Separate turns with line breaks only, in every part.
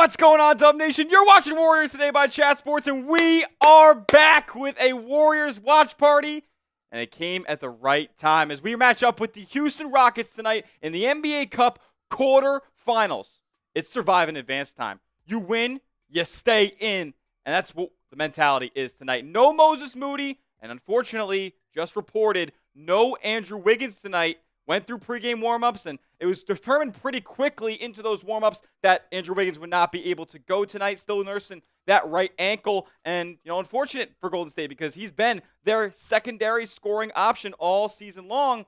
What's going on, Dub Nation? You're watching Warriors Today by Chat Sports, and we are back with a Warriors watch party. And it came at the right time as we match up with the Houston Rockets tonight in the NBA Cup quarterfinals. It's survive in advance time. You win, you stay in. And that's what the mentality is tonight. No Moses Moody, and unfortunately, just reported, no Andrew Wiggins tonight. Went through pregame warmups, and it was determined pretty quickly into those warmups that Andrew Wiggins would not be able to go tonight, still nursing that right ankle. And, unfortunate for Golden State because he's been their secondary scoring option all season long.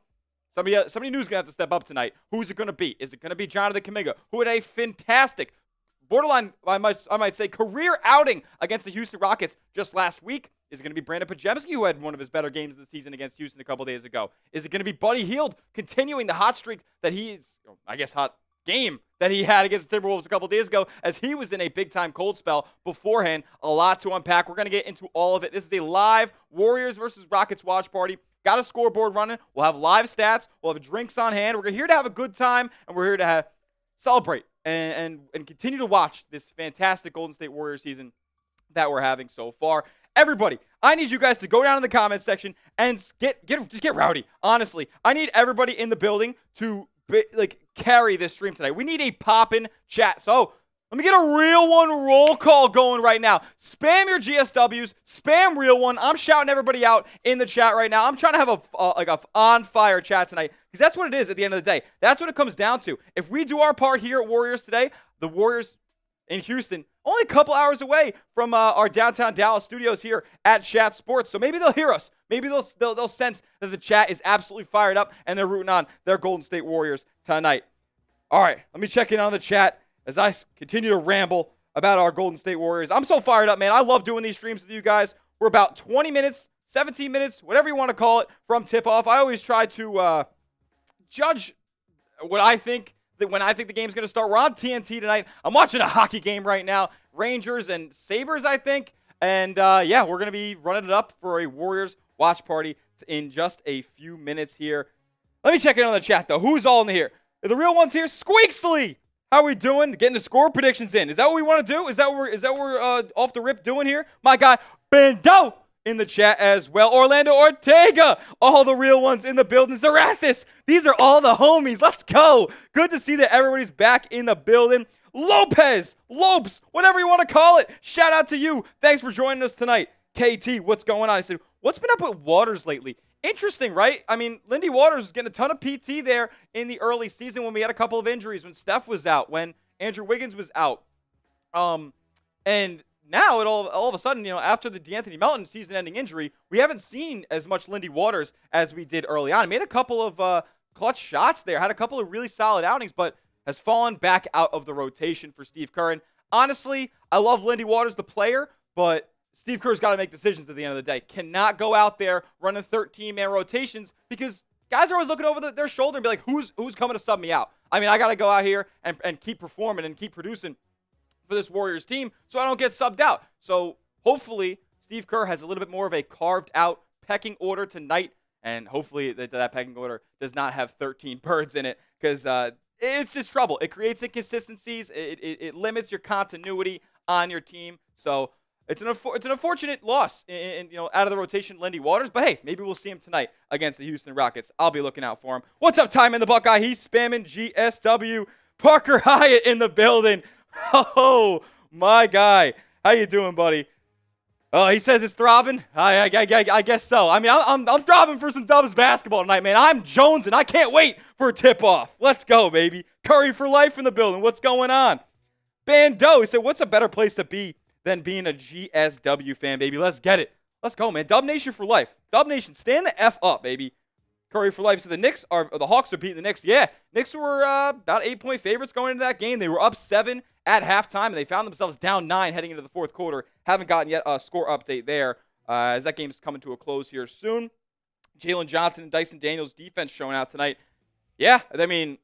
Somebody new's going to have to step up tonight. Who's it going to be? Is it going to be Jonathan Kuminga, who had a fantastic, borderline, I might say, career outing against the Houston Rockets just last week? Is it going to be Brandon Podziemski, who had one of his better games of the season against Houston a couple days ago? Is it going to be Buddy Hield continuing the hot streak that hot game that he had against the Timberwolves a couple days ago, as he was in a big-time cold spell beforehand? A lot to unpack. We're going to get into all of it. This is a live Warriors versus Rockets watch party. Got a scoreboard running. We'll have live stats. We'll have drinks on hand. We're here to have a good time, and we're here to celebrate and continue to watch this fantastic Golden State Warriors season that we're having so far. Everybody, I need you guys to go down in the comments section and just get rowdy. Honestly, I need everybody in the building to carry this stream tonight. We need a poppin' chat. So let me get a real one roll call going right now. Spam your GSWs. Spam real one. I'm shouting everybody out in the chat right now. I'm trying to have a on fire chat tonight because that's what it is at the end of the day. That's what it comes down to. If we do our part here at Warriors Today, the Warriors in Houston, only a couple hours away from our downtown Dallas studios here at Chat Sports. So maybe they'll hear us. Maybe they'll sense that the chat is absolutely fired up and they're rooting on their Golden State Warriors tonight. All right, let me check in on the chat as I continue to ramble about our Golden State Warriors. I'm so fired up, man. I love doing these streams with you guys. We're about 20 minutes, 17 minutes, whatever you want to call it, from tip-off. I always try to judge what I think. When I think the game's going to start. We're on TNT tonight. I'm watching a hockey game right now. Rangers and Sabres, I think. And, we're going to be running it up for a Warriors watch party in just a few minutes here. Let me check in on the chat, though. Who's all in here? Are the real ones here? Squeaksley! How are we doing? Getting the score predictions in. Is that what we want to do? Is that what we're off the rip doing here? My guy, Bando! In the chat as well. Orlando Ortega. All the real ones in the building. Zarathis. These are all the homies. Let's go. Good to see that everybody's back in the building. Lopez. Lopes. Whatever you want to call it. Shout out to you. Thanks for joining us tonight. KT, what's going on? I said, what's been up with Waters lately? Interesting, right? I mean, Lindy Waters was getting a ton of PT there in the early season when we had a couple of injuries, when Steph was out, when Andrew Wiggins was out. And now, all of a sudden, after the D'Anthony Melton season-ending injury, we haven't seen as much Lindy Waters as we did early on. He made a couple of clutch shots there, had a couple of really solid outings, but has fallen back out of the rotation for Steve Kerr. And honestly, I love Lindy Waters, the player, but Steve Kerr's got to make decisions at the end of the day. Cannot go out there running 13-man rotations because guys are always looking over their shoulder and be like, who's coming to sub me out? I mean, I got to go out here and keep performing and keep producing for this Warriors team so I don't get subbed out. So hopefully Steve Kerr has a little bit more of a carved out pecking order tonight, and hopefully that pecking order does not have 13 birds in it because it's just trouble. It creates inconsistencies. It limits your continuity on your team. So it's an unfortunate loss in out of the rotation, Lindy Waters. But hey, maybe we'll see him tonight against the Houston Rockets. I'll be looking out for him. What's up, Time in the Buckeye? He's spamming GSW. Parker Hyatt in the building. Oh, my guy. How you doing, buddy? Oh, he says it's throbbing? I guess so. I mean, I'm throbbing for some Dubs basketball tonight, man. I'm jonesing. I can't wait for a tip-off. Let's go, baby. Curry for life in the building. What's going on? Bando, he said, what's a better place to be than being a GSW fan, baby? Let's get it. Let's go, man. Dub Nation for life. Dub Nation, stand the F up, baby. Curry for life. So the Hawks are beating the Knicks. Yeah, Knicks were about 8-point favorites going into that game. They were up 7 at halftime, and they found themselves down 9 heading into the fourth quarter. Haven't gotten yet a score update there as that game's coming to a close here soon. Jalen Johnson and Dyson Daniels' defense showing out tonight. Yeah, I mean,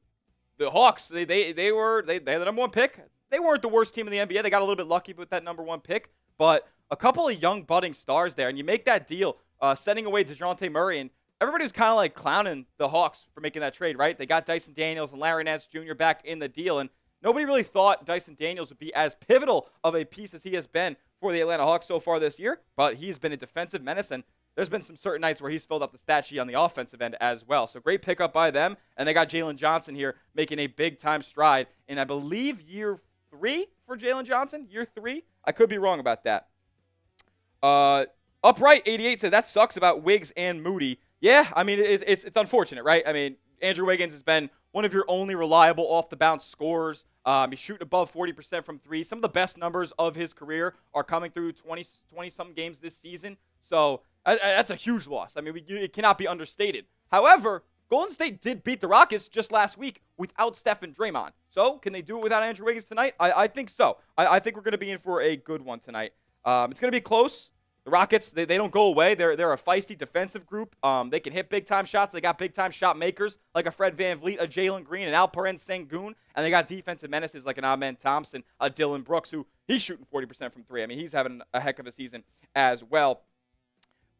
the Hawks, they had the number 1 pick. They weren't the worst team in the NBA. They got a little bit lucky with that number 1 pick, but a couple of young budding stars there, and you make that deal, sending away DeJounte Murray, and everybody was kind of like clowning the Hawks for making that trade, right? They got Dyson Daniels and Larry Nance Jr. back in the deal, and Nobody really thought Dyson Daniels would be as pivotal of a piece as he has been for the Atlanta Hawks so far this year, but he's been a defensive menace, and there's been some certain nights where he's filled up the stat sheet on the offensive end as well. So great pickup by them, and they got Jalen Johnson here making a big-time stride in, I believe, year 3 for Jalen Johnson. Year 3? I could be wrong about that. Upright 88 said that sucks about Wiggs and Moody. Yeah, I mean, it's unfortunate, right? I mean, Andrew Wiggins has been one of your only reliable off-the-bounce scorers. He's shooting above 40% from 3. Some of the best numbers of his career are coming through 20-some games this season. So that's a huge loss. I mean, it cannot be understated. However, Golden State did beat the Rockets just last week without Steph and Draymond. So can they do it without Andrew Wiggins tonight? I think so. I think we're going to be in for a good one tonight. It's going to be close. The Rockets, they don't go away. They're a feisty defensive group. They can hit big-time shots. They got big-time shot makers like a Fred VanVleet, a Jalen Green, an Alperen Sengun. And they got defensive menaces like an Amen Thompson, a Dylan Brooks, who he's shooting 40% from 3. I mean, he's having a heck of a season as well.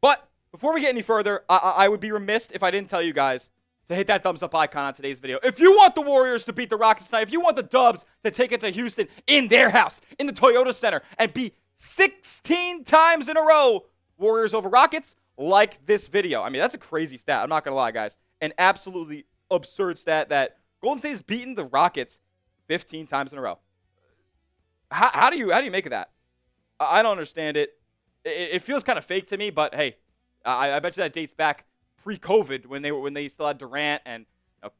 But before we get any further, I would be remiss if I didn't tell you guys to hit that thumbs up icon on today's video. If you want the Warriors to beat the Rockets tonight, if you want the Dubs to take it to Houston in their house, in the Toyota Center, and be 16 times in a row Warriors over Rockets, like this video. I mean, that's a crazy stat. I'm not going to lie, guys. An absolutely absurd stat that Golden State has beaten the Rockets 15 times in a row. How do you make of that? I don't understand it. It feels kind of fake to me, but hey, I bet you that dates back pre-COVID when they still had Durant and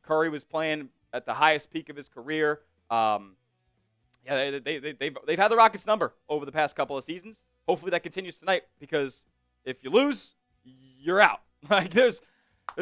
Curry was playing at the highest peak of his career. Yeah, they've had the Rockets number over the past couple of seasons. Hopefully that continues tonight, because if you lose, you're out. Like there's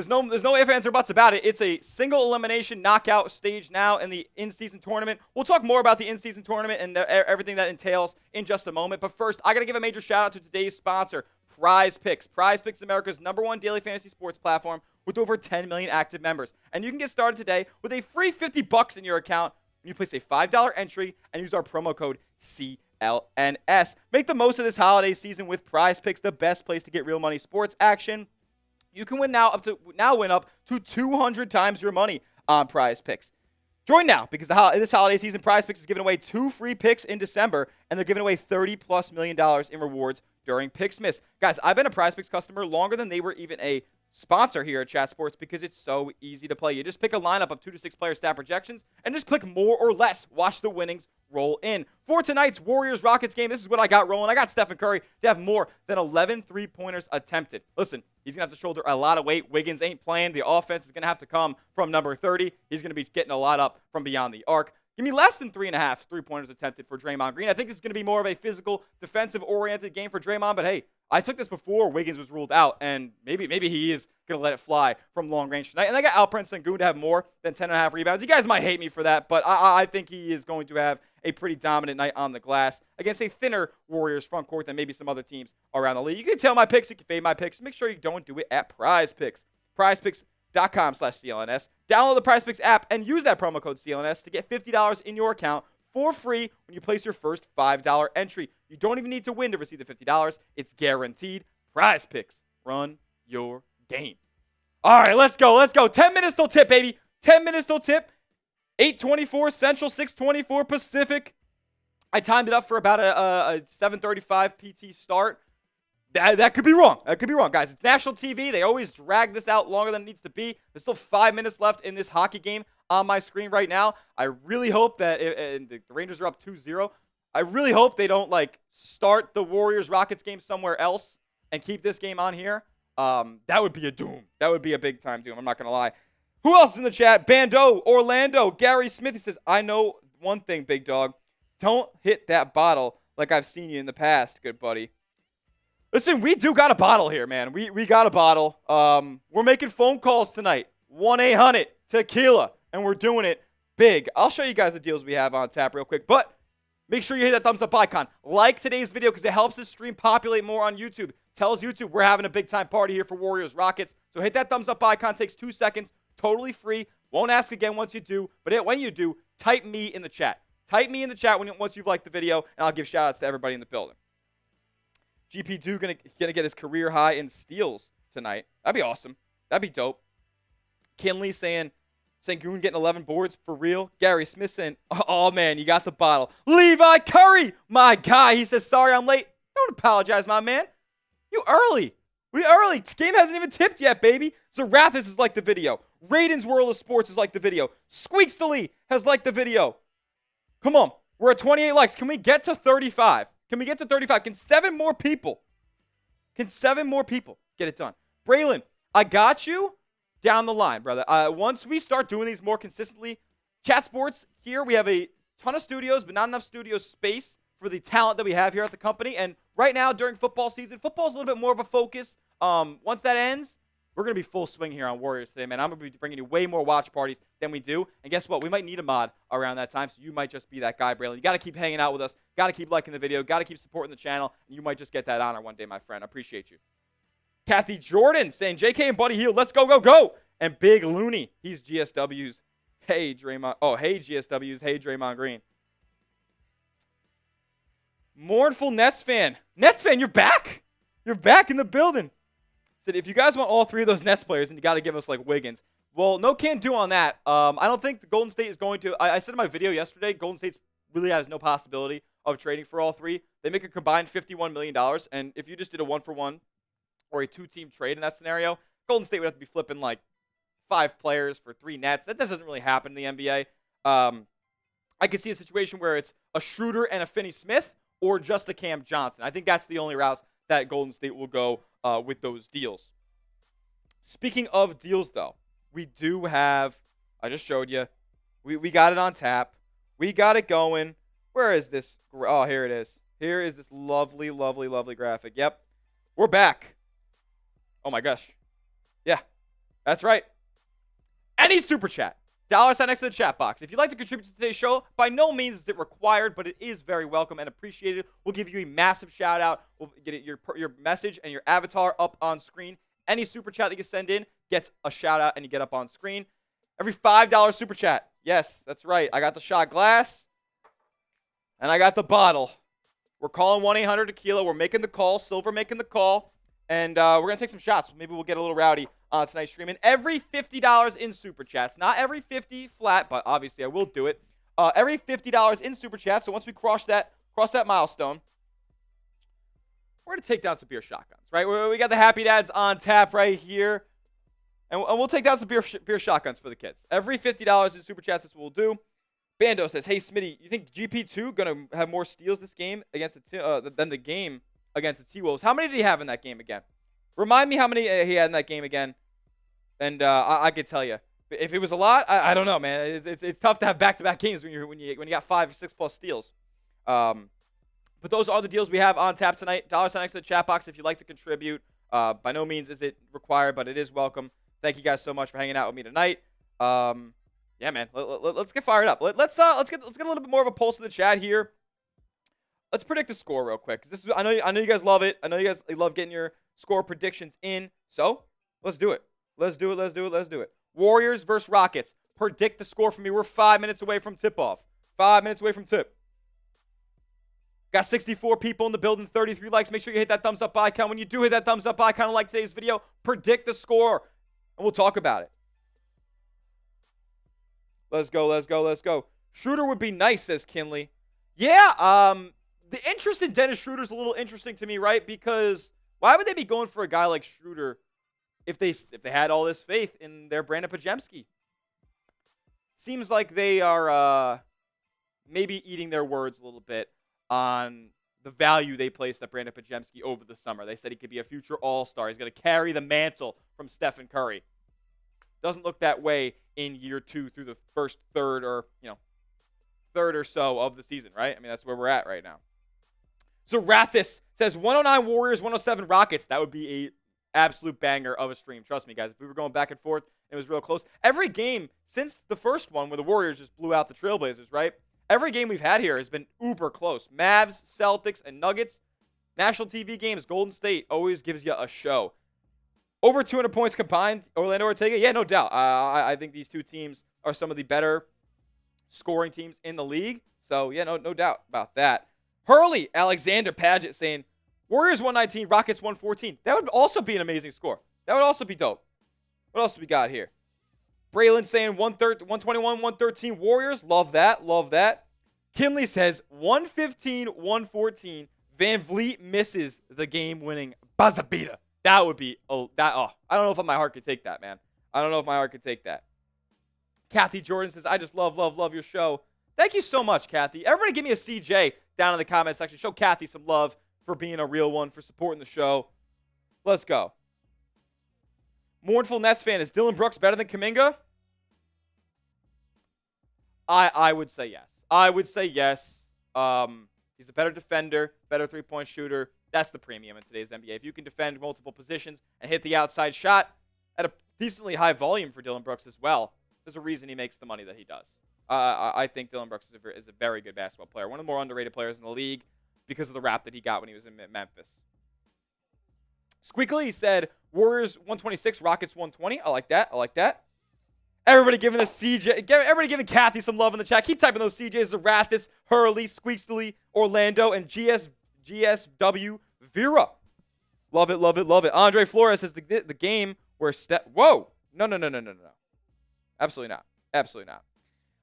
no ifs, ands, or buts about it. It's a single elimination knockout stage now in the in-season tournament. We'll talk more about the in-season tournament and everything that entails in just a moment. But first, I got to give a major shout out to today's sponsor, Prize Picks. Prize Picks is America's #1 daily fantasy sports platform with over 10 million active members. And you can get started today with a free $50 in your account when you place a $5 entry and use our promo code CLNS. Make the most of this holiday season with Prize Picks, the best place to get real money sports action. You can win up to 200 times your money on Prize Picks. Join now, because this holiday season, Prize Picks is giving away 2 free picks in December, and they're giving away $30+ million in rewards during Picksmas. Guys, I've been a Prize Picks customer longer than they were even a sponsor here at Chat Sports, because it's so easy to play. You just pick a lineup of 2 to 6 player stat projections and just click more or less. Watch the winnings roll in. For tonight's Warriors-Rockets game, this is what I got rolling. I got Stephen Curry to have more than 11 3-pointers attempted. Listen, he's going to have to shoulder a lot of weight. Wiggins ain't playing. The offense is going to have to come from number 30. He's going to be getting a lot up from beyond the arc. Give me less than 3.5 3-pointers attempted for Draymond Green. I think this is going to be more of a physical, defensive-oriented game for Draymond, but hey, I took this before Wiggins was ruled out, and maybe he is going to let it fly from long range tonight. And I got Alperen Sengun to have more than 10.5 rebounds. You guys might hate me for that, but I think he is going to have a pretty dominant night on the glass against a thinner Warriors front court than maybe some other teams around the league. You can tell my picks, you can fade my picks. Make sure you don't do it at Prize Picks. PrizePicks.com/CLNS. Download the Prize Picks app and use that promo code CLNS to get $50 in your account for free when you place your first $5 entry. You don't even need to win to receive the $50. It's guaranteed. Prize Picks. Run your game. All right, let's go. 10 minutes till tip, baby. 10 minutes till tip. 8:24 Central, 6:24 Pacific. I timed it up for about a 7:35 PT start. That could be wrong. That could be wrong, guys. It's national TV. They always drag this out longer than it needs to be. There's still 5 minutes left in this hockey game on my screen right now. I really hope that the Rangers are up 2-0. I really hope they don't start the Warriors-Rockets game somewhere else and keep this game on here. That would be a doom. That would be a big-time doom. I'm not going to lie. Who else is in the chat? Bando, Orlando, Gary Smith. He says, I know one thing, big dog. Don't hit that bottle like I've seen you in the past, good buddy. Listen, we do got a bottle here, man. We got a bottle. We're making phone calls tonight. 1-800-TEQUILA. And we're doing it big. I'll show you guys the deals we have on tap real quick. But make sure you hit that thumbs up icon. Like today's video because it helps this stream populate more on YouTube. Tells YouTube we're having a big time party here for Warriors Rockets. So hit that thumbs up icon. Takes 2 seconds. Totally free. Won't ask again once you do. But when you do, type me in the chat. Type me in the chat once you've liked the video. And I'll give shout outs to everybody in the building. GP2 gonna get his career high in steals tonight. That'd be awesome. That'd be dope. Kinley saying, Sengun getting 11 boards for real. Gary Smith saying, oh, man, you got the bottle. Levi Curry, my guy. He says, sorry, I'm late. Don't apologize, my man. You early. We early. Game hasn't even tipped yet, baby. Zarathis has liked the video. Raiden's World of Sports has liked the video. Squeaks the Lee has liked the video. Come on. We're at 28 likes. Can we get to 35? Can we get to 35? Can 7 more people get it done? Braylon, I got you down the line, brother. Once we start doing these more consistently, Chat Sports here, we have a ton of studios, but not enough studio space for the talent that we have here at the company. And right now, during football season, football's a little bit more of a focus. Once that ends, we're going to be full swing here on Warriors today, man. I'm going to be bringing you way more watch parties than we do. And guess what? We might need a mod around that time, so you might just be that guy, Braylon. You got to keep hanging out with us. Got to keep liking the video. Got to keep supporting the channel. And you might just get that honor one day, my friend. I appreciate you. Kathy Jordan saying, JK and Buddy Hield, let's go, go, go. And Big Looney, he's GSW's. Hey, Draymond. Oh, hey, GSW's. Hey, Draymond Green. Mournful Nets fan. Nets fan, you're back. You're back in the building. Said, if you guys want all 3 of those Nets players, then you got to give us, like, Wiggins. Well, no can do on that. I don't think the Golden State is going to. I said in my video yesterday, Golden State really has no possibility of trading for all 3. They make a combined $51 million. And if you just did a 1-for-1 or a 2-team trade in that scenario, Golden State would have to be flipping, like, 5 players for 3 Nets. That doesn't really happen in the NBA. I could see a situation where it's a Schroeder and a Finney Smith or just a Cam Johnson. I think that's the only routes that Golden State will go with those deals. Speaking of deals, though, we do have, I just showed you, we got it on tap. We got it going. Where is this? Oh, here it is. Here is this lovely, lovely, lovely graphic. Yep. We're back. Oh, my gosh. Yeah, that's right. Any super chat. $sign next to the chat box. If you'd like to contribute to today's show, by no means is it required, but it is very welcome and appreciated. We'll give you a massive shout out. We'll get your message and your avatar up on screen. Any super chat that you send in gets a shout out and you get up on screen. Every $5 super chat. Yes, that's right. I got the shot glass and I got the bottle. We're calling 1-800-TEQUILA. We're making the call. Silver making the call. And we're going to take some shots. Maybe we'll get a little rowdy on tonight's stream. And every $50 in Super Chats, not every 50 flat, but obviously I will do it. Every $50 in Super Chats, so once we cross that milestone, we're going to take down some beer shotguns, right? We got the Happy Dads on tap right here. And we'll take down some beer shotguns for the kids. Every $50 in Super Chats, that's what we'll do. Bando says, hey, Smitty, you think GP2 going to have more steals this game against than the game against the T-Wolves? How many did he have in that game again? Remind me how many he had in that game again. And I could tell you. If it was a lot, I don't know, man. It's tough to have back-to-back games when you got 5 or 6 plus steals. But those are the deals we have on tap tonight. $sign next to the chat box if you'd like to contribute. By no means is it required, but it is welcome. Thank you guys so much for hanging out with me tonight. Yeah, man. Let's get fired up. Let's get a little bit more of a pulse in the chat here. Let's predict the score real quick. I know you guys love it. I know you guys love getting your score predictions in. So let's do it. Let's do it. Warriors versus Rockets. Predict the score for me. We're 5 minutes away from tip-off. 5 minutes away from tip. Got 64 people in the building, 33 likes. Make sure you hit that thumbs up icon. When you do hit that thumbs up icon like today's video, predict the score, and we'll talk about it. Let's go. Schroeder would be nice, says Kinley. Yeah, the interest in Dennis Schroeder's a little interesting to me, right? Because why would they be going for a guy like Schroeder if they had all this faith in their Brandon Pajemski? Seems like they are maybe eating their words a little bit on the value they placed at Brandon Pajemski over the summer. They said he could be a future all-star. He's going to carry the mantle from Stephen Curry. Doesn't look that way in year 2 through the first third or so of the season, right? I mean, that's where we're at right now. So Rathis says 109 Warriors, 107 Rockets. That would be a absolute banger of a stream. Trust me, guys. If we were going back and forth, it was real close. Every game since the first one where the Warriors just blew out the Trailblazers, right? Every game we've had here has been uber close. Mavs, Celtics, and Nuggets. National TV games, Golden State always gives you a show. Over 200 points combined, Orlando Ortega? Yeah, no doubt. I think these two teams are some of the better scoring teams in the league. So, yeah, no doubt about that. Hurley, Alexander Paget saying, Warriors 119, Rockets 114. That would also be an amazing score. That would also be dope. What else do we got here? Braylon saying 121, 113 Warriors. Love that. Love that. Kinley says 115, 114. Van Vliet misses the game-winning buzzer beater. That would be, I don't know if my heart could take that, man. I don't know if my heart could take that. Kathy Jordan says, I just love your show. Thank you so much, Kathy. Everybody give me a CJ down in the comment section. Show Kathy some love for being a real one, for supporting the show. Let's go. Mournful Nets fan, is Dylan Brooks better than Kuminga? I would say yes. I would say yes. He's a better defender, better three-point shooter. That's the premium in today's NBA. If you can defend multiple positions and hit the outside shot at a decently high volume for Dylan Brooks as well, there's a reason he makes the money that he does. I think Dylan Brooks is a very good basketball player. One of the more underrated players in the league because of the rap that he got when he was in Memphis. Squeakly said, Warriors 126, Rockets 120. I like that. I like that. Everybody giving the CJ, everybody giving Kathy some love in the chat. Keep typing those CJs. Zarathis, Hurley, Squeaksley, Orlando, and GSW Vera. Love it, love it, love it. Andre Flores says the game where whoa. No. Absolutely not. Absolutely not.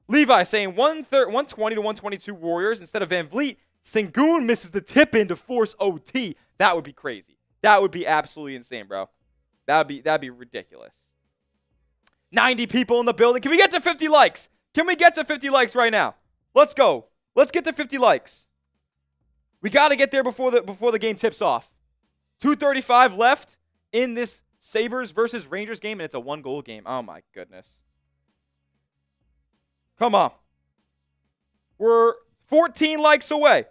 Levi saying 120 to 122 Warriors instead of Van Vliet. Sengun misses the tip in to force OT. That would be crazy. That would be absolutely insane, bro. That'd be ridiculous. 90 people in the building. Can we get to 50 likes? Can we get to 50 likes right now? Let's go. Let's get to 50 likes. We got to get there before the game tips off. 2:35 left in this Sabres versus Rangers game, and it's a one-goal game. Oh, my goodness. Come on. We're 14 likes away.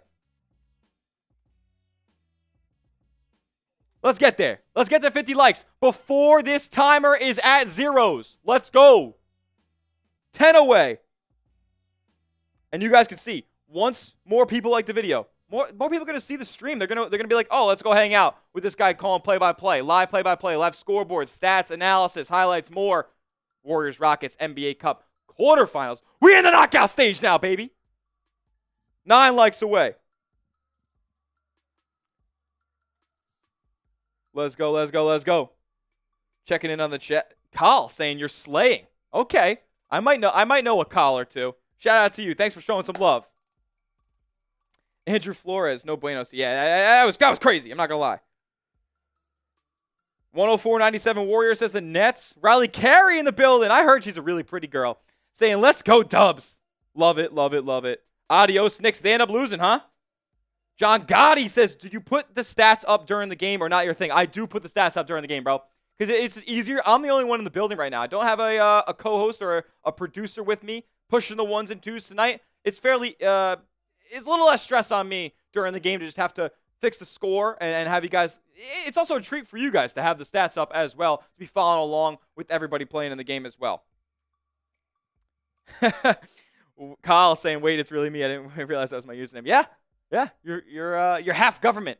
Let's get there. Let's get to 50 likes before this timer is at zeros. Let's go. 10 away. And you guys can see, once more people like the video, more people are going to see the stream. They're going to be like, oh, let's go hang out with this guy calling play-by-play, live play-by-play, live scoreboard, stats, analysis, highlights, more. Warriors, Rockets, NBA Cup, quarterfinals. We're in the knockout stage now, baby. 9 likes away. Let's go, let's go, let's go. Checking in on the chat. Kyle saying you're slaying. Okay. I might know a Kyle or two. Shout out to you. Thanks for showing some love. Andrew Flores, no bueno. Yeah, that was crazy. I'm not going to lie. 104.97 Warriors says the Nets. Riley Carey in the building. I heard she's a really pretty girl. Saying, let's go Dubs. Love it, love it, love it. Adios, Knicks. They end up losing, huh? John Gotti says, did you put the stats up during the game or not your thing? I do put the stats up during the game, bro. Because it's easier. I'm the only one in the building right now. I don't have a co-host or a producer with me pushing the ones and twos tonight. It's fairly, it's a little less stress on me during the game to just have to fix the score and have you guys. It's also a treat for you guys to have the stats up as well, to be following along with everybody playing in the game as well. Kyle saying, wait, it's really me. I didn't realize that was my username. Yeah, you're half government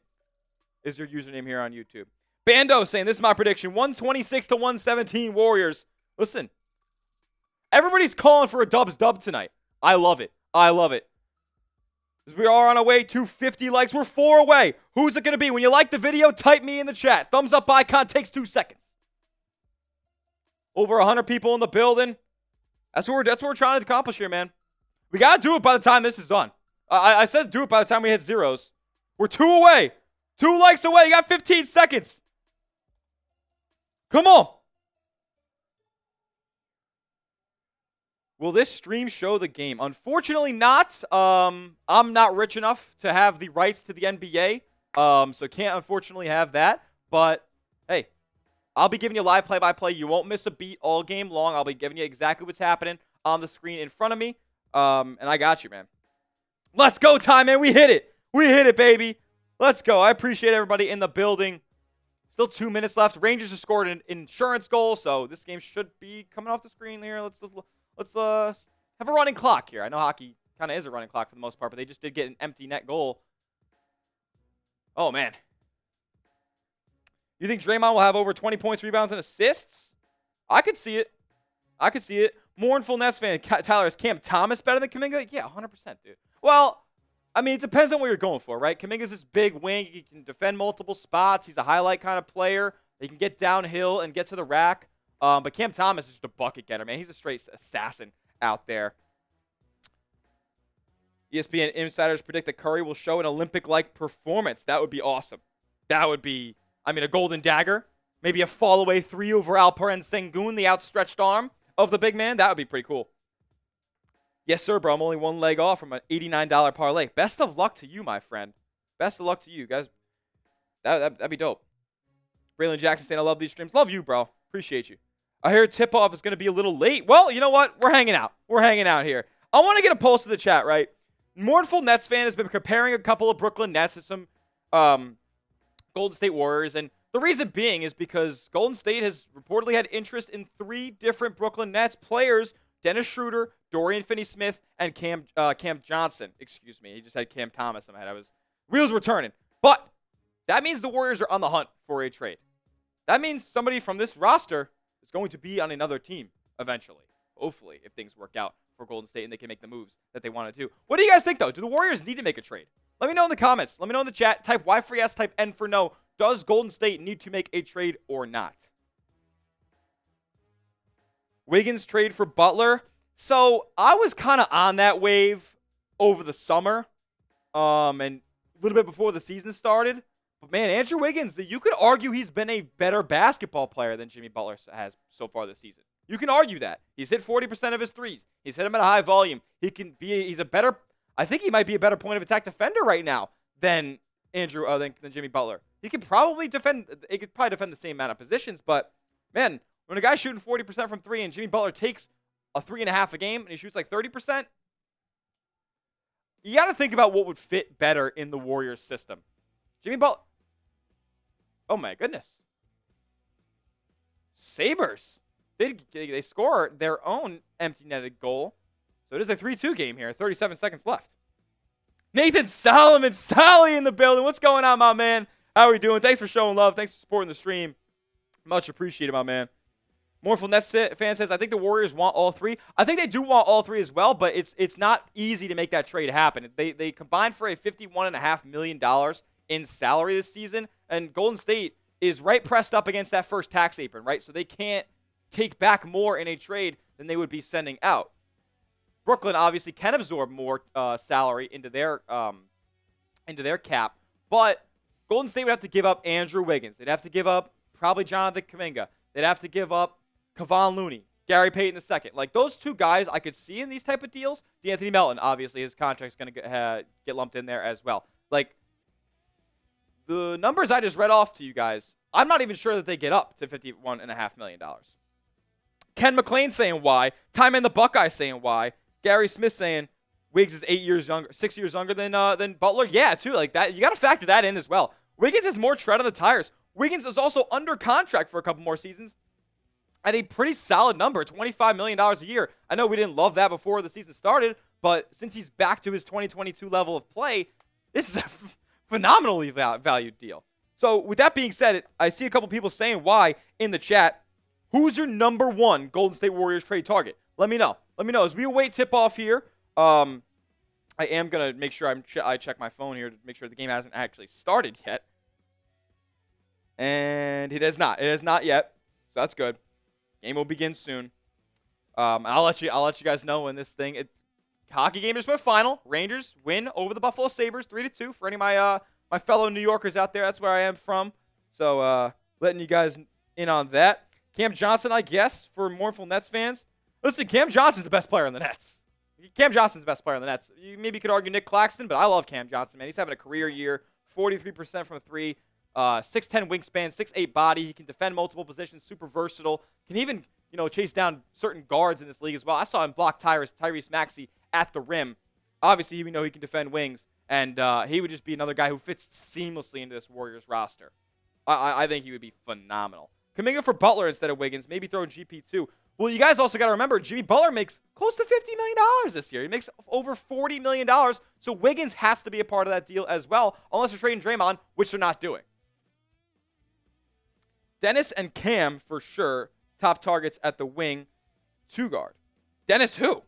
is your username here on YouTube. Bando saying, this is my prediction, 126 to 117 Warriors. Listen, everybody's calling for a dub tonight. I love it. I love it. As we are on our way to 50 likes, we're 4 away. Who's it going to be? When you like the video, type me in the chat. Thumbs up icon takes 2 seconds. Over 100 people in the building. That's what we're trying to accomplish here, man. We got to do it by the time this is done. I said do it by the time we hit zeros. We're 2 away. 2 likes away. You got 15 seconds. Come on. Will this stream show the game? Unfortunately not. I'm not rich enough to have the rights to the NBA. So can't unfortunately have that. But, hey, I'll be giving you live play-by-play. You won't miss a beat all game long. I'll be giving you exactly what's happening on the screen in front of me. And I got you, man. Let's go, Ty, man. We hit it. We hit it, baby. Let's go. I appreciate everybody in the building. Still 2 minutes left. Rangers have scored an insurance goal, so this game should be coming off the screen here. Let's have a running clock here. I know hockey kind of is a running clock for the most part, but they just did get an empty net goal. Oh, man. You think Draymond will have over 20 points, rebounds, and assists? I could see it. I could see it. Mournful Nets fan, Tyler, is Cam Thomas better than Kuminga? Yeah, 100%, dude. Well, I mean, it depends on what you're going for, right? Kuminga's this big wing. He can defend multiple spots. He's a highlight kind of player. He can get downhill and get to the rack. But Cam Thomas is just a bucket getter, man. He's a straight assassin out there. ESPN insiders predict that Curry will show an Olympic-like performance. That would be awesome. That would be, a golden dagger. Maybe a fall-away three over Alperen Sengun, the outstretched arm of the big man. That would be pretty cool. Yes, sir, bro. I'm only one leg off from an $89 parlay. Best of luck to you, my friend. Best of luck to you, guys. That'd be dope. Braylon Jackson saying, I love these streams. Love you, bro. Appreciate you. I hear tip-off is going to be a little late. Well, you know what? We're hanging out. We're hanging out here. I want to get a pulse of the chat, right? Mournful Nets fan has been comparing a couple of Brooklyn Nets to some Golden State Warriors. And the reason being is because Golden State has reportedly had interest in 3 different Brooklyn Nets players: Dennis Schroeder, Dorian Finney-Smith, and Cam Johnson. Excuse me. He just had Cam Thomas in my head. Wheels were turning. But that means the Warriors are on the hunt for a trade. That means somebody from this roster is going to be on another team eventually. Hopefully, if things work out for Golden State and they can make the moves that they want to do. What do you guys think, though? Do the Warriors need to make a trade? Let me know in the comments. Let me know in the chat. Type Y for yes, type N for no. Does Golden State need to make a trade or not? Wiggins trade for Butler. So I was kind of on that wave over the summer and a little bit before the season started. But, man, Andrew Wiggins, you could argue he's been a better basketball player than Jimmy Butler has so far this season. You can argue that. He's hit 40% of his threes. He's hit them at a high volume. He's a better, I think he might be a better point of attack defender right now than than Jimmy Butler. He could probably defend the same amount of positions, but, man, when a guy's shooting 40% from 3 and Jimmy Butler takes a 3.5 a game and he shoots like 30%, you got to think about what would fit better in the Warriors system. Jimmy Butler. Oh, my goodness. Sabres. They score their own empty-netted goal. So it is a 3-2 game here. 37 seconds left. Nathan Solomon, Solly in the building. What's going on, my man? How are we doing? Thanks for showing love. Thanks for supporting the stream. Much appreciated, my man. Mournful Nets fan says, I think the Warriors want all 3. I think they do want all 3 as well, but it's not easy to make that trade happen. They combined for a $51.5 million in salary this season, and Golden State is right pressed up against that first tax apron, right? So they can't take back more in a trade than they would be sending out. Brooklyn obviously can absorb more salary into their cap, but Golden State would have to give up Andrew Wiggins. They'd have to give up probably Jonathan Kuminga. They'd have to give up Kevon Looney, Gary Payton II. Like, those 2 guys I could see in these type of deals. D'Anthony Melton, obviously, his contract's going to get lumped in there as well. Like, the numbers I just read off to you guys, I'm not even sure that they get up to $51.5 million. Ken McClain saying why. Time in the Buckeye saying why. Gary Smith saying Wiggs is 6 years younger than Butler. Yeah, too. Like that, you got to factor that in as well. Wiggins has more tread on the tires. Wiggins is also under contract for a couple more seasons at a pretty solid number, $25 million a year. I know we didn't love that before the season started, but since he's back to his 2022 level of play, this is a phenomenally valued deal. So with that being said, I see a couple people saying why in the chat. Who's your number 1 Golden State Warriors trade target? Let me know. Let me know. As we await tip-off here, I am going to make sure I check my phone here to make sure the game hasn't actually started yet. And it has not. It has not yet. So that's good. Game will begin soon. I'll let you guys know when this thing. Hockey game just went final. Rangers win over the Buffalo Sabres 3-2 for any of my fellow New Yorkers out there. That's where I am from. So letting you guys in on that. Cam Johnson, I guess, for mournful Nets fans. Listen, Cam Johnson's the best player on the Nets. Cam Johnson's the best player on the Nets. You maybe could argue Nick Claxton, but I love Cam Johnson, man. He's having a career year, 43% from 3, 6'10 wingspan, 6'8 body. He can defend multiple positions, super versatile. Can even, chase down certain guards in this league as well. I saw him block Tyrese Maxey at the rim. Obviously, we know he can defend wings, and he would just be another guy who fits seamlessly into this Warriors roster. I think he would be phenomenal. Kuminga for Butler instead of Wiggins, maybe throw in GP too. Well, you guys also got to remember, Jimmy Butler makes close to $50 million this year. He makes over $40 million, so Wiggins has to be a part of that deal as well, unless they're trading Draymond, which they're not doing. Dennis and Cam, for sure, top targets at the wing, 2 guard. Dennis who?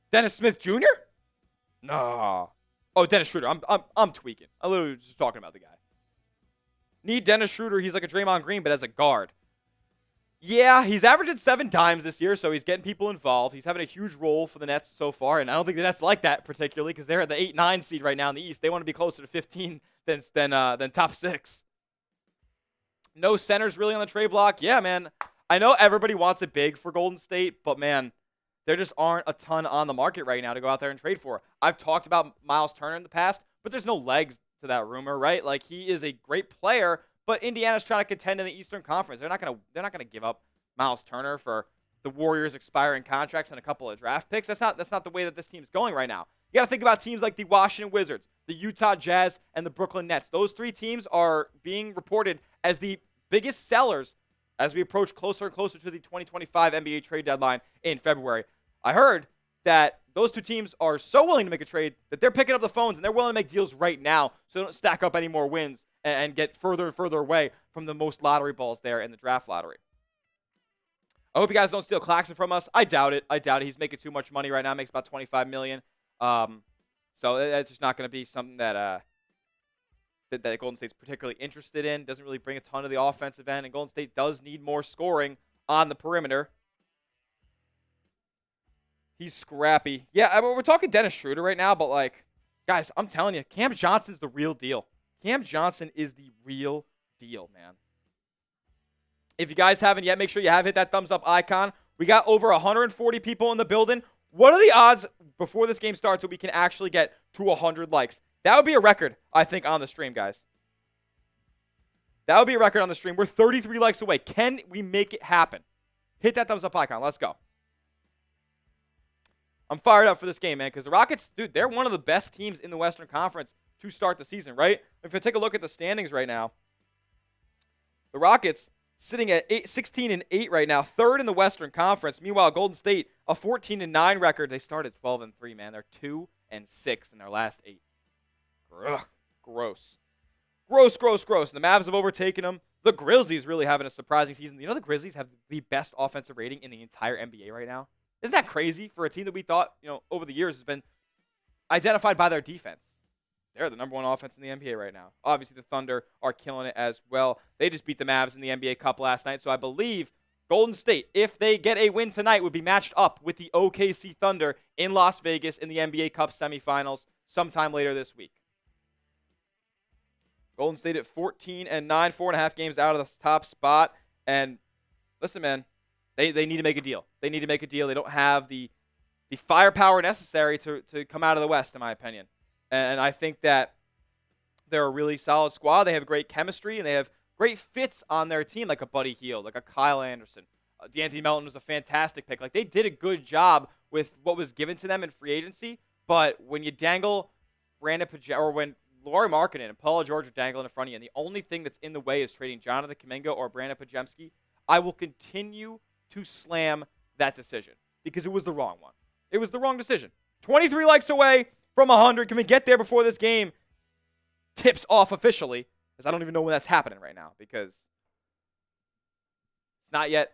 Dennis Smith Jr.? No. Oh, Dennis Schroeder. I'm tweaking. I'm literally just talking about the guy. Need Dennis Schroeder. He's like a Draymond Green, but as a guard. Yeah, he's averaging 7 dimes this year, so he's getting people involved. He's having a huge role for the Nets so far, and I don't think the Nets like that particularly because they're at the 8-9 seed right now in the East. They want to be closer to 15 than top 6. No centers really on the trade block. Yeah, man. I know everybody wants it big for Golden State, but man, there just aren't a ton on the market right now to go out there and trade for. I've talked about Miles Turner in the past, but there's no legs to that rumor, right? Like, he is a great player, but Indiana's trying to contend in the Eastern Conference. They're not gonna give up Miles Turner for the Warriors' expiring contracts and a couple of draft picks. That's not the way that this team's going right now. You got to think about teams like the Washington Wizards, the Utah Jazz, and the Brooklyn Nets. Those 3 teams are being reported as the biggest sellers as we approach closer and closer to the 2025 NBA trade deadline in February. I heard that those 2 teams are so willing to make a trade that they're picking up the phones and they're willing to make deals right now so they don't stack up any more wins and get further and further away from the most lottery balls there in the draft lottery. I hope you guys don't steal Claxton from us. I doubt it. He's making too much money right now. Makes about $25 million. So that's just not going to be something that Golden State's particularly interested in. Doesn't really bring a ton of the offensive end, and Golden State does need more scoring on the perimeter. He's scrappy. Yeah, we're talking Dennis Schroeder right now, but, like, guys, I'm telling you, Cam Johnson's the real deal. Cam Johnson is the real deal, man. If you guys haven't yet, make sure you have hit that thumbs up icon. We got over 140 people in the building. What are the odds before this game starts that we can actually get to 100 likes? That would be a record, I think, on the stream, guys. That would be a record on the stream. We're 33 likes away. Can we make it happen? Hit that thumbs up icon. Let's go. I'm fired up for this game, man, because the Rockets, dude, they're one of the best teams in the Western Conference to start the season, right? If you take a look at the standings right now, the Rockets sitting at 16-8 right now, 3rd in the Western Conference. Meanwhile, Golden State, a 14-9 record. They started 12-3, man. They're 2-6 in their last 8. Ugh, gross. Gross. And the Mavs have overtaken them. The Grizzlies really having a surprising season. You know the Grizzlies have the best offensive rating in the entire NBA right now? Isn't that crazy for a team that we thought, over the years has been identified by their defense? They're the number 1 offense in the NBA right now. Obviously, the Thunder are killing it as well. They just beat the Mavs in the NBA Cup last night, so I believe Golden State, if they get a win tonight, would be matched up with the OKC Thunder in Las Vegas in the NBA Cup semifinals sometime later this week. Golden State at 14-9, 4.5 games out of the top spot. And listen, man, they need to make a deal. They need to make a deal. They don't have the firepower necessary to come out of the West, in my opinion. And I think that they're a really solid squad. They have great chemistry, and they have great fits on their team, like a Buddy Hield, like a Kyle Anderson. D'Anthony Melton was a fantastic pick. Like, they did a good job with what was given to them in free agency. But when you dangle Brandon Pajemski, or when Lauri Markkanen and Paul George are dangling in front of you, and the only thing that's in the way is trading Jonathan Kuminga or Brandon Pajemski, I will continue to slam that decision because it was the wrong one. It was the wrong decision. 23 likes away from 100. Can we get there before this game tips off officially? Because I don't even know when that's happening right now because it's not yet.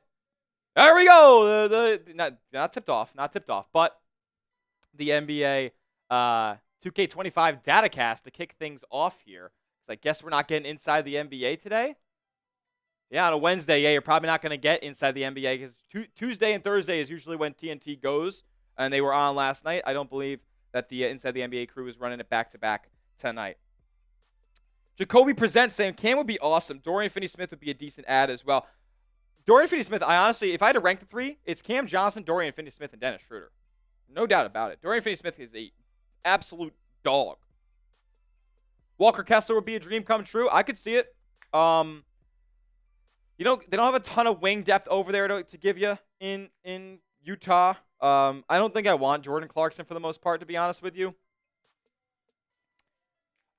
There we go. Not tipped off, but the NBA 2K25 datacast to kick things off here. So I guess we're not getting inside the NBA today. Yeah, on a Wednesday, you're probably not going to get inside the NBA because Tuesday and Thursday is usually when TNT goes, and they were on last night. I don't believe that the Inside the NBA crew is running it back-to-back tonight. Jacoby Presents saying Cam would be awesome. Dorian Finney-Smith would be a decent add as well. Dorian Finney-Smith, I honestly, if I had to rank the 3, it's Cam Johnson, Dorian Finney-Smith, and Dennis Schroeder. No doubt about it. Dorian Finney-Smith is a absolute dog. Walker Kessler would be a dream come true. I could see it. They don't have a ton of wing depth over there to give you in Utah. I don't think I want Jordan Clarkson for the most part, to be honest with you.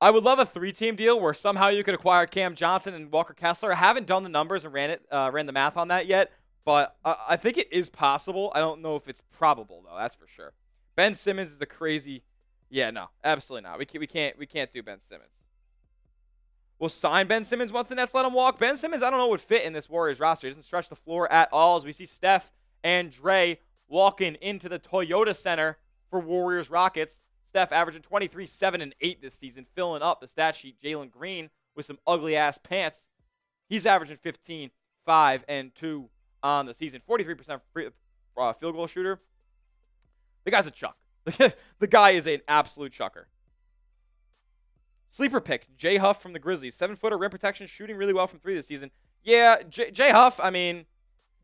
I would love a 3-team deal where somehow you could acquire Cam Johnson and Walker Kessler. I haven't done the numbers and ran the math on that yet, but I think it is possible. I don't know if it's probable though. That's for sure. Ben Simmons is a crazy. Yeah, no, absolutely not. We can't do Ben Simmons. We'll sign Ben Simmons once the Nets let him walk. Ben Simmons, I don't know, would fit in this Warriors roster. He doesn't stretch the floor at all as we see Steph and Dre walking into the Toyota Center for Warriors Rockets. Steph averaging 23, 7, and 8 this season, filling up the stat sheet. Jalen Green with some ugly-ass pants. He's averaging 15, 5, and 2 on the season. 43% field goal shooter. The guy's a chuck. The guy is an absolute chucker. Sleeper pick, Jay Huff from the Grizzlies. 7-footer, rim protection, shooting really well from 3 this season. Yeah, Jay Huff, I mean,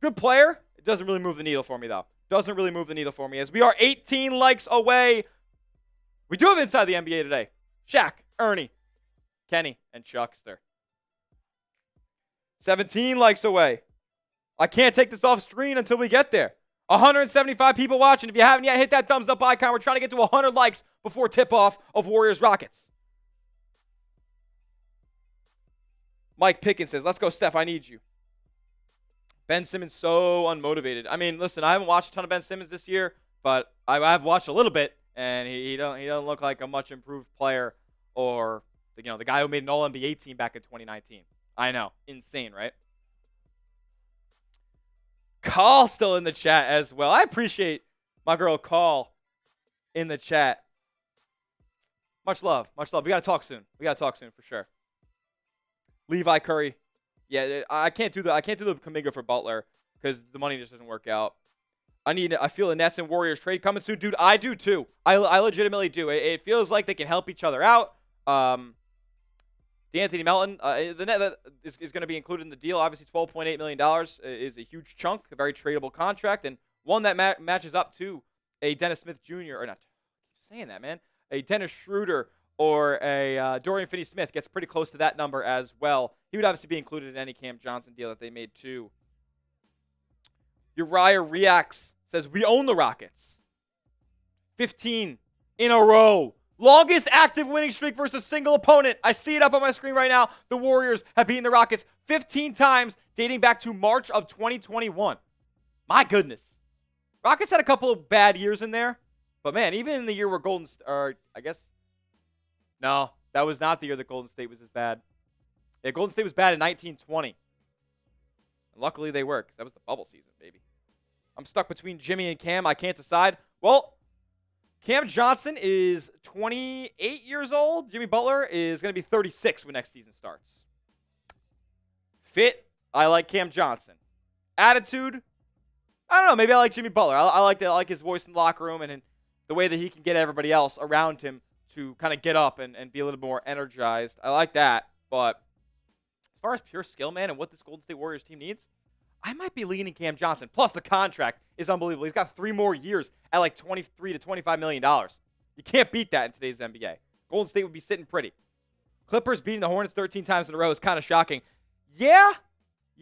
good player. It doesn't really move the needle for me, though. Doesn't really move the needle for me, as we are 18 likes away. We do have Inside the NBA today. Shaq, Ernie, Kenny, and Chuckster. 17 likes away. I can't take this off screen until we get there. 175 people watching. If you haven't yet, hit that thumbs up icon. We're trying to get to 100 likes before tip-off of Warriors-Rockets. Mike Pickens says, let's go, Steph. I need you. Ben Simmons so unmotivated. I mean, listen, I haven't watched a ton of Ben Simmons this year, but I've watched a little bit, and he doesn't look like a much improved player, or the guy who made an All-NBA team back in 2019. I know, insane, right? Call still in the chat as well. I appreciate my girl Call in the chat. Much love, much love. We gotta talk soon. For sure. Levi Curry. Yeah, I can't do the Kuminga for Butler because the money just doesn't work out. I feel a Nets and Warriors trade coming soon. Dude, I do too. I legitimately do. It feels like they can help each other out. D'Anthony Melton, the net is going to be included in the deal. Obviously, $12.8 million is a huge chunk, a very tradable contract, and one that matches up to a Dennis Smith Jr. or not. I keep saying that, man. A Dennis Schroeder or a Dorian Finney-Smith gets pretty close to that number as well. He would obviously be included in any Cam Johnson deal that they made too. Uriah Reacts says, we own the Rockets. 15 in a row. Longest active winning streak versus a single opponent. I see it up on my screen right now. The Warriors have beaten the Rockets 15 times dating back to March of 2021. My goodness. Rockets had a couple of bad years in there. But, man, even in the year where no, that was not the year that Golden State was as bad. Yeah, Golden State was bad in 1920. And luckily they were, because that was the bubble season, baby. I'm stuck between Jimmy and Cam. I can't decide. Well, Cam Johnson is 28 years old. Jimmy Butler is going to be 36 when next season starts. Fit, I like Cam Johnson. Attitude, I don't know. Maybe I like Jimmy Butler. I like his voice in the locker room and the way that he can get everybody else around him to kind of get up and be a little more energized. I like that. But as far as pure skill, man, and what this Golden State Warriors team needs, I might be leaning Cam Johnson. Plus, the contract is unbelievable. He's got 3 more years at like $23 to $25 million. You can't beat that in today's NBA. Golden State would be sitting pretty. Clippers beating the Hornets 13 times in a row is kind of shocking. Yeah,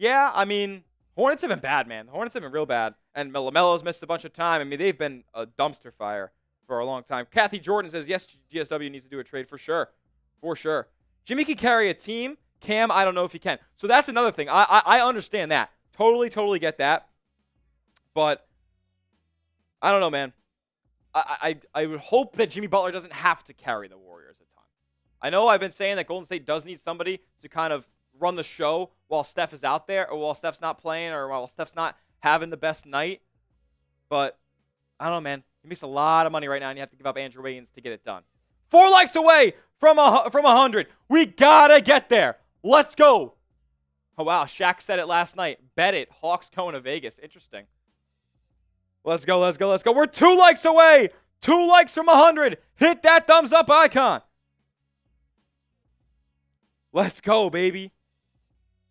I mean, Hornets have been bad, man. The Hornets have been real bad. And LaMelo's missed a bunch of time. I mean, they've been a dumpster fire for a long time. Kathy Jordan says, yes, GSW needs to do a trade for sure. For sure. Jimmy can carry a team. Cam, I don't know if he can. So that's another thing. I understand that. Totally get that. But I don't know, man. I would hope that Jimmy Butler doesn't have to carry the Warriors a ton. I know I've been saying that Golden State does need somebody to kind of run the show while Steph is out there, or while Steph's not playing, or while Steph's not having the best night. But I don't know, man. He makes a lot of money right now, and you have to give up Andrew Wiggins to get it done. 4 likes away from 100. We gotta get there. Let's go. Oh, wow. Shaq said it last night. Bet it. Hawks going to Vegas. Interesting. Let's go. We're 2 likes away. 2 likes from 100. Hit that thumbs up icon. Let's go, baby.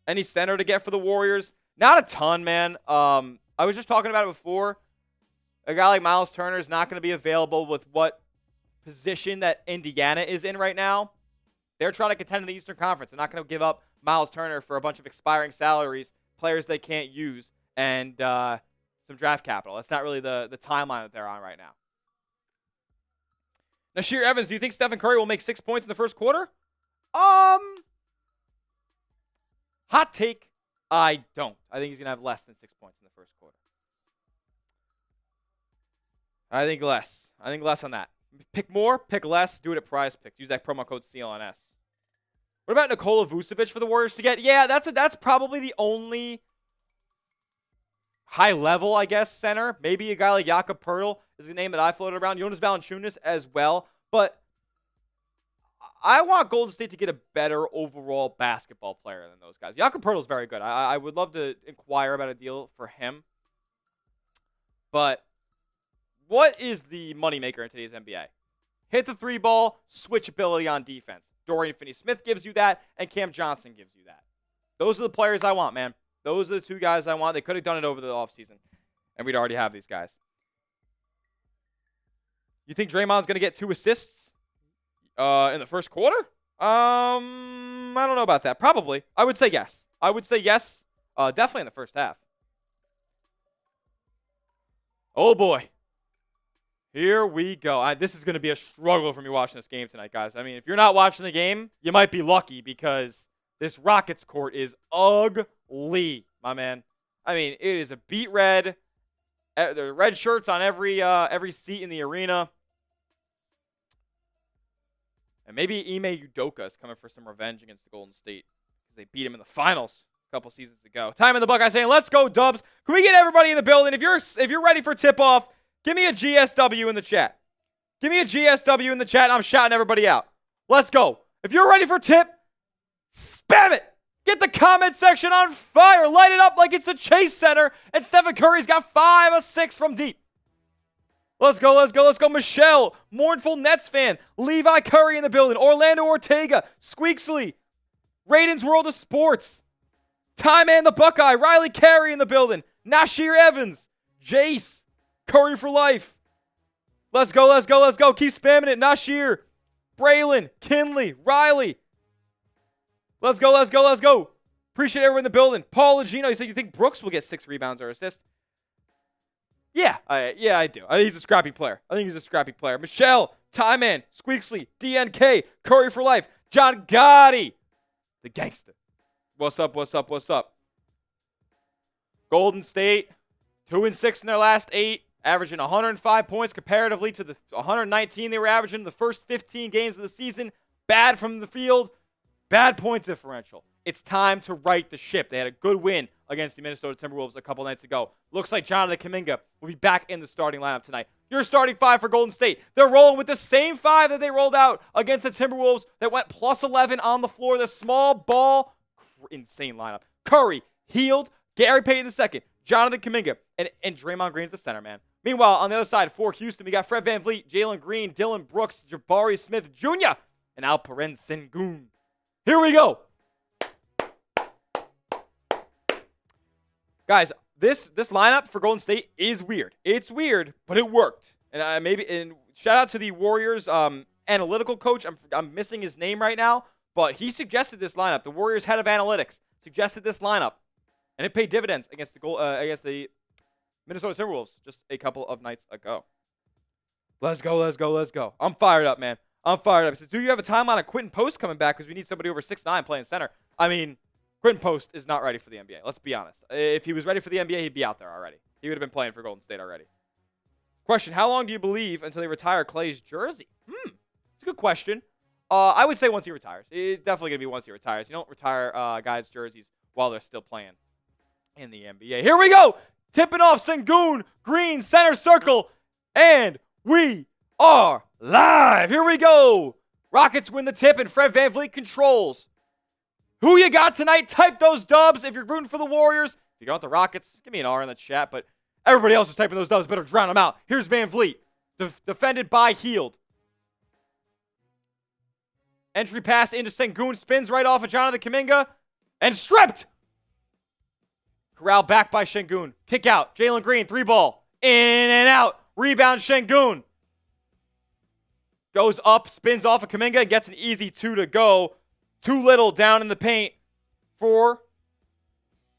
Any center to get for the Warriors? Not a ton, man. I was just talking about it before. A guy like Miles Turner is not going to be available with what position that Indiana is in right now. They're trying to contend in the Eastern Conference. They're not going to give up Miles Turner for a bunch of expiring salaries, players they can't use, and some draft capital. That's not really the timeline that they're on right now. Nasheer Evans, do you think Stephen Curry will make 6 points in the first quarter? Hot take, I don't. I think he's going to have less than 6 points in the first quarter. I think less. I think less on that. Pick more, pick less, do it at Prize Picks. Use that promo code CLNS. What about Nikola Vucevic for the Warriors to get? Yeah, that's probably the only high level, I guess, center. Maybe a guy like Jakob Poeltl is the name that I floated around. Jonas Valanciunas as well. But I want Golden State to get a better overall basketball player than those guys. Jakob Poeltl's very good. I would love to inquire about a deal for him. But what is the moneymaker in today's NBA? Hit the three ball, switchability on defense. Dorian Finney-Smith gives you that, and Cam Johnson gives you that. Those are the players I want, man. Those are the two guys I want. They could have done it over the offseason, and we'd already have these guys. You think Draymond's going to get 2 assists in the first quarter? I don't know about that. Probably. I would say yes. Definitely in the first half. Oh, boy. Here we go. This is going to be a struggle for me watching this game tonight, guys. I mean, if you're not watching the game, you might be lucky because this Rockets court is ugly, my man. I mean, it is a beat red. The red shirts on every seat in the arena. And maybe Ime Udoka is coming for some revenge against the Golden State because they beat him in the finals a couple seasons ago. Time in the Buckeyes saying, let's go, Dubs. Can we get everybody in the building? If you're ready for tip-off, give me a GSW in the chat. Give me a GSW in the chat, and I'm shouting everybody out. Let's go. If you're ready for tip, spam it. Get the comment section on fire. Light it up like it's the Chase Center, and Stephen Curry's got 5 of 6 from deep. Let's go. Michelle, mournful Nets fan. Levi Curry in the building. Orlando Ortega, Squeaksley, Raiden's World of Sports. Time Man the Buckeye, Riley Carey in the building. Nasheer Evans, Jace, Curry for life. Let's go. Keep spamming it. Nasheer, Braylon, Kinley, Riley. Let's go. Appreciate everyone in the building. Paul Agino, he said, you think Brooks will get 6 rebounds or assists? Yeah, I do. I think he's a scrappy player. Michelle, Ty Man, Squeaksley, DNK, Curry for life, John Gotti, the gangster. What's up? Golden State, 2-6 in their last 8, averaging 105 points comparatively to the 119 they were averaging in the first 15 games of the season. Bad from the field, bad point differential. It's time to right the ship. They had a good win against the Minnesota Timberwolves a couple nights ago. Looks like Jonathan Kuminga will be back in the starting lineup tonight. Your starting 5 for Golden State. They're rolling with the same 5 that they rolled out against the Timberwolves that went plus 11 on the floor. The small ball, insane lineup. Curry, Hield, Gary Payton II, Jonathan Kuminga, and Draymond Green at the center, man. Meanwhile, on the other side, for Houston, we got Fred VanVleet, Jalen Green, Dylan Brooks, Jabari Smith Jr., and Alperen Sengun. Here we go. Guys, this lineup for Golden State is weird. It's weird, but it worked. And shout out to the Warriors analytical coach. I'm missing his name right now, but he suggested this lineup. The Warriors head of analytics suggested this lineup, and it paid dividends against the Minnesota Timberwolves just a couple of nights ago. Let's go. I'm fired up, man. He says, do you have a timeline of Quentin Post coming back because we need somebody over 6'9" playing center? I mean, Quentin Post is not ready for the NBA. Let's be honest. If he was ready for the NBA, he'd be out there already. He would have been playing for Golden State already. Question, how long do you believe until they retire Clay's jersey? It's a good question. I would say once he retires. It's definitely going to be once he retires. You don't retire guys' jerseys while they're still playing in the NBA. Here we go. Tipping off Sengun, Green, center circle, and we are live. Here we go. Rockets win the tip, and Fred VanVleet controls. Who you got tonight? Type those dubs if you're rooting for the Warriors. If you got the Rockets, give me an R in the chat, but everybody else is typing those dubs. Better drown them out. Here's VanVleet, defended by Hield. Entry pass into Sengun, spins right off of Jonathan Kuminga, and stripped. Corral back by Sengun. Kick out. Jalen Green, 3-ball. In and out. Rebound Sengun. Goes up, spins off of Kuminga, and gets an easy 2 to go. Too little down in the paint for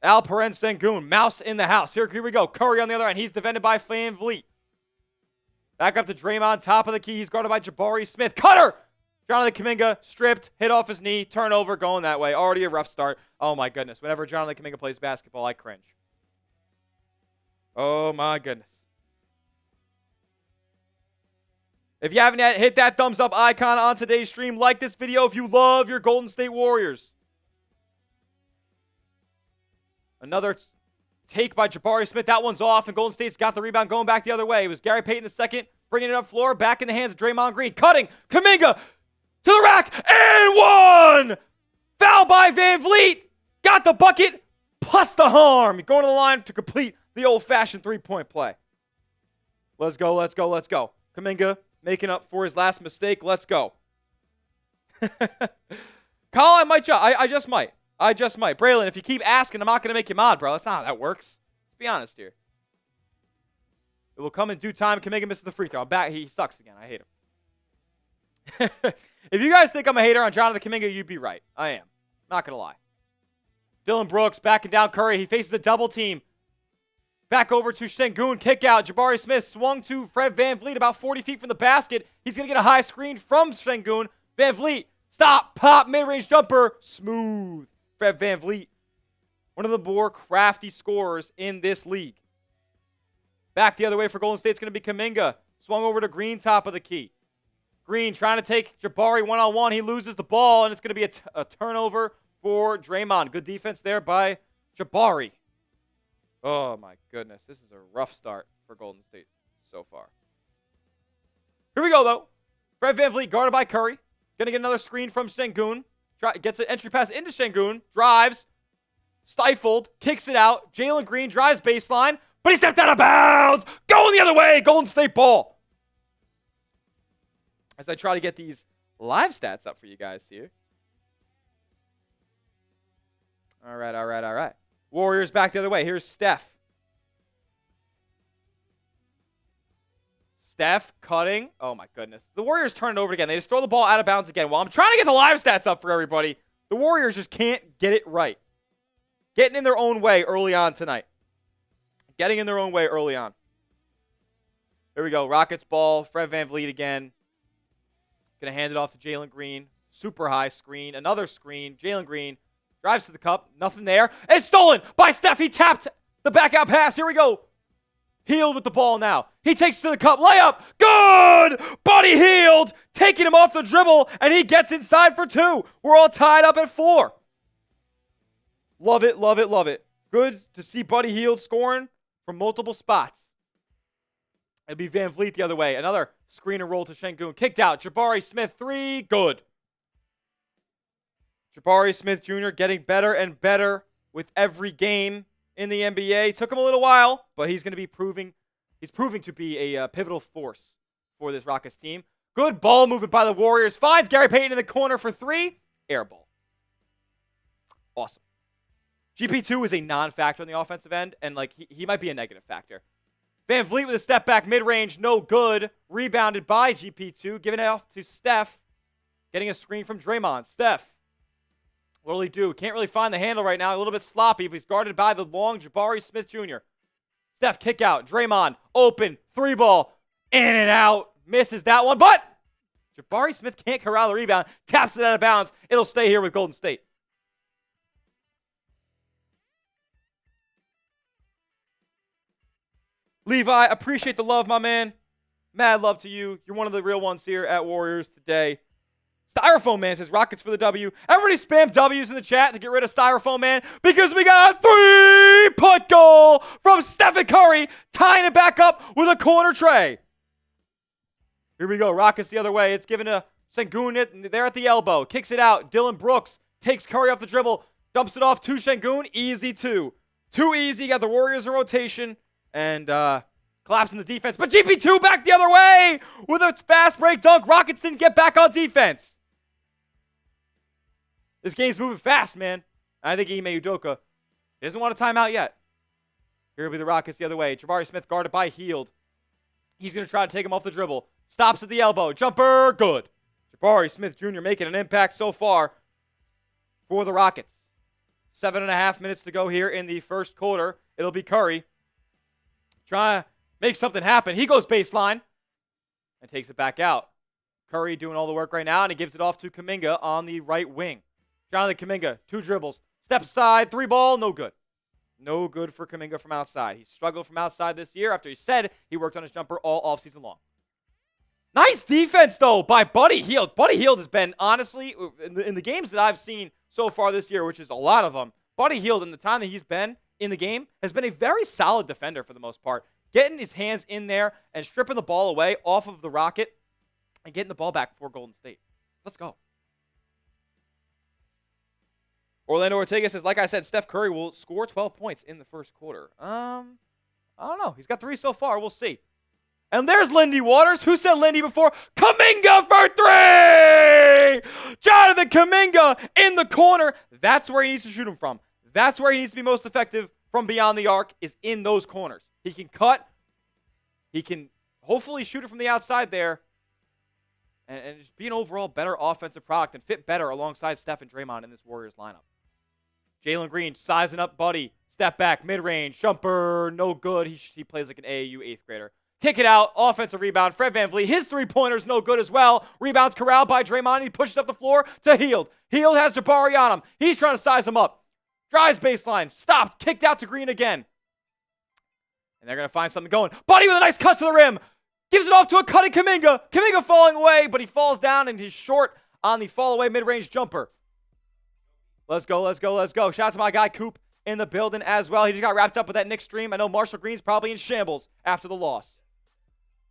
Alperen Sengun. Mouse in the house. Here we go. Curry on the other end. He's defended by VanVleet. Back up to Draymond, top of the key. He's guarded by Jabari Smith. Cutter! Jonathan Kuminga stripped, hit off his knee, turnover, going that way. Already a rough start. Oh, my goodness. Whenever Jonathan Kuminga plays basketball, I cringe. Oh, my goodness. If you haven't yet, hit that thumbs up icon on today's stream. Like this video if you love your Golden State Warriors. Another take by Jabari Smith. That one's off, and Golden State's got the rebound going back the other way. It was Gary Payton II, bringing it up floor, back in the hands of Draymond Green. Cutting. Kuminga. to the rack, and one! Foul by Van Vliet. Got the bucket, plus the harm. Going to the line to complete the old-fashioned three-point play. Let's go, let's go, let's go. Kuminga making up for his last mistake. Let's go. Kyle, I might jump. I just might. I just might. Braylon, if you keep asking, I'm not going to make you mod, bro. That's not how that works. Let's be honest here. It will come in due time. Kuminga misses the free throw. I'm back. He sucks again. I hate him. If you guys think I'm a hater on Jonathan Kuminga, you'd be right. I am. Not going to lie. Dylan Brooks backing down Curry. He faces a double team. Back over to Sengun. Kick out. Jabari Smith swung to Fred Van Vliet about 40 feet from the basket. He's going to get a high screen from Sengun. Van Vliet. Stop. Pop. Mid-range jumper. Smooth. Fred Van Vliet. One of the more crafty scorers in this league. Back the other way for Golden State. It's going to be Kuminga. Swung over to Green, top of the key. Green trying to take Jabari one-on-one. He loses the ball, and it's going to be a turnover for Draymond. Good defense there by Jabari. Oh, my goodness. This is a rough start for Golden State so far. Here we go, though. Fred Van Vliet guarded by Curry. Going to get another screen from Sengun. Gets an entry pass into Sengun. Drives. Stifled. Kicks it out. Jalen Green drives baseline. But he stepped out of bounds. Going the other way. Golden State ball. As I try to get these live stats up for you guys here. All right, all right, all right. Warriors back the other way. Here's Steph. Steph cutting. Oh, my goodness. The Warriors turn it over again. They just throw the ball out of bounds again. While I'm trying to get the live stats up for everybody, the Warriors just can't get it right. Getting in their own way early on tonight. Getting in their own way early on. Here we go. Rockets ball. Fred Van Vliet again. Going to hand it off to Jalen Green. Super high screen. Another screen. Jalen Green drives to the cup. Nothing there. It's stolen by Steph. He tapped the back out pass. Here we go. Hield with the ball now. He takes to the cup. Layup. Good. Buddy Hield taking him off the dribble, and he gets inside for two. We're all tied up at 4. Love it, love it, love it. Good to see Buddy Hield scoring from multiple spots. It'll be Van Vliet the other way. Another screen and roll to Sengun. Kicked out. Jabari Smith, 3. Good. Jabari Smith Jr. getting better and better with every game in the NBA. Took him a little while, but he's going to be proving to be a pivotal force for this Rockets team. Good ball movement by the Warriors. Finds Gary Payton in the corner for 3. Air ball. Awesome. GP2 is a non-factor on the offensive end, and he might be a negative factor. Van Vliet with a step back mid-range, no good. Rebounded by GP2, giving it off to Steph. Getting a screen from Draymond. Steph, what will he do? Can't really find the handle right now. A little bit sloppy, but he's guarded by the long Jabari Smith Jr. Steph, kick out. Draymond, open. 3-ball. In and out. Misses that one, but Jabari Smith can't corral the rebound. Taps it out of bounds. It'll stay here with Golden State. Levi, appreciate the love, my man. Mad love to you. You're one of the real ones here at Warriors today. Styrofoam Man says Rockets for the W. Everybody spam W's in the chat to get rid of Styrofoam Man because we got a 3-point goal from Stephen Curry, tying it back up with a corner tray. Here we go. Rockets the other way. It's given to Sengun there at the elbow. Kicks it out. Dylan Brooks takes Curry off the dribble. Dumps it off to Sengun. Easy 2. Too easy. Got the Warriors in rotation. And collapsing the defense. But GP2 back the other way with a fast break dunk. Rockets didn't get back on defense. This game's moving fast, man. I think Ime Udoka doesn't want a timeout yet. Here will be the Rockets the other way. Jabari Smith guarded by Hield. He's going to try to take him off the dribble. Stops at the elbow. Jumper, good. Jabari Smith Jr. making an impact so far for the Rockets. 7.5 minutes to go here in the first quarter. It'll be Curry trying to make something happen. He goes baseline and takes it back out. Curry doing all the work right now, and he gives it off to Kuminga on the right wing. Jonathan Kuminga, 2 dribbles. Steps aside, 3-ball, no good. No good for Kuminga from outside. He struggled from outside this year after he said he worked on his jumper all offseason long. Nice defense, though, by Buddy Hield. Buddy Hield has been, honestly, in the games that I've seen so far this year, which is a lot of them, Buddy Hield, in the time that he's been in the game, has been a very solid defender for the most part. Getting his hands in there and stripping the ball away off of the Rocket and getting the ball back for Golden State. Let's go. Orlando Ortega says, like I said, Steph Curry will score 12 points in the first quarter. I don't know. He's got 3 so far. We'll see. And there's Lindy Waters. Who said Lindy before? Kuminga for 3! Jonathan Kuminga in the corner. That's where he needs to shoot him from. That's where he needs to be most effective from beyond the arc, is in those corners. He can cut. He can hopefully shoot it from the outside there. And just be an overall better offensive product and fit better alongside Steph and Draymond in this Warriors lineup. Jalen Green sizing up Buddy. Step back, mid-range, jumper, no good. He plays like an AAU 8th grader. Kick it out, offensive rebound. Fred VanVleet, his three-pointer's no good as well. Rebounds corralled by Draymond. He pushes up the floor to Hield. Hield has Jabari on him. He's trying to size him up. Drives baseline, stopped, kicked out to Green again. And they're going to find something going. Buddy with a nice cut to the rim. Gives it off to a cutting Kuminga. Kuminga falling away, but he falls down and he's short on the fall-away mid-range jumper. Let's go, let's go, let's go. Shout out to my guy Coop in the building as well. He just got wrapped up with that Knicks stream. I know Marshall Green's probably in shambles after the loss.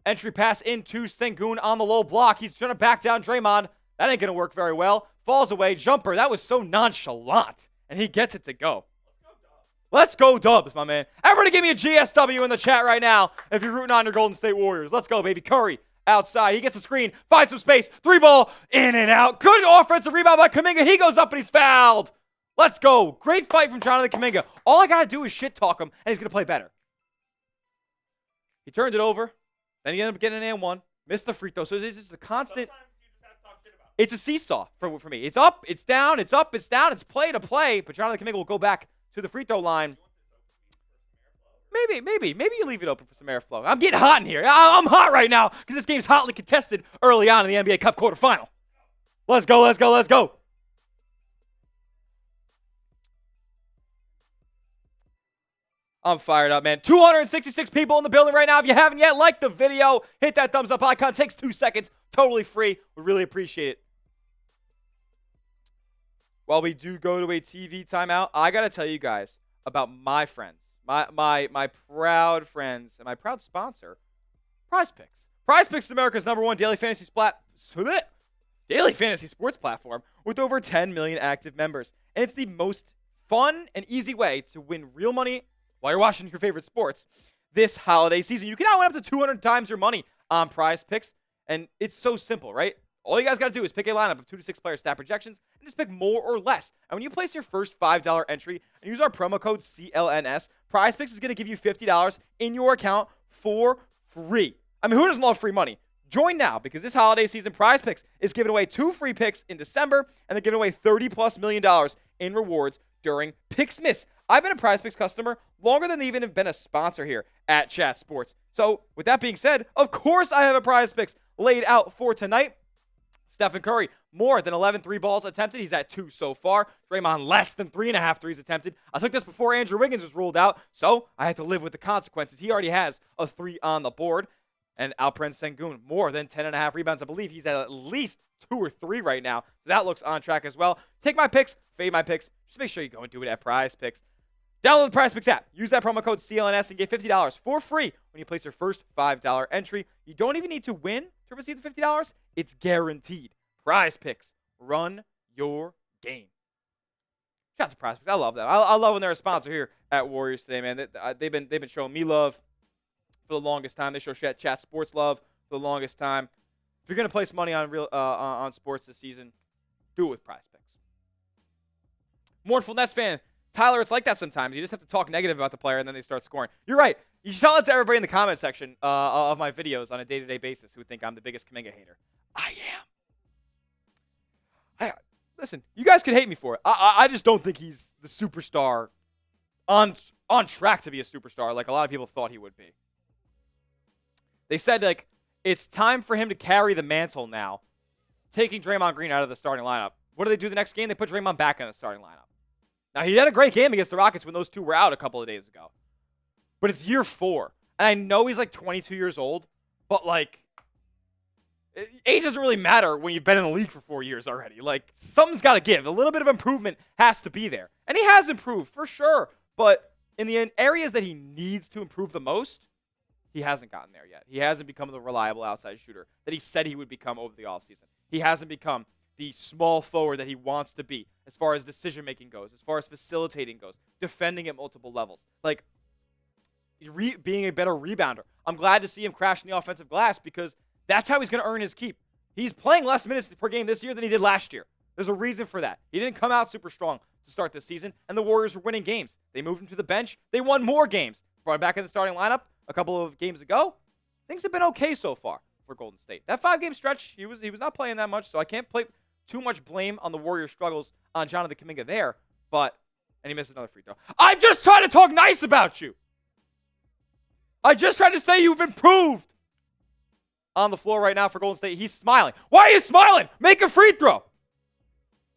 Entry pass into Sengun on the low block. He's trying to back down Draymond. That ain't going to work very well. Falls away, jumper. That was so nonchalant. And he gets it to go. Let's go Dubs, my man. Everybody give me a GSW in the chat right now if you're rooting on your Golden State Warriors. Let's go, baby. Curry outside. He gets the screen. Finds some space. 3-ball. In and out. Good offensive rebound by Kuminga. He goes up and he's fouled. Let's go. Great fight from Jonathan Kuminga. All I got to do is shit talk him, and he's going to play better. He turned it over. Then he ended up getting an and one. Missed the free throw. So this is a constant. It's a seesaw for me. It's up, it's down, it's up, it's down. It's play to play. But Jonathan Kuminga will go back to the free throw line. Maybe you leave it open for some airflow. I'm getting hot in here. I'm hot right now because this game's hotly contested early on in the NBA Cup quarterfinal. Let's go, let's go, let's go. I'm fired up, man. 266 people in the building right now. If you haven't yet, like the video. Hit that thumbs up icon. Takes 2 seconds. Totally free. We really appreciate it. While we do go to a TV timeout, I got to tell you guys about my friends. My proud friends and my proud sponsor, Prize Picks. Prize Picks is America's #1 daily fantasy sports platform with over 10 million active members. And it's the most fun and easy way to win real money while you're watching your favorite sports this holiday season. You can now win up to 200 times your money on Prize Picks. And it's so simple, right? All you guys got to do is pick a lineup of 2 to 6 player stat projections and just pick more or less. And when you place your first $5 entry and use our promo code CLNS, Prize Picks is going to give you $50 in your account for free. I mean, who doesn't love free money? Join now because this holiday season, Prize Picks is giving away 2 free picks in December, and they're giving away $30+ million in rewards during Picksmas. I've been a Prize Picks customer longer than even have been a sponsor here at Chat Sports. So with that being said, of course I have a Prize Picks laid out for tonight. Stephen Curry, more than 11 3-balls attempted. He's at 2 so far. Draymond, less than 3.5 threes attempted. I took this before Andrew Wiggins was ruled out, so I had to live with the consequences. He already has a 3 on the board. And Alperen Sengun, more than 10.5 rebounds. I believe he's at least 2 or 3 right now. So that looks on track as well. Take my picks, fade my picks. Just make sure you go and do it at Prize Picks. Download the Prize Picks app. Use that promo code CLNS and get $50 for free when you place your first $5 entry. You don't even need to win to receive the $50. It's guaranteed. Prize Picks. Run your game. Shout out to Prize Picks. I love them. I love when they're a sponsor here at Warriors today, man. They've been showing me love for the longest time. They show Chat Sports love for the longest time. If you're gonna place money on on sports this season, do it with Prize Picks. Mournful Nets fan. Tyler, it's like that sometimes. You just have to talk negative about the player, and then they start scoring. You're right. You should tell it to everybody in the comment section of my videos on a day-to-day basis who think I'm the biggest Kuminga hater. I am. Listen, you guys could hate me for it. I just don't think he's the superstar on track to be a superstar like a lot of people thought he would be. They said, like, it's time for him to carry the mantle now, taking Draymond Green out of the starting lineup. What do they do the next game? They put Draymond back in the starting lineup. Now, he had a great game against the Rockets when those two were out a couple of days ago. But it's year 4. And I know he's like 22 years old, but like, age doesn't really matter when you've been in the league for 4 years already. Like, something's got to give. A little bit of improvement has to be there. And he has improved, for sure. But in the areas that he needs to improve the most, he hasn't gotten there yet. He hasn't become the reliable outside shooter that he said he would become over the offseason. He hasn't become the small forward that he wants to be as far as decision-making goes, as far as facilitating goes, defending at multiple levels. Like, being a better rebounder. I'm glad to see him crashing the offensive glass because that's how he's going to earn his keep. He's playing less minutes per game this year than he did last year. There's a reason for that. He didn't come out super strong to start this season, and the Warriors were winning games. They moved him to the bench. They won more games. Brought him back in the starting lineup a couple of games ago. Things have been okay so far for Golden State. That 5-game stretch, he was not playing that much, so I can't play too much blame on the Warriors' struggles on Jonathan Kuminga there. And he missed another free throw. I'm just trying to talk nice about you. I just tried to say you've improved. On the floor right now for Golden State. He's smiling. Why are you smiling? Make a free throw.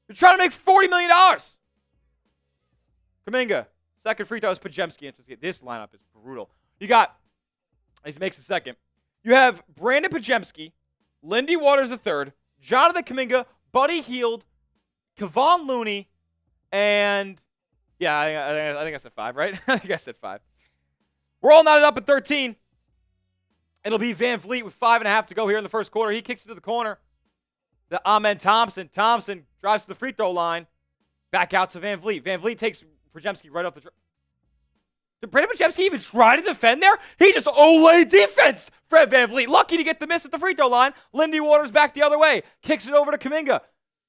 You're trying to make $40 million. Kuminga. Second free throw is Pajemski. This lineup is brutal. He makes a second. You have Brandon Pajemski, Lindy Waters III, Jonathan Kuminga, Buddy Hield, Kevon Looney, and I think I said 5, right? I think I said 5. We're all knotted up at 13. It'll be Van Vliet with 5.5 to go here in the first quarter. He kicks it to the corner. The Ahmed Thompson. Thompson drives to the free throw line. Back out to Van Vliet. Van Vliet takes Pajemski right off the... Did Brandon Pajemski even try to defend there? He just Olay defense. Fred Van Vliet lucky to get the miss at the free throw line. Lindy Waters back the other way. Kicks it over to Kuminga.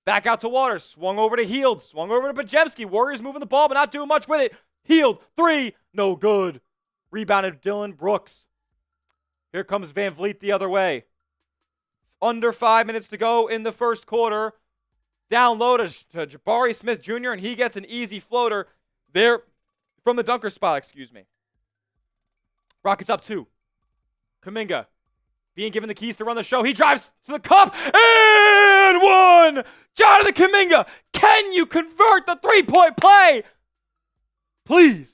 Back out to Waters. Swung over to Hield. Swung over to Pajemski. Warriors moving the ball but not doing much with it. Hield. 3. No good. Rebounded Dylan Brooks. Here comes Van Vliet the other way. Under 5 minutes to go in the first quarter. Down low to Jabari Smith Jr., and he gets an easy floater there from the dunker spot, excuse me. Rockets up 2. Kuminga being given the keys to run the show. He drives to the cup and 1. Jonathan Kuminga, can you convert the three-point play? Please.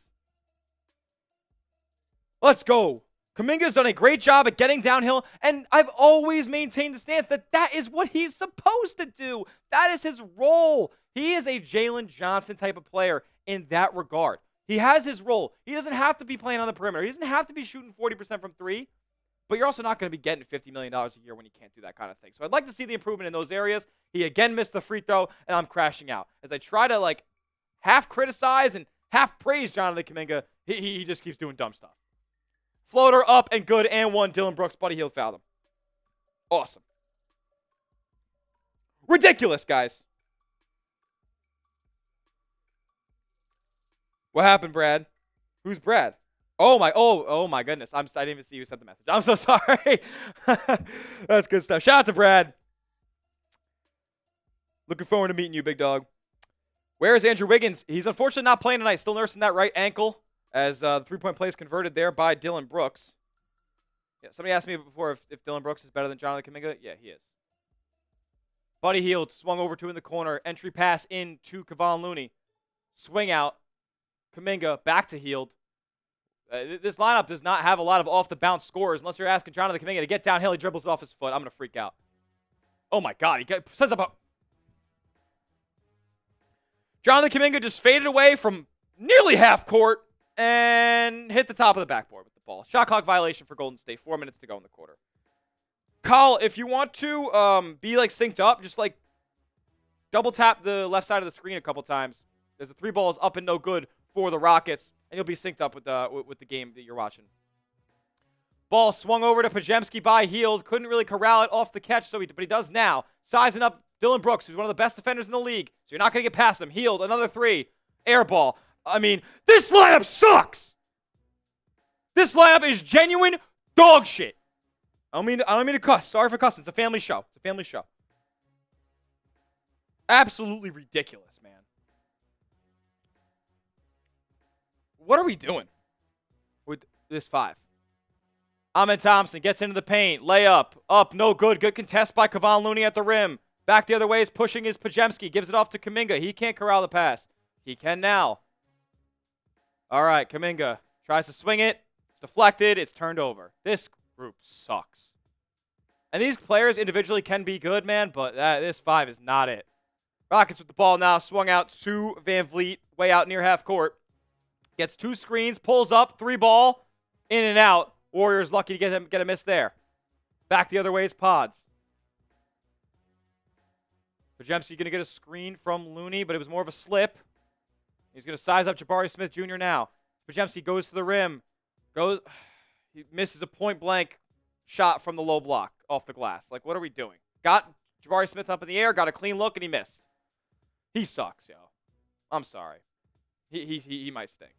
Let's go. Kuminga's done a great job at getting downhill, and I've always maintained the stance that that is what he's supposed to do. That is his role. He is a Jalen Johnson type of player in that regard. He has his role. He doesn't have to be playing on the perimeter. He doesn't have to be shooting 40% from 3, but you're also not going to be getting $50 million a year when you can't do that kind of thing. So I'd like to see the improvement in those areas. He again missed the free throw, and I'm crashing out. As I try to half criticize and half praise Jonathan Kuminga, he just keeps doing dumb stuff. Floater up and good and 1. Dylan Brooks, Buddy Hield fouled him. Awesome. Ridiculous, guys. What happened, Brad? Who's Brad? Oh my goodness. I didn't even see who sent the message. I'm so sorry. That's good stuff. Shout out to Brad. Looking forward to meeting you, big dog. Where is Andrew Wiggins? He's unfortunately not playing tonight. Still nursing that right ankle. As the three-point play is converted there by Dylan Brooks. Yeah, somebody asked me before if Dylan Brooks is better than Jonathan Kuminga. Yeah, he is. Buddy Hield swung over to in the corner. Entry pass in to Kevon Looney. Swing out. Kuminga back to Hield. This lineup does not have a lot of off-the-bounce scores unless you're asking Jonathan Kuminga to get downhill. He dribbles it off his foot. I'm going to freak out. Oh, my God. He sets up a... Jonathan Kuminga just faded away from nearly half court and hit the top of the backboard with the ball. Shot clock violation for Golden State. 4 minutes to go in the quarter. Kyle, if you want to be synced up, just double tap the left side of the screen a couple times. There's a 3 balls up and no good for the Rockets, and you'll be synced up with the game that you're watching. Ball swung over to Pajemski by Hield. Couldn't really corral it off the catch, but he does now. Sizing up Dylan Brooks, who's one of the best defenders in the league. So you're not going to get past him. Hield, another 3. Air ball. I mean, this lineup sucks. This lineup is genuine dog shit. I don't mean to cuss. Sorry for cussing. It's a family show. It's a family show. Absolutely ridiculous, man. What are we doing with this 5? Ahmed Thompson gets into the paint. Layup. Up. No good. Good contest by Kevon Looney at the rim. Back the other way is pushing his Pajemski. Gives it off to Kuminga. He can't corral the pass. He can now. All right, Kuminga tries to swing it. It's deflected. It's turned over. This group sucks. And these players individually can be good, man, but this 5 is not it. Rockets with the ball now. Swung out to Van Vliet. Way out near half court. Gets 2 screens. Pulls up. 3 ball. In and out. Warriors lucky to get a miss there. Back the other way is Pods. Pajemski going to get a screen from Looney, but it was more of a slip. He's going to size up Jabari Smith Jr. now. Pajemski goes to the rim. He misses a point-blank shot from the low block off the glass. Like, what are we doing? Got Jabari Smith up in the air, got a clean look, and he missed. He sucks, yo. I'm sorry. He might stink.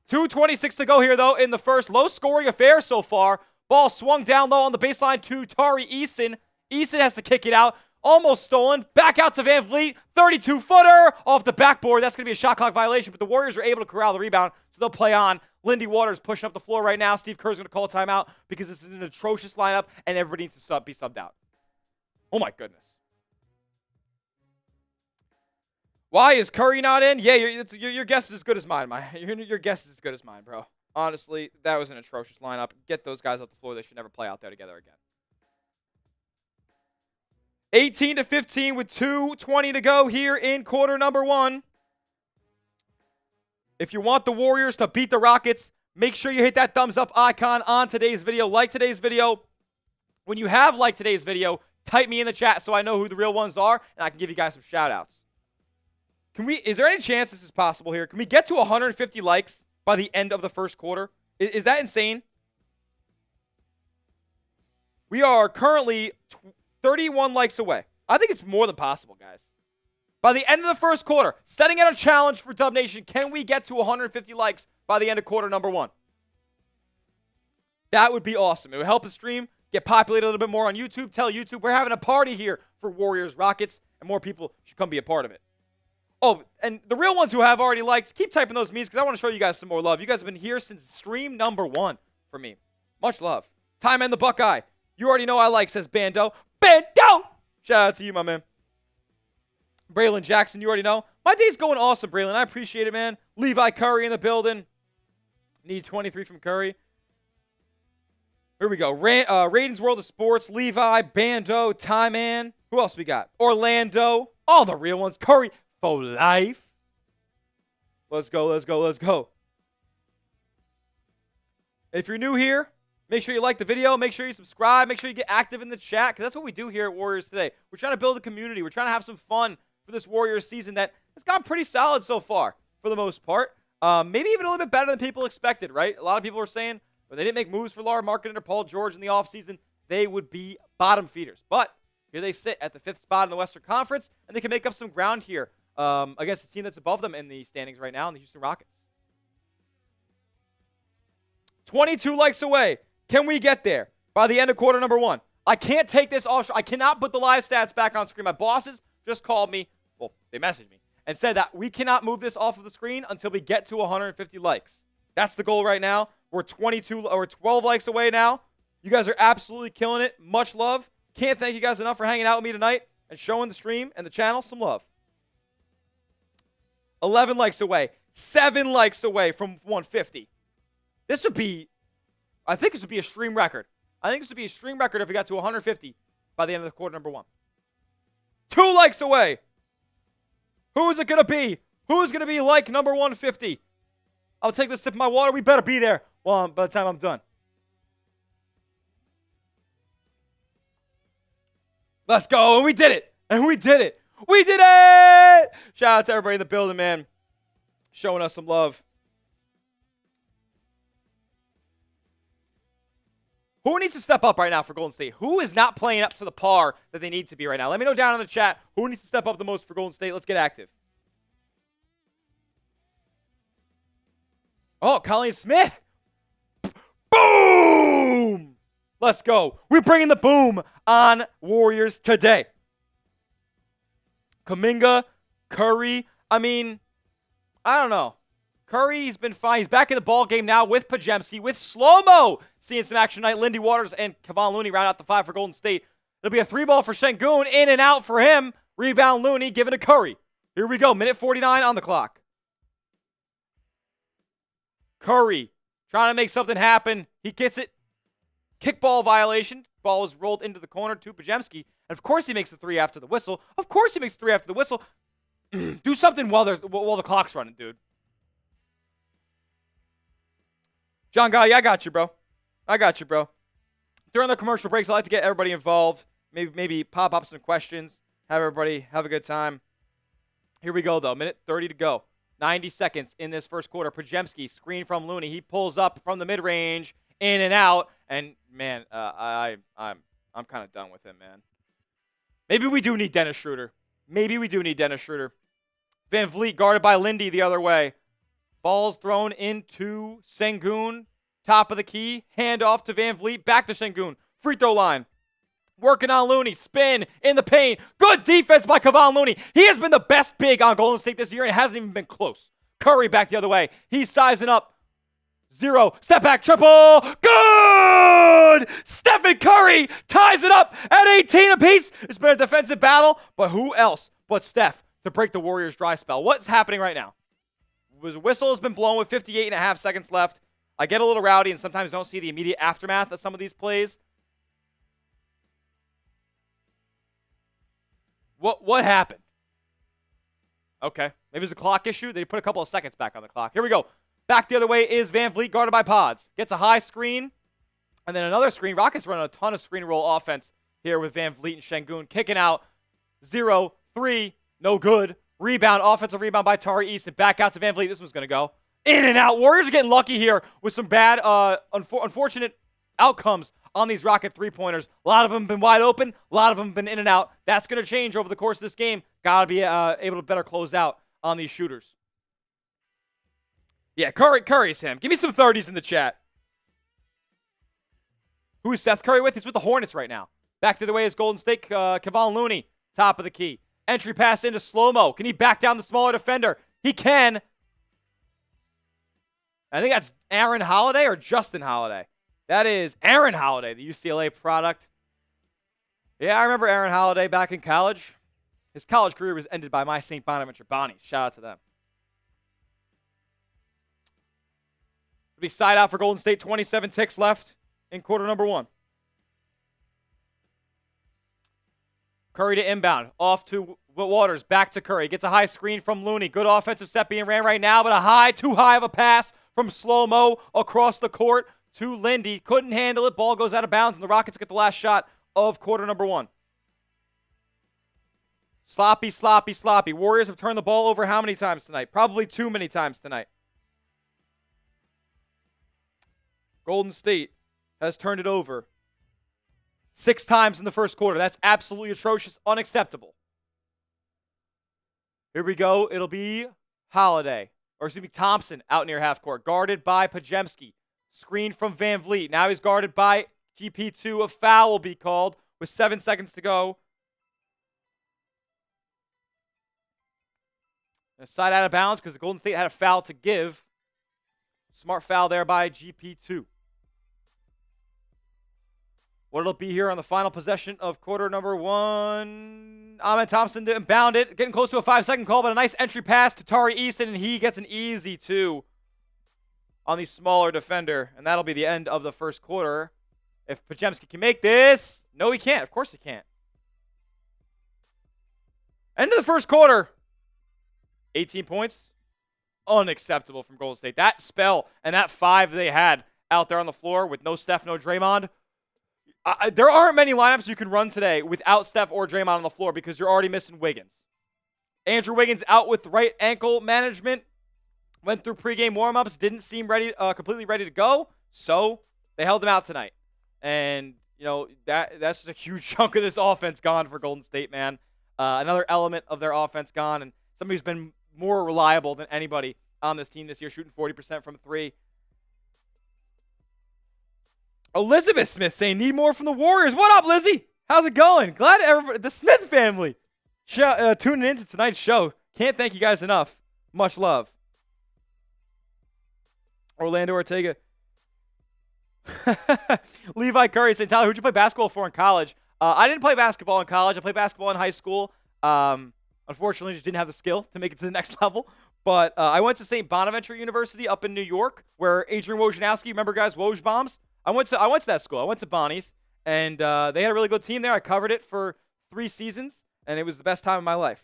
2:26 to go here, though, in the first. Low-scoring affair so far. Ball swung down low on the baseline to Tari Eason. Eason has to kick it out. Almost stolen. Back out to Van Vliet. 32-footer off the backboard. That's going to be a shot clock violation, but the Warriors are able to corral the rebound, so they'll play on. Lindy Waters pushing up the floor right now. Steve Kerr's going to call a timeout because this is an atrocious lineup, and everybody needs to be subbed out. Oh, my goodness. Why is Curry not in? Yeah, your guess is as good as mine. Your guess is as good as mine, bro. Honestly, that was an atrocious lineup. Get those guys off the floor. They should never play out there together again. 18-15 with 2:20 to go here in quarter number 1. If you want the Warriors to beat the Rockets, make sure you hit that thumbs up icon on today's video. Like today's video. When you have liked today's video, type me in the chat so I know who the real ones are, and I can give you guys some shout-outs. Is there any chance this is possible here? Can we get to 150 likes by the end of the first quarter? Is that insane? We are currently 31 likes away. I think it's more than possible, guys. By the end of the first quarter, setting out a challenge for Dub Nation, can we get to 150 likes by the end of quarter number 1? That would be awesome. It would help the stream get populated a little bit more on YouTube. Tell YouTube we're having a party here for Warriors Rockets, and more people should come be a part of it. Oh, and the real ones who have already liked, keep typing those memes because I want to show you guys some more love. You guys have been here since stream number 1 for me. Much love. Time and the Buckeye. You already know I like, says Bando. Bando! Shout out to you, my man. Braylon Jackson, you already know. My day's going awesome, Braylon. I appreciate it, man. Levi Curry in the building. Need 23 from Curry. Here we go. Raiden's World of Sports. Levi, Bando, Ty Man. Who else we got? Orlando. All the real ones. Curry for life. Let's go, let's go, let's go. If you're new here, make sure you like the video. Make sure you subscribe. Make sure you get active in the chat because that's what we do here at Warriors Today. We're trying to build a community. We're trying to have some fun for this Warriors season that has gone pretty solid so far for the most part. Maybe even a little bit better than people expected, right? A lot of people are saying when they didn't make moves for Lauri Markkanen or Paul George in the offseason, they would be bottom feeders. But here they sit at the 5th spot in the Western Conference, and they can make up some ground here against a team that's above them in the standings right now in the Houston Rockets. 22 likes away. Can we get there by the end of quarter number 1? I can't take this off. I cannot put the live stats back on screen. My bosses just called me. Well, they messaged me and said that we cannot move this off of the screen until we get to 150 likes. That's the goal right now. We're 12 likes away now. You guys are absolutely killing it. Much love. Can't thank you guys enough for hanging out with me tonight and showing the stream and the channel some love. 11 likes away. 7 likes away from 150. This would be, I think this would be a stream record. I think this would be a stream record if we got to 150 by the end of the quarter number 1. 2 likes away. Who is it going to be? Who's going to be like number 150? I'll take this sip of my water. We better be there by the time I'm done. Let's go. And we did it. And we did it. We did it! Shout out to everybody in the building, man. Showing us some love. Who needs to step up right now for Golden State? Who is not playing up to the par that they need to be right now? Let me know down in the chat who needs to step up the most for Golden State. Let's get active. Oh, Colleen Smith. Boom! Let's go. We're bringing the boom on Warriors today. Kuminga, Curry. I mean, I don't know. Curry's been fine. He's back in the ball game now with Pajemski, with slow-mo. Seeing some action tonight. Lindy Waters and Kevon Looney round out the 5 for Golden State. It'll be a 3-ball for Sengun. In and out for him. Rebound Looney, giving to Curry. Here we go. Minute 49 on the clock. Curry trying to make something happen. He gets it. Kickball violation. Ball is rolled into the corner to Pajemski. And of course he makes the 3 after the whistle. Of course he makes the 3 after the whistle. Do something while the clock's running, dude. John Gotti, I got you, bro. I got you, bro. During the commercial breaks, I like to get everybody involved. Maybe pop up some questions. Have everybody have a good time. Here we go, though. Minute 30 to go. 90 seconds in this first quarter. Pregame, screen from Looney. He pulls up from the mid-range, in and out. And, man, I'm kind of done with him, man. Maybe we do need Dennis Schroeder. Van Vliet guarded by Lindy the other way. Ball's thrown into Sengun. Top of the key. Hand off to Van Vliet. Back to Sengun. Free throw line. Working on Looney. Spin in the paint. Good defense by Kevon Looney. He has been the best big on Golden State this year and hasn't even been close. Curry back the other way. He's sizing up. 0. Step back triple. Good! Stephen Curry ties it up at 18 apiece. It's been a defensive battle, but who else but Steph to break the Warriors' dry spell? What's happening right now? His whistle has been blown with 58.5 seconds left. I get a little rowdy and sometimes don't see the immediate aftermath of some of these plays. What happened? Okay. Maybe it's a clock issue. They put a couple of seconds back on the clock. Here we go. Back the other way is Van Vliet, guarded by Pods. Gets a high screen, and then another screen. Rockets run a ton of screen roll offense here with Van Vliet and Sengun. Kicking out 0, 3, no good. Rebound, offensive rebound by Tari Easton. Back out to Van Vliet. This one's going to go. In and out. Warriors are getting lucky here with some bad, unfortunate outcomes on these Rocket three-pointers. A lot of them have been wide open. A lot of them have been in and out. That's going to change over the course of this game. Got to be able to better close out on these shooters. Yeah, Curry's him. Give me some 30s in the chat. Who is Seth Curry with? He's with the Hornets right now. Back the other way is Golden State. Kevon Looney, top of the key. Entry pass into slow-mo. Can he back down the smaller defender? He can. I think that's Aaron Holiday or Justin Holiday. That is Aaron Holiday, the UCLA product. Yeah, I remember Aaron Holiday back in college. His college career was ended by my St. Bonaventure Bonnies. Shout out to them. It'll be side out for Golden State. 27 ticks left in quarter number 1. Curry to inbound. Off to Waters. Back to Curry. Gets a high screen from Looney. Good offensive step being ran right now, but too high of a pass from slow-mo across the court to Lindy. Couldn't handle it. Ball goes out of bounds, and the Rockets get the last shot of quarter number 1. Sloppy, sloppy, sloppy. Warriors have turned the ball over how many times tonight? Probably too many times tonight. Golden State has turned it over 6 times in the first quarter. That's absolutely atrocious, unacceptable. Here we go. It'll be Thompson out near half court. Guarded by Pregame. Screen from Van Vliet. Now he's guarded by GP2. A foul will be called with 7 seconds to go. A side out of bounds because the Golden State had a foul to give. Smart foul there by GP2. What it'll be here on the final possession of quarter number 1. Ahmed Thompson didn't bound it. Getting close to a 5-second call, but a nice entry pass to Tari Easton, and he gets an easy 2 on the smaller defender. And that'll be the end of the first quarter. If Pregame can make this. No, he can't. Of course he can't. End of the first quarter. 18 points. Unacceptable from Golden State. That spell and that 5 they had out there on the floor with no Steph, no Draymond. There aren't many lineups you can run today without Steph or Draymond on the floor because you're already missing Wiggins. Andrew Wiggins out with right ankle management. Went through pregame warm-ups. Didn't seem ready, completely ready to go. So they held him out tonight. And, you know, that's just a huge chunk of this offense gone for Golden State, man. Another element of their offense gone. And somebody who's been more reliable than anybody on this team this year, shooting 40% from 3. Elizabeth Smith saying, need more from the Warriors. What up, Lizzie? How's it going? Glad everybody, the Smith family, tuning into tonight's show. Can't thank you guys enough. Much love. Orlando Ortega. Levi Curry saying, Tyler, who'd you play basketball for in college? I didn't play basketball in college. I played basketball in high school. Unfortunately, just didn't have the skill to make it to the next level. But I went to St. Bonaventure University up in New York, where Adrian Wojnarowski, remember guys, Woj Bombs? I went to that school. I went to Bonnie's, and they had a really good team there. I covered it for 3 seasons, and it was the best time of my life.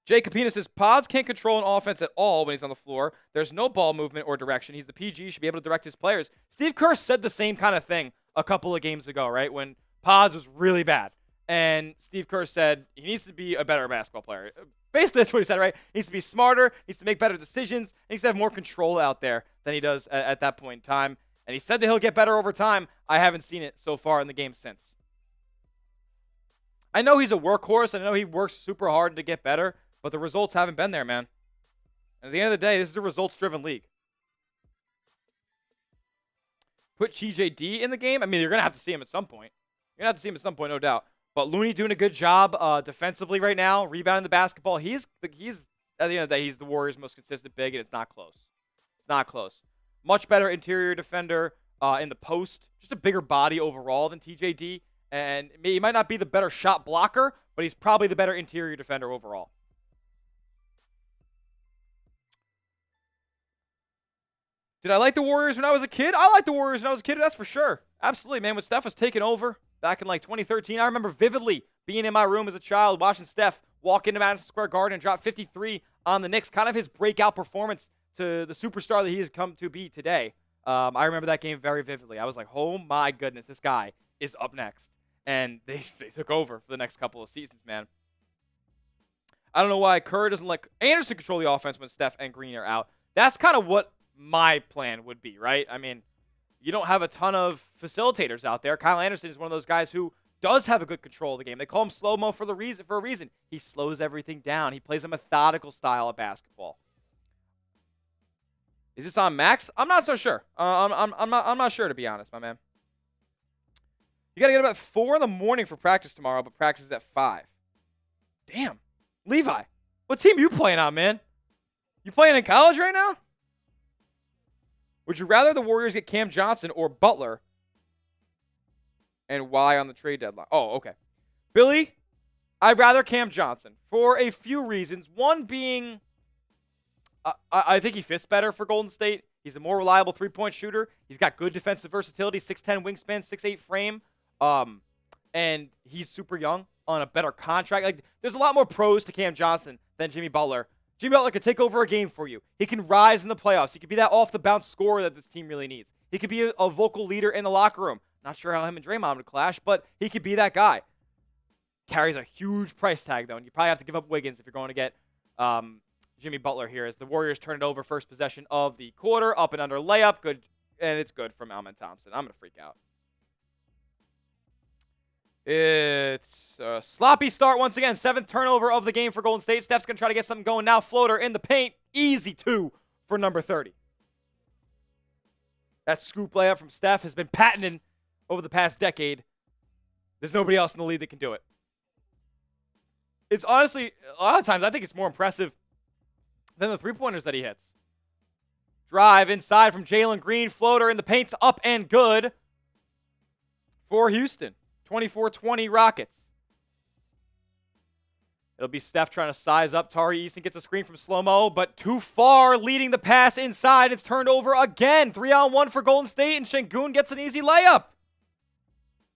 Jay Capina says, Pods can't control an offense at all when he's on the floor. There's no ball movement or direction. He's the PG. Should be able to direct his players. Steve Kerr said the same kind of thing a couple of games ago, right, when Pods was really bad. And Steve Kerr said he needs to be a better basketball player. Basically, that's what he said, right? He needs to be smarter, needs to make better decisions, and needs to have more control out there than he does at that point in time. And he said that he'll get better over time. I haven't seen it so far in the game since. I know he's a workhorse. I know he works super hard to get better, but the results haven't been there, man. And at the end of the day, this is a results-driven league. Put TJD in the game. I mean, you're going to have to see him at some point. You're going to have to see him at some point, no doubt. But Looney doing a good job defensively right now, rebounding the basketball. He's at the end of the day, he's the Warriors' most consistent big, and it's not close. It's not close. Much better interior defender in the post. Just a bigger body overall than TJD. And he might not be the better shot blocker, but he's probably the better interior defender overall. Did I like the Warriors when I was a kid? I liked the Warriors when I was a kid, that's for sure. Absolutely, man. When Steph was taking over back in like 2013, I remember vividly being in my room as a child watching Steph walk into Madison Square Garden and drop 53 on the Knicks. Kind of his breakout performance to the superstar that he has come to be today. I remember that game very vividly. I was like, oh my goodness, this guy is up next. And they took over for the next couple of seasons, man. I don't know why Kerr doesn't let Anderson control the offense when Steph and Green are out. That's kind of what my plan would be, right? I mean, you don't have a ton of facilitators out there. Kyle Anderson is one of those guys who does have a good control of the game. They call him slow-mo for a reason. He slows everything down. He plays a methodical style of basketball. Is this on Max? I'm not so sure. I'm not sure, to be honest, my man. You got to get up at 4 in the morning for practice tomorrow, but practice is at 5. Damn. Levi, what team you playing on, man? You playing in college right now? Would you rather the Warriors get Cam Johnson or Butler? And why on the trade deadline? Oh, okay. Billy, I'd rather Cam Johnson for a few reasons. One being, I think he fits better for Golden State. He's a more reliable three-point shooter. He's got good defensive versatility, 6'10 wingspan, 6'8 frame. And he's super young on a better contract. Like, there's a lot more pros to Cam Johnson than Jimmy Butler. Jimmy Butler could take over a game for you. He can rise in the playoffs. He could be that off-the-bounce scorer that this team really needs. He could be a vocal leader in the locker room. Not sure how him and Draymond would clash, but he could be that guy. Carries a huge price tag, though, and you probably have to give up Wiggins if you're going to get Jimmy Butler here, as the Warriors turn it over first possession of the quarter, up and under layup. Good, and it's good from Alman Thompson. I'm going to freak out. It's a sloppy start once again. 7th turnover of the game for Golden State. Steph's going to try to get something going now. Floater in the paint. Easy 2 for number 30. That scoop layup from Steph has been patented over the past decade. There's nobody else in the league that can do it. It's honestly, a lot of times, I think it's more impressive than the three-pointers that he hits. Drive inside from Jalen Green. Floater in the paint's up and good for Houston. 24-20 Rockets. It'll be Steph trying to size up. Tari Eason gets a screen from slow-mo, but too far, leading the pass inside. It's turned over again. 3-on-1 for Golden State, and Şengün gets an easy layup.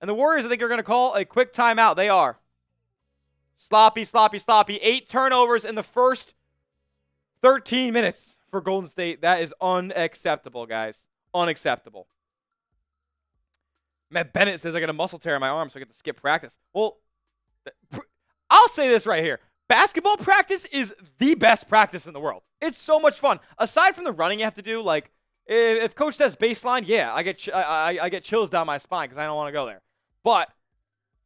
And the Warriors, I think, are going to call a quick timeout. They are. Sloppy, sloppy, sloppy. 8 turnovers in the first 13 minutes for Golden State. That is unacceptable, guys. Unacceptable. Matt Bennett says I got a muscle tear in my arm, so I get to skip practice. Well, I'll say this right here. Basketball practice is the best practice in the world. It's so much fun. Aside from the running you have to do, like, if coach says baseline, yeah, I get chills down my spine because I don't want to go there. But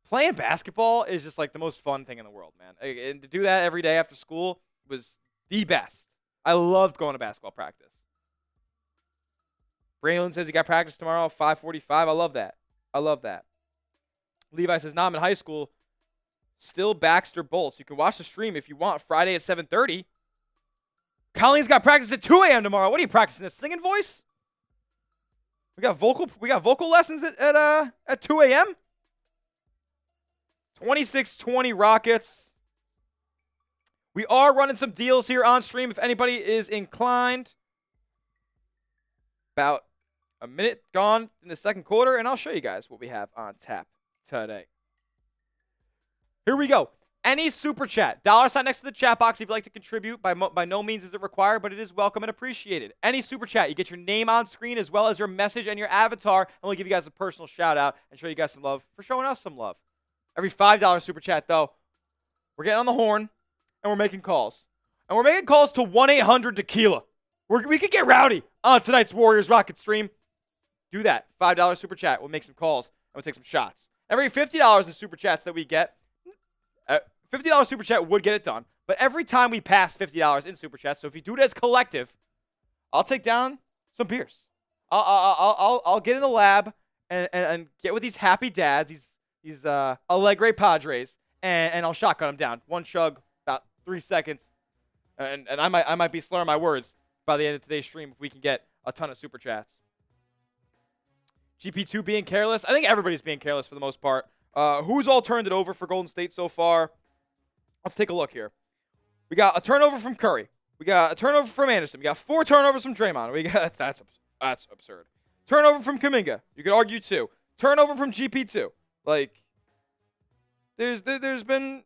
playing basketball is just like the most fun thing in the world, man. And to do that every day after school was the best. I loved going to basketball practice. Braylon says he got practice tomorrow, 5:45. I love that. I love that. Levi says, nah, I'm in high school. Still Baxter Bolts. You can watch the stream if you want. Friday at 7:30. Colleen's got practice at 2 a.m. tomorrow. What are you practicing? A singing voice? We got vocal lessons at 2 a.m. 26-20 Rockets. We are running some deals here on stream if anybody is inclined. About a minute gone in the second quarter, and I'll show you guys what we have on tap today. Here we go. Any super chat. $sign next to the chat box if you'd like to contribute. By no means is it required, but it is welcome and appreciated. Any super chat. You get your name on screen as well as your message and your avatar, and we'll give you guys a personal shout out and show you guys some love for showing us some love. Every $5 super chat, though, we're getting on the horn, and we're making calls. And we're making calls to 1-800-TEQUILA. We could get rowdy on tonight's Warriors Rockets stream. Do that. $5 super chat. We'll make some calls, and we'll take some shots. Every $50 in super chats that we get, $50 super chat would get it done. But every time we pass $50 in super chats, so if you do it as collective, I'll take down some beers. I'll get in the lab and get with these happy dads, these Alegre Padres, and I'll shotgun them down. One chug, about 3 seconds, and I might be slurring my words by the end of today's stream if we can get a ton of super chats. GP2 being careless. I think everybody's being careless for the most part. Who's all turned it over for Golden State so far? Let's take a look here. We got a turnover from Curry. We got a turnover from Anderson. We got 4 turnovers from Draymond. We got that's absurd. Turnover from Kuminga. You could argue 2. Turnover from GP2. Like, there's been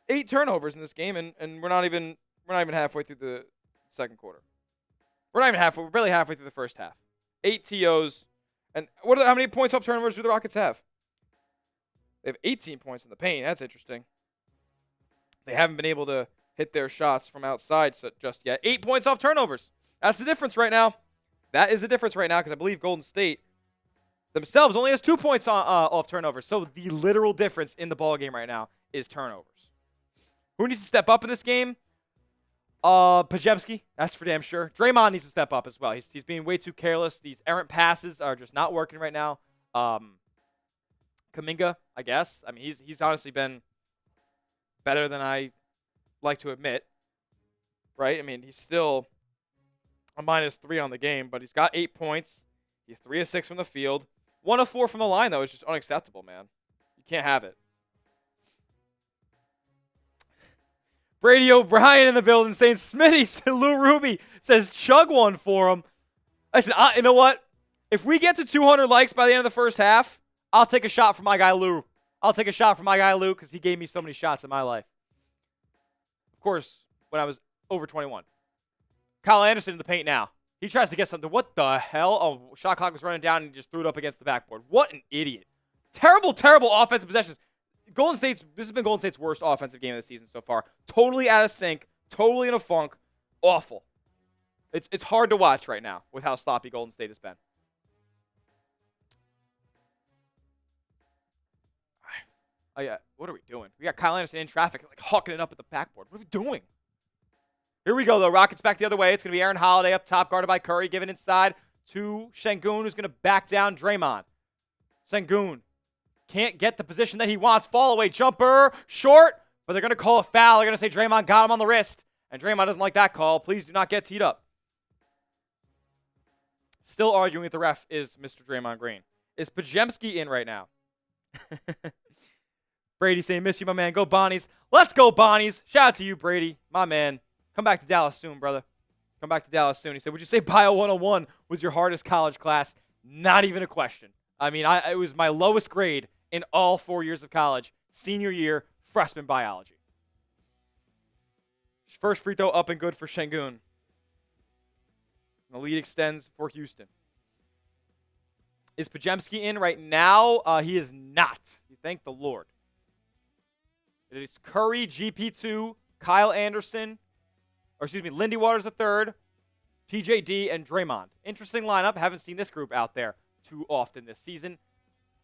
8 turnovers in this game, and we're not even halfway through the second quarter. We're not even halfway. We're barely halfway through the first half. 8 TOs. And how many points off turnovers do the Rockets have? They have 18 points in the paint. That's interesting. They haven't been able to hit their shots from outside just yet. 8 points off turnovers. That's the difference right now. That is the difference right now because I believe Golden State themselves only has 2 points off turnovers. So the literal difference in the ball game right now is turnovers. Who needs to step up in this game? Pregame, that's for damn sure. Draymond needs to step up as well. He's being way too careless. These errant passes are just not working right now. Kuminga, I guess. I mean, he's honestly been better than I like to admit. Right? I mean, he's still a -3 on the game, but he's got 8 points. He's 3 of 6 from the field. 1 of 4 from the line, though, is just unacceptable, man. You can't have it. Brady O'Brien in the building saying, Smitty, Lou Ruby says, chug one for him. I said, you know what? If we get to 200 likes by the end of the first half, I'll take a shot for my guy Lou. I'll take a shot for my guy Lou because he gave me so many shots in my life. Of course, when I was over 21. Kyle Anderson in the paint now. He tries to get something. What the hell? Oh, shot clock was running down and he just threw it up against the backboard. What an idiot. Terrible, terrible offensive possessions. This has been Golden State's worst offensive game of the season so far. Totally out of sync. Totally in a funk. Awful. It's hard to watch right now with how sloppy Golden State has been. Oh, yeah. What are we doing? We got Kyle Anderson in traffic, like hawking it up at the backboard. What are we doing? Here we go, though. Rockets back the other way. It's going to be Aaron Holiday up top, guarded by Curry, given inside to Şengün, who's going to back down Draymond. Şengün can't get the position that he wants. Fall away jumper, short, but they're going to call a foul. They're going to say Draymond got him on the wrist, and Draymond doesn't like that call. Please do not get teed up. Still arguing with the ref is Mr. Draymond Green. Is Pregame in right now? Brady saying, miss you, my man. Go Bonnies. Let's go, Bonnies. Shout out to you, Brady. My man. Come back to Dallas soon, brother. Come back to Dallas soon. He said, would you say Bio 101 was your hardest college class? Not even a question. I mean, it was my lowest grade in all 4 years of college. Senior year, freshman biology. First free throw up and good for Şengün. The lead extends for Houston. Is Pregame in right now? He is not. Thank the Lord. It is Curry, GP2, Kyle Anderson, Lindy Waters III, TJD, and Draymond. Interesting lineup. Haven't seen this group out there too often this season.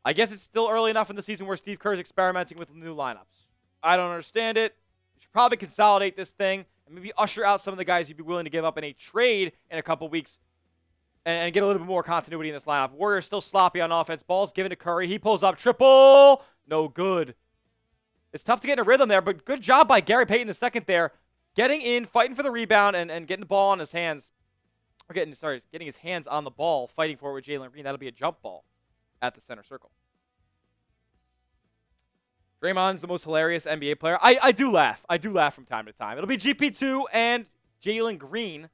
I guess it's still early enough in the season where Steve Kerr is experimenting with new lineups. I don't understand it. You should probably consolidate this thing and maybe usher out some of the guys you'd be willing to give up in a trade in a couple weeks and get a little bit more continuity in this lineup. Warriors still sloppy on offense. Ball's given to Curry. He pulls up triple. No good. It's tough to get in a rhythm there, but good job by Gary Payton II there. Getting in, fighting for the rebound, and getting the ball on his hands. Or getting his hands on the ball, fighting for it with Jalen Green. That'll be a jump ball at the center circle. Draymond's the most hilarious NBA player. I do laugh. I do laugh from time to time. It'll be GP2 and Jalen Green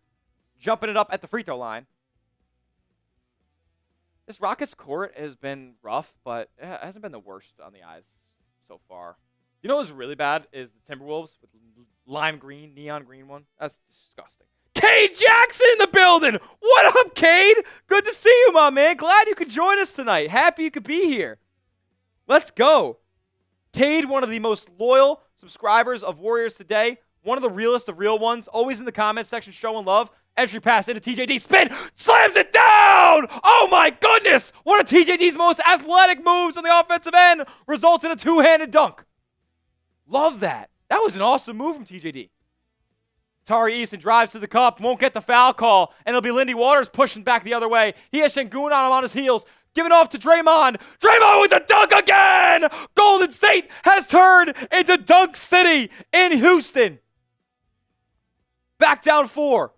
jumping it up at the free throw line. This Rockets court has been rough, but it hasn't been the worst on the eyes so far. You know what's really bad is the Timberwolves with lime green, neon green one. That's disgusting. Cade Jackson in the building. What up, Cade? Good to see you, my man. Glad you could join us tonight. Happy you could be here. Let's go. Cade, one of the most loyal subscribers of Warriors today, one of the realest of real ones, always in the comments section showing love. Entry pass into TJD, spin, slams it down! Oh my goodness! One of TJD's most athletic moves on the offensive end results in a two-handed dunk. Love that. That was an awesome move from TJD. Tari Eason drives to the cup, won't get the foul call, and it'll be Lindy Waters pushing back the other way. He has Şengün on him on his heels, giving off to Draymond. Draymond with a dunk again! Golden State has turned into Dunk City in Houston. Back down 4.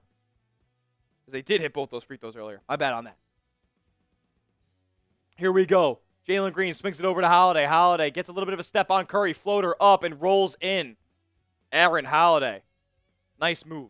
They did hit both those free throws earlier. My bad on that. Here we go. Jalen Green swings it over to Holiday. Holiday gets a little bit of a step on Curry. Floater up and rolls in. Aaron Holiday. Nice move.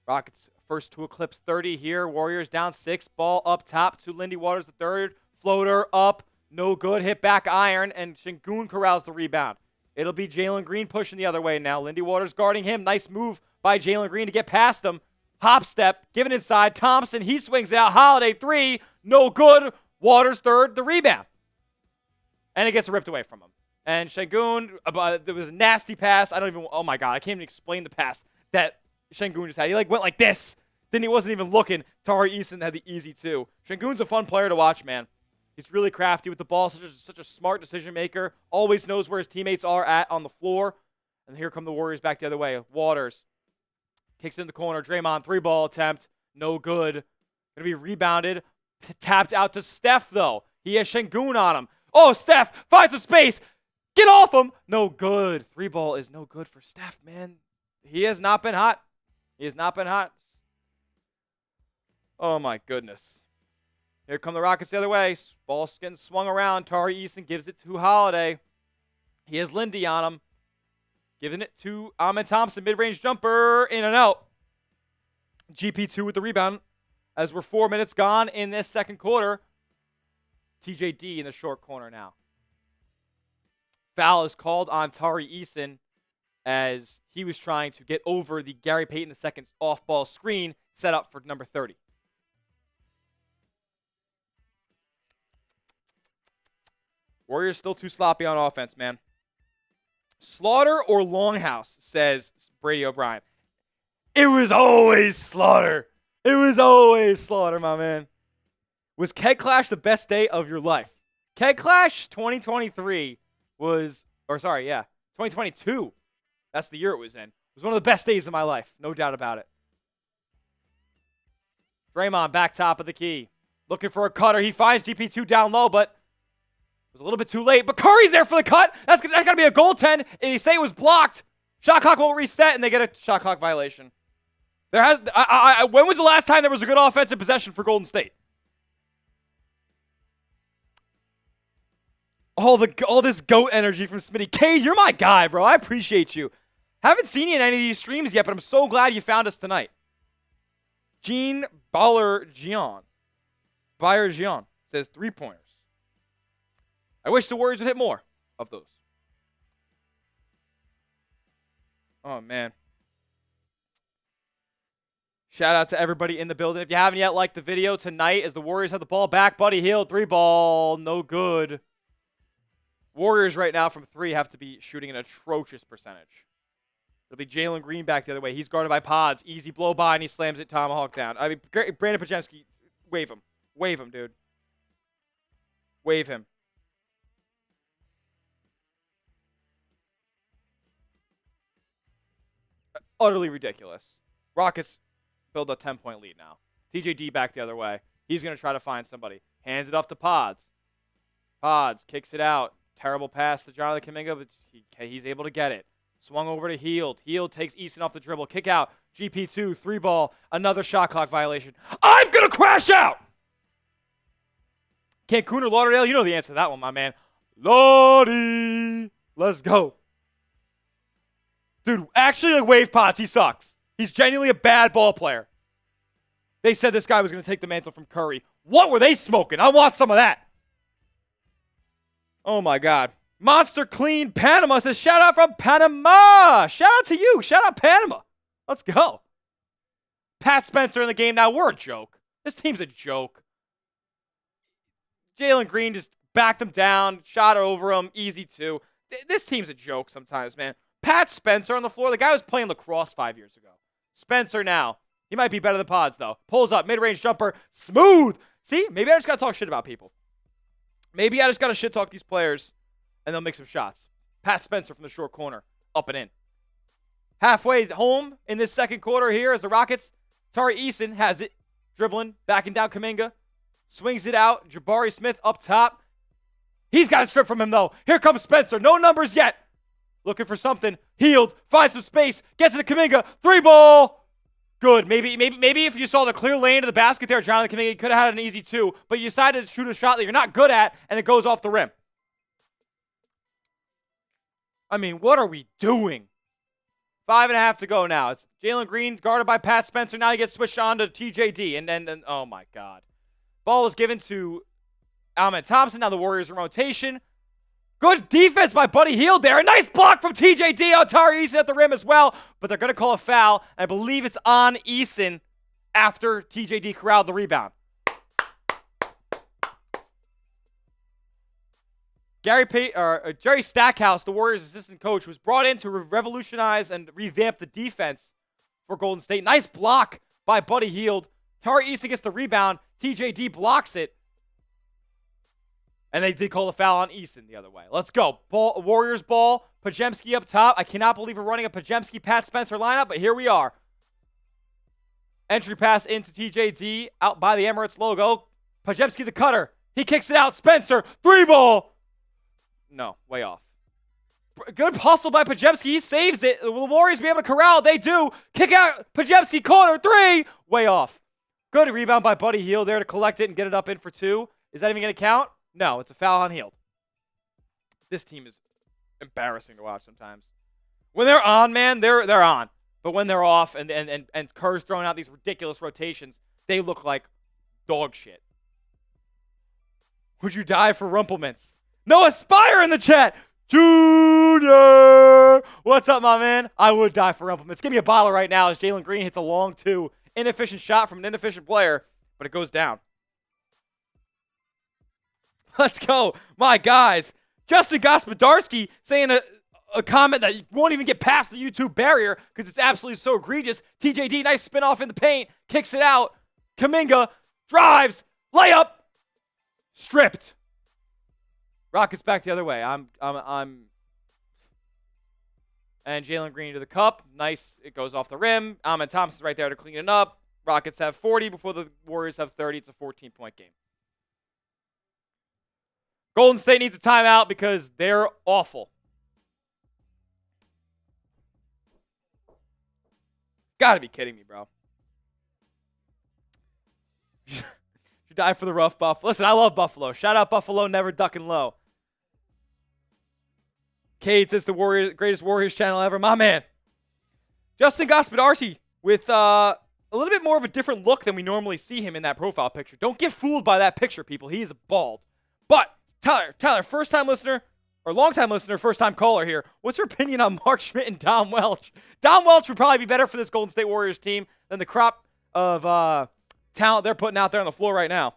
Rockets first to eclipse 30 here. Warriors down 6. Ball up top to Lindy Waters the third. Floater up. No good. Hit back iron. And Şengün corrals the rebound. It'll be Jalen Green pushing the other way now. Lindy Waters guarding him. Nice move by Jalen Green to get past him. Hop step. Given inside. Thompson. He swings it out. Holiday 3. No good. Waters third. The rebound. And it gets ripped away from him. And Şengün, there was a nasty pass. Oh my God, I can't even explain the pass that Şengün just had. He went like this. Then he wasn't even looking. Tari Eason had the easy 2. Şengün's a fun player to watch, man. He's really crafty with the ball, such a smart decision maker. Always knows where his teammates are at on the floor. And here come the Warriors back the other way. Waters kicks in the corner. Draymond, 3-ball attempt. No good. Going to be rebounded. Tapped out to Steph, though. He has Şengün on him. Oh, Steph finds some space. Get off him. No good. 3-ball is no good for Steph, man. He has not been hot. He has not been hot. Oh, my goodness. Here come the Rockets the other way. Ball's getting swung around. Tari Eason gives it to Holiday. He has Lindy on him. Giving it to Amen Thompson. Mid-range jumper. In and out. GP2 with the rebound. As we're 4 minutes gone in this second quarter. TJD in the short corner now. Foul is called on Tari Eason as he was trying to get over the Gary Payton II's off-ball screen set up for number 30. Warriors still too sloppy on offense, man. Slaughter or Longhouse, says Brady O'Brien. It was always Slaughter. It was always Slaughter, my man. Was Keg Clash the best day of your life? Keg Clash 2023 was, 2022. That's the year it was in. It was one of the best days of my life. No doubt about it. Draymond back top of the key. Looking for a cutter. He finds GP2 down low, but it was a little bit too late. But Curry's there for the cut. That's got to be a goaltend. And they say it was blocked. Shot clock won't reset, and they get a shot clock violation. When was the last time there was a good offensive possession for Golden State? All this GOAT energy from Smitty. Cade, you're my guy, bro. I appreciate you. Haven't seen you in any of these streams yet, but I'm so glad you found us tonight. Jean Baller-Gian says 3-pointers. I wish the Warriors would hit more of those. Oh, man. Shout out to everybody in the building. If you haven't yet liked the video tonight as the Warriors have the ball back, Buddy Hield, 3-ball, no good. Warriors right now from 3 have to be shooting an atrocious percentage. It'll be Jalen Green back the other way. He's guarded by Pods. Easy blow by, and he slams it tomahawk down. I mean, Brandon Pajemski, wave him. Wave him, dude. Wave him. Utterly ridiculous. Rockets build a 10-point lead now. TJD back the other way. He's going to try to find somebody. Hands it off to Pods. Pods kicks it out. Terrible pass to Jonathan Kuminga, but he's able to get it. Swung over to Hield. Hield takes Easton off the dribble. Kick out. GP2, 3-ball. Another shot clock violation. I'm going to crash out! Cancun or Lauderdale? You know the answer to that one, my man. Lottie! Let's go. Dude, actually, Wave Pots, he sucks. He's genuinely a bad ball player. They said this guy was going to take the mantle from Curry. What were they smoking? I want some of that. Oh, my God. Monster Clean Panama says, shout out from Panama. Shout out to you. Shout out Panama. Let's go. Pat Spencer in the game now. We're a joke. This team's a joke. Jalen Green just backed them down, shot over them, easy two. This team's a joke sometimes, man. Pat Spencer on the floor. The guy was playing lacrosse 5 years ago. Spencer now. He might be better than Pods, though. Pulls up, mid-range jumper, smooth. See, maybe I just got to talk shit about people. Maybe I just got to shit talk these players, and they'll make some shots. Pat Spencer from the short corner, up and in. Halfway home in this second quarter here as the Rockets, Tari Eason has it, dribbling, backing down Kuminga, swings it out. Jabari Smith up top. He's got it stripped from him, though. Here comes Spencer. No numbers yet. Looking for something. Healed. Finds some space. Gets it to Kuminga. 3-ball. Good. Maybe if you saw the clear lane to the basket there, Jonathan Kuminga, you could have had an easy two, but you decided to shoot a shot that you're not good at, and it goes off the rim. I mean, what are we doing? 5.5 to go now. It's Jalen Green guarded by Pat Spencer. Now he gets switched on to TJD, and oh my God. Ball was given to Ahmed Thompson. Now the Warriors in rotation. Good defense by Buddy Hield there. A nice block from TJD on Tari Eason at the rim as well. But they're going to call a foul. I believe it's on Eason after TJD corralled the rebound. Jerry Stackhouse, the Warriors' assistant coach, was brought in to revolutionize and revamp the defense for Golden State. Nice block by Buddy Hield. Tari Eason gets the rebound. TJD blocks it. And they did call a foul on Eason the other way. Let's go. Warriors ball. Pajemski up top. I cannot believe we're running a Pajemski-Pat Spencer lineup, but here we are. Entry pass into TJD out by the Emirates logo. Pajemski the cutter. He kicks it out. Spencer. 3-ball. No, way off. Good hustle by Pajemski. He saves it. Will the Warriors be able to corral? They do. Kick out. Pajemski corner. 3. Way off. Good rebound by Buddy Hield there to collect it and get it up in for 2. Is that even going to count? No, it's a foul on Hield. This team is embarrassing to watch sometimes. When they're on, man, they're on. But when they're off and Kerr's throwing out these ridiculous rotations, they look like dog shit. Would you die for Rumplements? No Aspire in the chat. Junior! What's up, my man? I would die for Rumplements. Give me a bottle right now as Jalen Green hits a long 2. Inefficient shot from an inefficient player, but it goes down. Let's go. My guys. Justin Gospodarski saying a comment that won't even get past the YouTube barrier because it's absolutely so egregious. TJD, nice spin off in the paint. Kicks it out. Kuminga drives. Layup. Stripped. Rockets back the other way. And Jalen Green to the cup. Nice. It goes off the rim. Ahmed Thompson's right there to clean it up. Rockets have 40 before the Warriors have 30. It's a 14-point game. Golden State needs a timeout because they're awful. Gotta be kidding me, bro. You die for the rough Buffalo. Listen, I love Buffalo. Shout out Buffalo, never ducking low. Cade says the greatest Warriors channel ever. My man. Justin Gospodarski with a little bit more of a different look than we normally see him in that profile picture. Don't get fooled by that picture, people. He is bald. But Tyler, first-time listener, or long-time listener, first-time caller here. What's your opinion on Mark Schmidt and Dom Welch? Dom Welch would probably be better for this Golden State Warriors team than the crop of talent they're putting out there on the floor right now.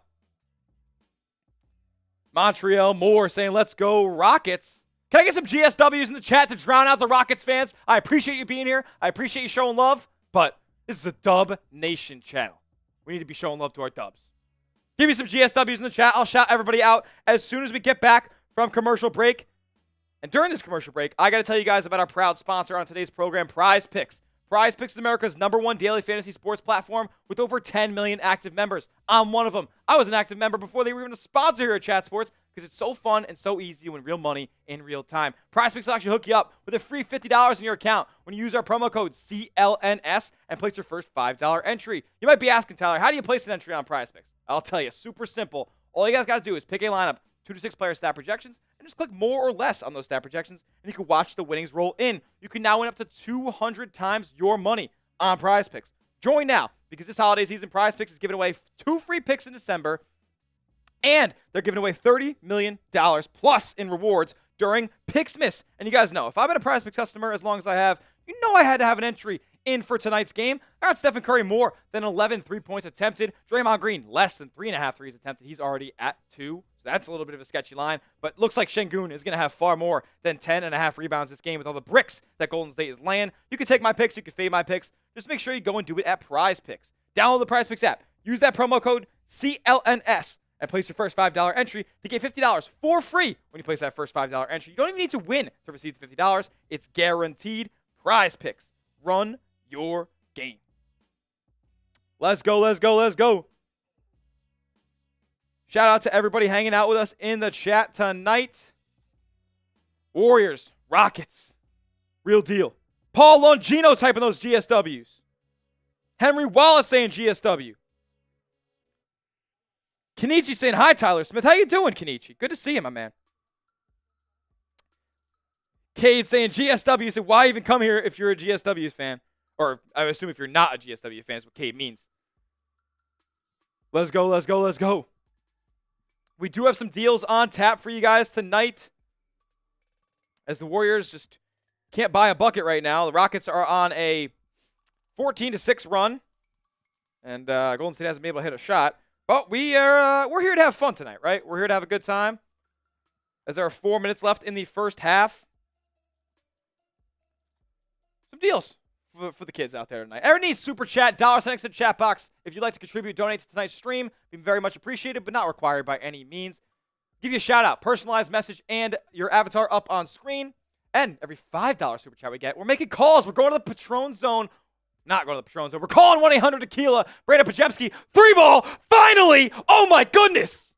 Montreal Moore saying, let's go Rockets. Can I get some GSWs in the chat to drown out the Rockets fans? I appreciate you being here. I appreciate you showing love, but this is a Dub Nation channel. We need to be showing love to our Dubs. Give me some GSWs in the chat. I'll shout everybody out as soon as we get back from commercial break. And during this commercial break, I got to tell you guys about our proud sponsor on today's program, Prize Picks. Prize Picks is America's #1 daily fantasy sports platform with over 10 million active members. I'm one of them. I was an active member before they were even a sponsor here at Chat Sports because it's so fun and so easy to win real money in real time. Prize Picks will actually hook you up with a free $50 in your account when you use our promo code CLNS and place your first $5 entry. You might be asking, Tyler, how do you place an entry on Prize Picks? I'll tell you, super simple. All you guys got to do is pick a lineup, 2 to 6 player stat projections, and just click more or less on those stat projections, and you can watch the winnings roll in. You can now win up to 200 times your money on Prize Picks. Join now, because this holiday season, Prize Picks is giving away 2 free picks in December, and they're giving away $30 million plus in rewards during Picksmas. And you guys know, if I've been a Prize Picks customer as long as I have, you know I had to have an entry in for tonight's game. I got Stephen Curry more than 11 3-points attempted. Draymond Green, less than 3.5 threes attempted. He's already at 2. So that's a little bit of a sketchy line. But looks like Şengün is going to have far more than 10.5 rebounds this game with all the bricks that Golden State is laying. You can take my picks. You can fade my picks. Just make sure you go and do it at Prize Picks. Download the Prize Picks app. Use that promo code CLNS and place your first $5 entry to get $50 for free when you place that first $5 entry. You don't even need to win to receive $50. It's guaranteed. Prize Picks. Run your game. Let's go, let's go, let's go. Shout out to everybody hanging out with us in the chat tonight. Warriors, Rockets, real deal. Paul Longino typing those GSWs. Henry Wallace saying GSW. Kenichi saying, hi, Tyler Smith. How you doing, Kenichi? Good to see you, my man. Cade saying GSW. Said, why even come here if you're a GSW fan? Or I assume if you're not a GSW fan is what Cade means. Let's go, let's go, let's go. We do have some deals on tap for you guys tonight, as the Warriors just can't buy a bucket right now. The Rockets are on a 14-6 run, and Golden State hasn't been able to hit a shot. But we're here to have fun tonight, right? We're here to have a good time, as there are 4 minutes left in the first half. Some deals for the kids out there tonight. Everyone needs super chat, $sign next to the chat box. If you'd like to contribute, donate to tonight's stream, be very much appreciated, but not required by any means. Give you a shout out, personalized message, and your avatar up on screen. And every $5 super chat we get, we're making calls. We're going to the Patron Zone. Not going to the Patron Zone. We're calling 1-800-TEQUILA. Brandon Pajemski, 3-ball, finally! Oh my goodness!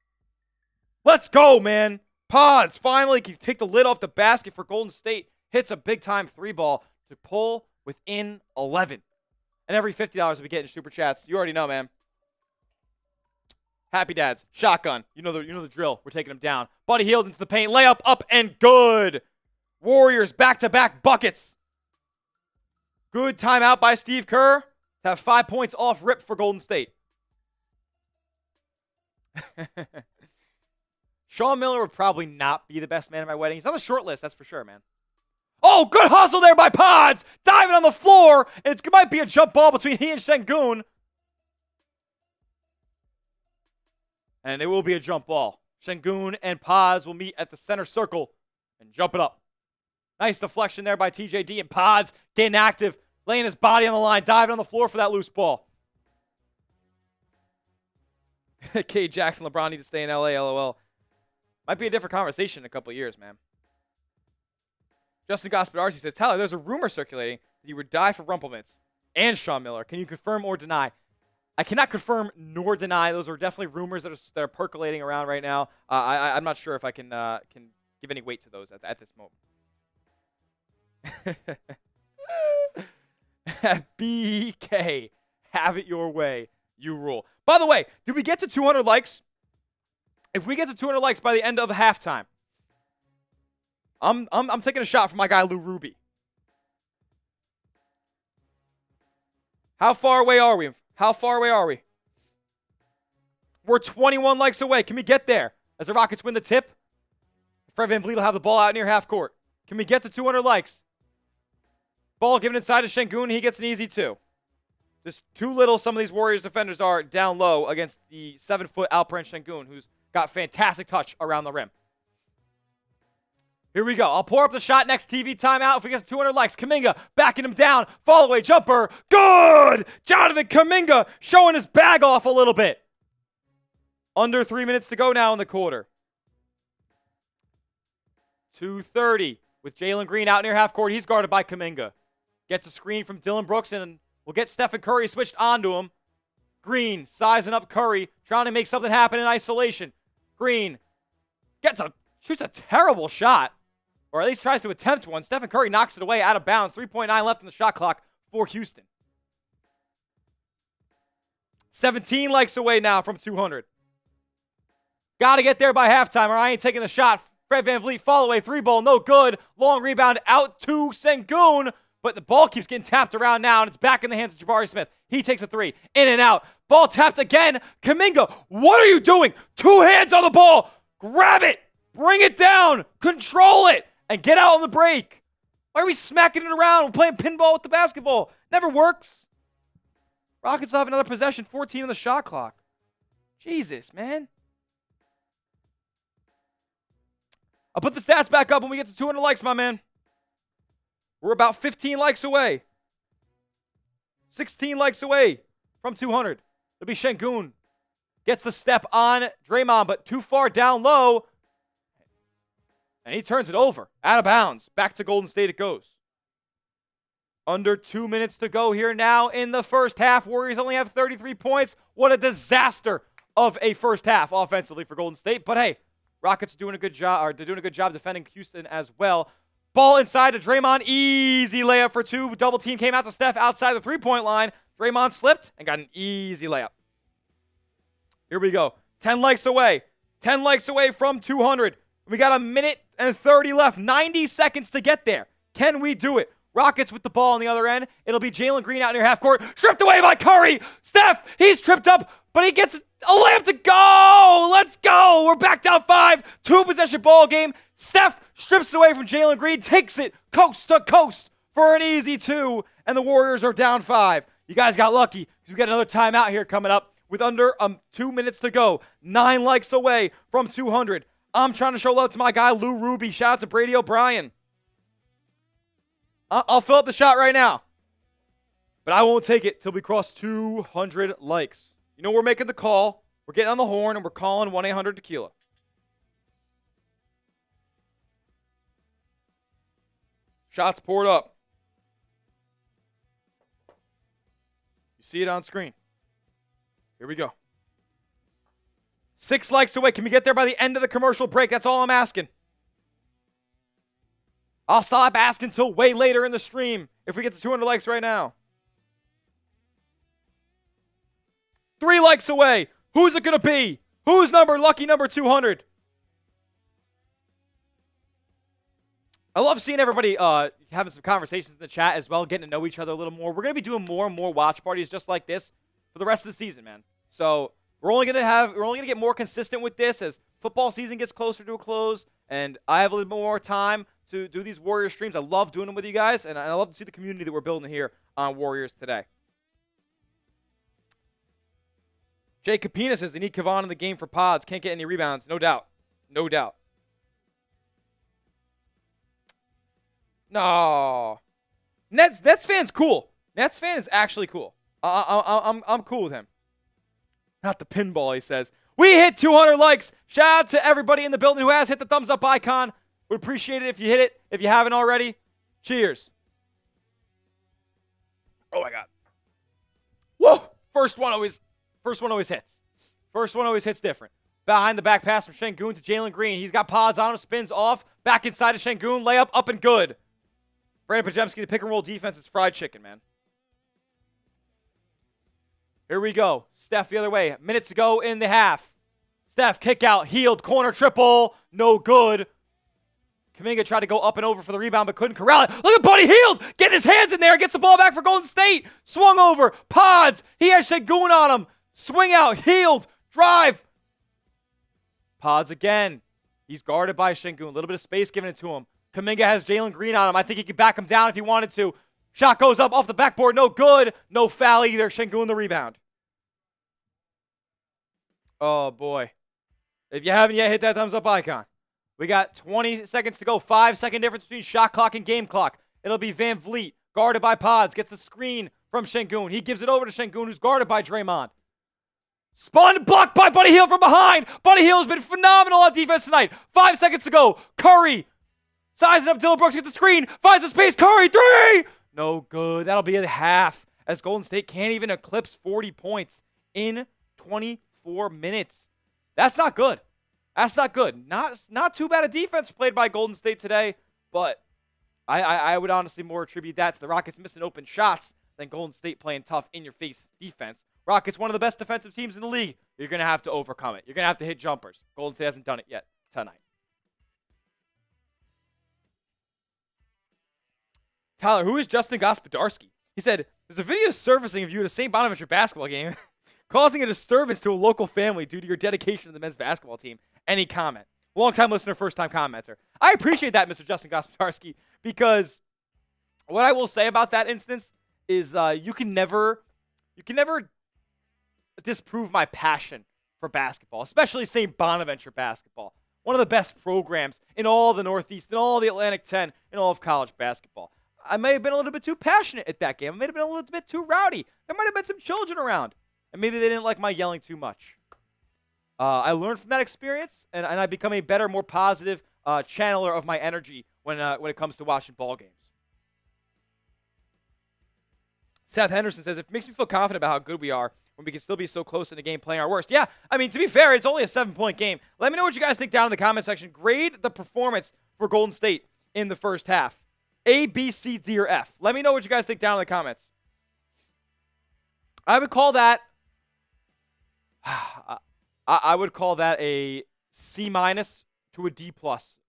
Let's go, man. Pods finally can take the lid off the basket for Golden State. Hits a big-time 3-ball to pull within 11. And every $50 we get in super chats, you already know, man. Happy dads. Shotgun. You know the drill. We're taking him down. Buddy Hield into the paint. Layup up and good. Warriors back-to-back buckets. Good timeout by Steve Kerr to have 5 points off rip for Golden State. Sean Miller would probably not be the best man at my wedding. He's on the short list, that's for sure, man. Oh, good hustle there by Pods. Diving on the floor. It might be a jump ball between he and Şengün. And it will be a jump ball. Şengün and Pods will meet at the center circle and jump it up. Nice deflection there by TJD, and Pods getting active, laying his body on the line, diving on the floor for that loose ball. K. Jackson, LeBron need to stay in LA, LOL. Might be a different conversation in a couple of years, man. Justin Gospodarski says, Tyler, there's a rumor circulating that you would die for Rumpelmans and Sean Miller. Can you confirm or deny? I cannot confirm nor deny. Those are definitely rumors that are percolating around right now. I'm not sure if I can give any weight to those at this moment. BK, have it your way. You rule. By the way, did we get to 200 likes? If we get to 200 likes by the end of halftime, I'm taking a shot for my guy Lou Ruby. How far away are we? How far away are we? We're 21 likes away. Can we get there as the Rockets win the tip? Fred VanVleet will have the ball out near half court. Can we get to 200 likes? Ball given inside to Şengün. He gets an easy 2. Just too little some of these Warriors defenders are down low against the 7-foot Alperen Şengün, who's got fantastic touch around the rim. Here we go. I'll pour up the shot next TV timeout if we get to 200 likes. Kuminga backing him down. Fall away jumper. Good! Jonathan Kuminga showing his bag off a little bit. Under 3 minutes to go now in the quarter. 2:30 with Jalen Green out near half court. He's guarded by Kuminga. Gets a screen from Dillon Brooks and we'll get Stephen Curry switched onto him. Green sizing up Curry, trying to make something happen in isolation. Green shoots a terrible shot. Or at least tries to attempt one. Stephen Curry knocks it away out of bounds. 3.9 left in the shot clock for Houston. 17 likes away now from 200. Got to get there by halftime or I ain't taking the shot. Fred VanVleet fall away. 3-ball, no good. Long rebound out to Şengün. But the ball keeps getting tapped around now, and it's back in the hands of Jabari Smith. He takes a 3. In and out. Ball tapped again. Kuminga, what are you doing? 2 hands on the ball. Grab it. Bring it down. Control it. And get out on the break. Why are we smacking it around? We're playing pinball with the basketball. Never works. Rockets will have another possession. 14 on the shot clock. Jesus, man. I'll put the stats back up when we get to 200 likes, my man. We're about 15 likes away. 16 likes away from 200. It'll be Şengün. Gets the step on Draymond, but too far down low. And he turns it over. Out of bounds. Back to Golden State it goes. Under 2 minutes to go here now in the first half. Warriors only have 33 points. What a disaster of a first half offensively for Golden State. But hey, Rockets are doing a good job, or they're doing a good job defending Houston as well. Ball inside to Draymond. Easy layup for two. Double team came out to Steph outside the three-point line. Draymond slipped and got an easy layup. Here we go. 10 likes away. 10 likes away from 200. We got a minute and 30 left. 90 seconds to get there. Can we do it? Rockets with the ball on the other end. It'll be Jalen Green out near half court. Stripped away by Curry. Steph, he's tripped up, but he gets a layup to go. Let's go. We're back down 5. 2-possession ball game. Steph strips it away from Jalen Green. Takes it coast to coast for an easy 2. And the Warriors are down 5. You guys got lucky because we got another timeout here coming up with under 2 minutes to go. 9 likes away from 200. I'm trying to show love to my guy, Lou Ruby. Shout out to Brady O'Brien. I'll fill up the shot right now. But I won't take it till we cross 200 likes. You know we're making the call. We're getting on the horn, and we're calling 1-800-TEQUILA. Shots poured up. You see it on screen. Here we go. 6 likes away. Can we get there by the end of the commercial break? That's all I'm asking. I'll stop asking until way later in the stream if we get to 200 likes right now. 3 likes away. Who's it going to be? Who's lucky number 200? I love seeing everybody having some conversations in the chat as well, getting to know each other a little more. We're going to be doing more and more watch parties just like this for the rest of the season, man. So we're only going to get more consistent with this as football season gets closer to a close, and I have a little bit more time to do these Warriors streams. I love doing them with you guys, and I love to see the community that we're building here on Warriors today. Jay Capina says they need Kevon in the game for pods. Can't get any rebounds. No doubt. No doubt. No. Nets fan's cool. Nets fan is actually cool. I'm cool with him. Not the pinball, he says. We hit 200 likes. Shout out to everybody in the building who has hit the thumbs up icon. Would appreciate it if you hit it. If you haven't already, cheers. Oh my God. Whoa! First one always hits. First one always hits different. Behind the back pass from Şengün to Jalen Green. He's got pods on him, spins off. Back inside to Şengün. Layup up and good. Brandon Pajemski, the pick and roll defense is fried chicken, man. Here we go. Steph the other way. Minutes to go in the half. Steph, kick out, healed, corner triple. No good. Kuminga tried to go up and over for the rebound, but couldn't corral it. Look at Buddy Hield. Getting his hands in there. Gets the ball back for Golden State. Swung over. Pods. He has Şengün on him. Swing out. Hield. Drive. Pods again. He's guarded by Şengün. A little bit of space given it to him. Kuminga has Jalen Green on him. I think he could back him down if he wanted to. Shot goes up off the backboard. No good. No foul either. Şengün the rebound. Oh, boy. If you haven't yet, hit that thumbs up icon. We got 20 seconds to go. 5-second difference between shot clock and game clock. It'll be Van Vliet, guarded by Pods. Gets the screen from Şengün. He gives it over to Şengün, who's guarded by Draymond. Spun, blocked by Buddy Hield from behind. Buddy Hield has been phenomenal on defense tonight. 5 seconds to go. Curry. Sizing up Dylan Brooks. Gets the screen. Finds the space. Curry, 3! No good. That'll be a half as Golden State can't even eclipse 40 points in 24 minutes. That's not good. That's not good. Not too bad a defense played by Golden State today, but I would honestly more attribute that to the Rockets missing open shots than Golden State playing tough in-your-face defense. Rockets, one of the best defensive teams in the league. You're going to have to overcome it. You're going to have to hit jumpers. Golden State hasn't done it yet tonight. Tyler, who is Justin Gospodarski? He said, there's a video surfacing of you at a St. Bonaventure basketball game causing a disturbance to a local family due to your dedication to the men's basketball team. Any comment? Long-time listener, first-time commenter. I appreciate that, Mr. Justin Gospodarski, because what I will say about that instance is you can never disprove my passion for basketball, especially St. Bonaventure basketball. one of the best programs in all the Northeast, in all the Atlantic 10, in all of college basketball. I may have been a little bit too passionate at that game. I may have been a little bit too rowdy. There might have been some children around, and maybe they didn't like my yelling too much. I learned from that experience, and I become a better, more positive channeler of my energy when it comes to watching ball games. Seth Henderson says, it makes me feel confident about how good we are when we can still be so close in the game playing our worst. Yeah, I mean, to be fair, it's only a 7-point game. Let me know what you guys think down in the comment section. Grade the performance for Golden State in the first half. A, B, C, D, or F. Let me know what you guys think down in the comments. I would call that a C- to a D+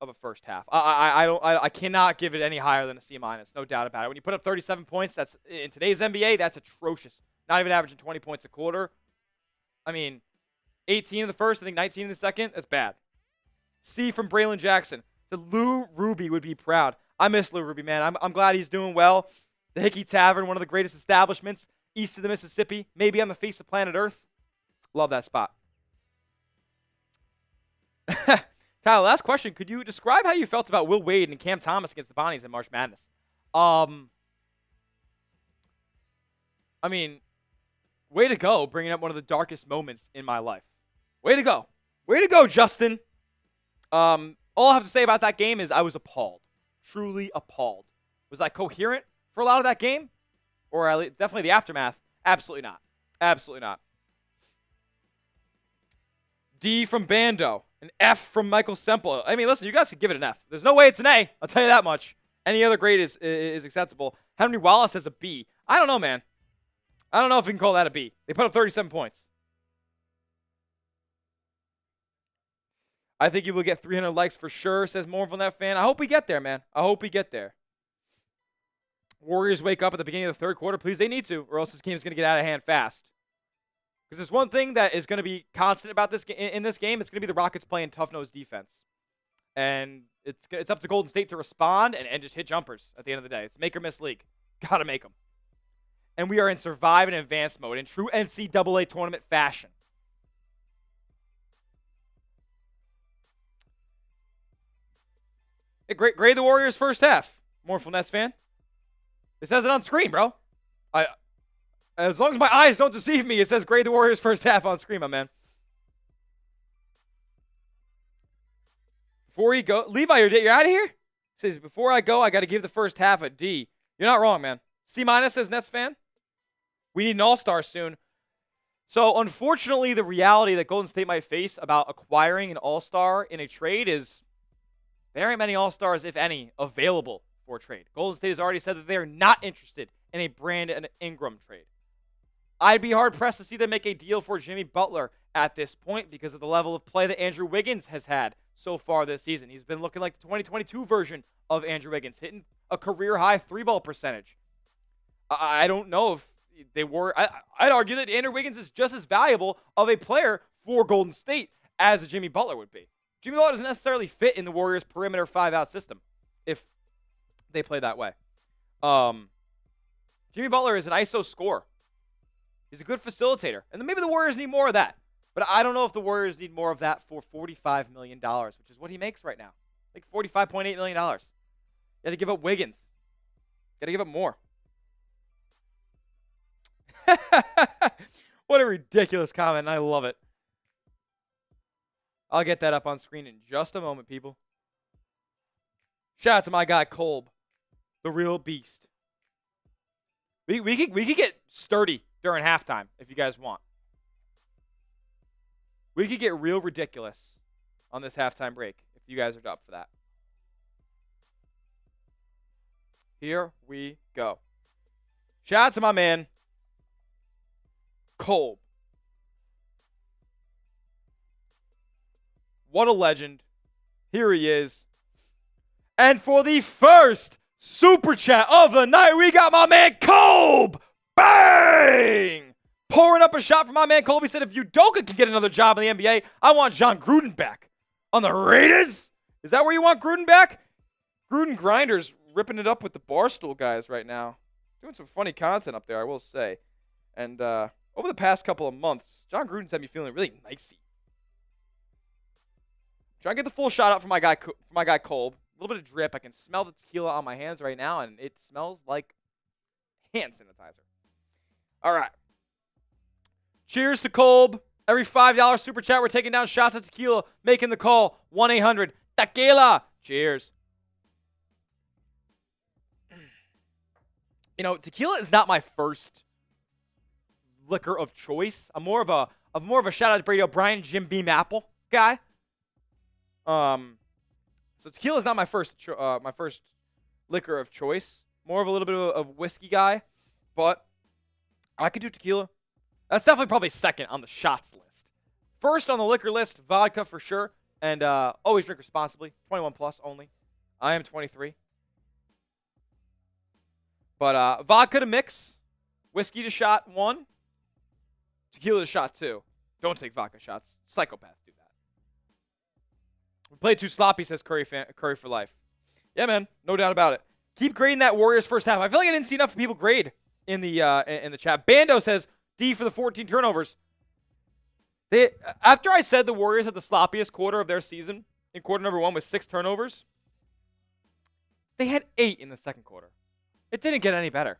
of a first half. I cannot give it any higher than a C-, no doubt about it. When you put up 37 points, that's in today's NBA, that's atrocious. Not even averaging 20 points a quarter. I mean, 18 in the first, I think 19 in the second. That's bad. C from Braylon Jackson. The Lou Ruby would be proud. I miss Lou Ruby, man. I'm glad he's doing well. The Hickey Tavern, one of the greatest establishments east of the Mississippi, maybe on the face of planet Earth. Love that spot. Tyler, last question. Could you describe how you felt about Will Wade and Cam Thomas against the Bonnies in March Madness? I mean, way to go, bringing up one of the darkest moments in my life. Way to go. Way to go, Justin. All I have to say about that game is I was appalled. Truly appalled. Was I coherent for a lot of that game? Or definitely the aftermath? Absolutely not. Absolutely not. D from Bando. An F from Michael Semple. I mean, listen, you guys can give it an F. There's no way it's an A. I'll tell you that much. Any other grade is acceptable. Henry Wallace has a B. I don't know, man. I don't know if we can call that a B. They put up 37 points. I think you will get 300 likes for sure, says Mournful Net Fan. I hope we get there, man. I hope we get there. Warriors wake up at the beginning of the third quarter. Please, they need to, or else this game is going to get out of hand fast. Because there's one thing that is going to be constant about this in this game. It's going to be the Rockets playing tough-nosed defense. And it's up to Golden State to respond and just hit jumpers at the end of the day. It's make or miss league. Got to make them. And we are in survive and advance mode in true NCAA tournament fashion. Hey, grade the Warriors first half. Mournful Nets fan. It says it on screen, bro. As long as my eyes don't deceive me, it says grade the Warriors first half on screen, my man. Before you go, Levi, you're out of here? It says, before I go, I got to give the first half a D. You're not wrong, man. C- says Nets fan. We need an all-star soon. So, unfortunately, the reality that Golden State might face about acquiring an all-star in a trade is there ain't many all-stars, if any, available for a trade. Golden State has already said that they are not interested in a Brandon Ingram trade. I'd be hard-pressed to see them make a deal for Jimmy Butler at this point because of the level of play that Andrew Wiggins has had so far this season. He's been looking like the 2022 version of Andrew Wiggins, hitting a career-high three-ball percentage. I don't know if they were. I'd argue that Andrew Wiggins is just as valuable of a player for Golden State as a Jimmy Butler would be. Jimmy Butler doesn't necessarily fit in the Warriors' perimeter 5-out system if they play that way. Jimmy Butler is an ISO scorer. He's a good facilitator. And then maybe the Warriors need more of that. But I don't know if the Warriors need more of that for $45 million, which is what he makes right now. Like $45.8 million. You have to give up Wiggins. You got to give up more. What a ridiculous comment, and I love it. I'll get that up on screen in just a moment, people. Shout out to my guy, Kolb, the real beast. We could get sturdy during halftime if you guys want. We could get real ridiculous on this halftime break if you guys are up for that. Here we go. Shout out to my man, Kolb. What a legend. Here he is. And for the first super chat of the night, we got my man Kolb. Bang! Pouring up a shot for my man Kolb. He said, if Udoka can get another job in the NBA, I want John Gruden back. On the Raiders? Is that where you want Gruden back? Gruden Grinders ripping it up with the Barstool guys right now. Doing some funny content up there, I will say. And over the past couple of months, John Gruden's had me feeling really nicey. Trying to get the full shot up for my guy Kolb. A little bit of drip. I can smell the tequila on my hands right now, and it smells like hand sanitizer. All right. Cheers to Kolb. Every $5 super chat, we're taking down shots at tequila, making the call. 1-800-TEQUILA. Cheers. You know, tequila is not my first liquor of choice. I'm more of a shout out to Brady O'Brien, Jim Beam Apple guy. So tequila is not my first liquor of choice. More of a little bit of whiskey guy, but I could do tequila. That's definitely probably second on the shots list. First on the liquor list, vodka for sure, and always drink responsibly. 21 plus only. I am 23. But vodka to mix, whiskey to shot 1, tequila to shot 2. Don't take vodka shots. Psychopaths do that. We played too sloppy, says Curry for life. Yeah, man, no doubt about it. Keep grading that Warriors first half. I feel like I didn't see enough people grade in the chat. Bando says D for the 14 turnovers. After I said the Warriors had the sloppiest quarter of their season in quarter number 1 with 6 turnovers, they had 8 in the second quarter. It didn't get any better.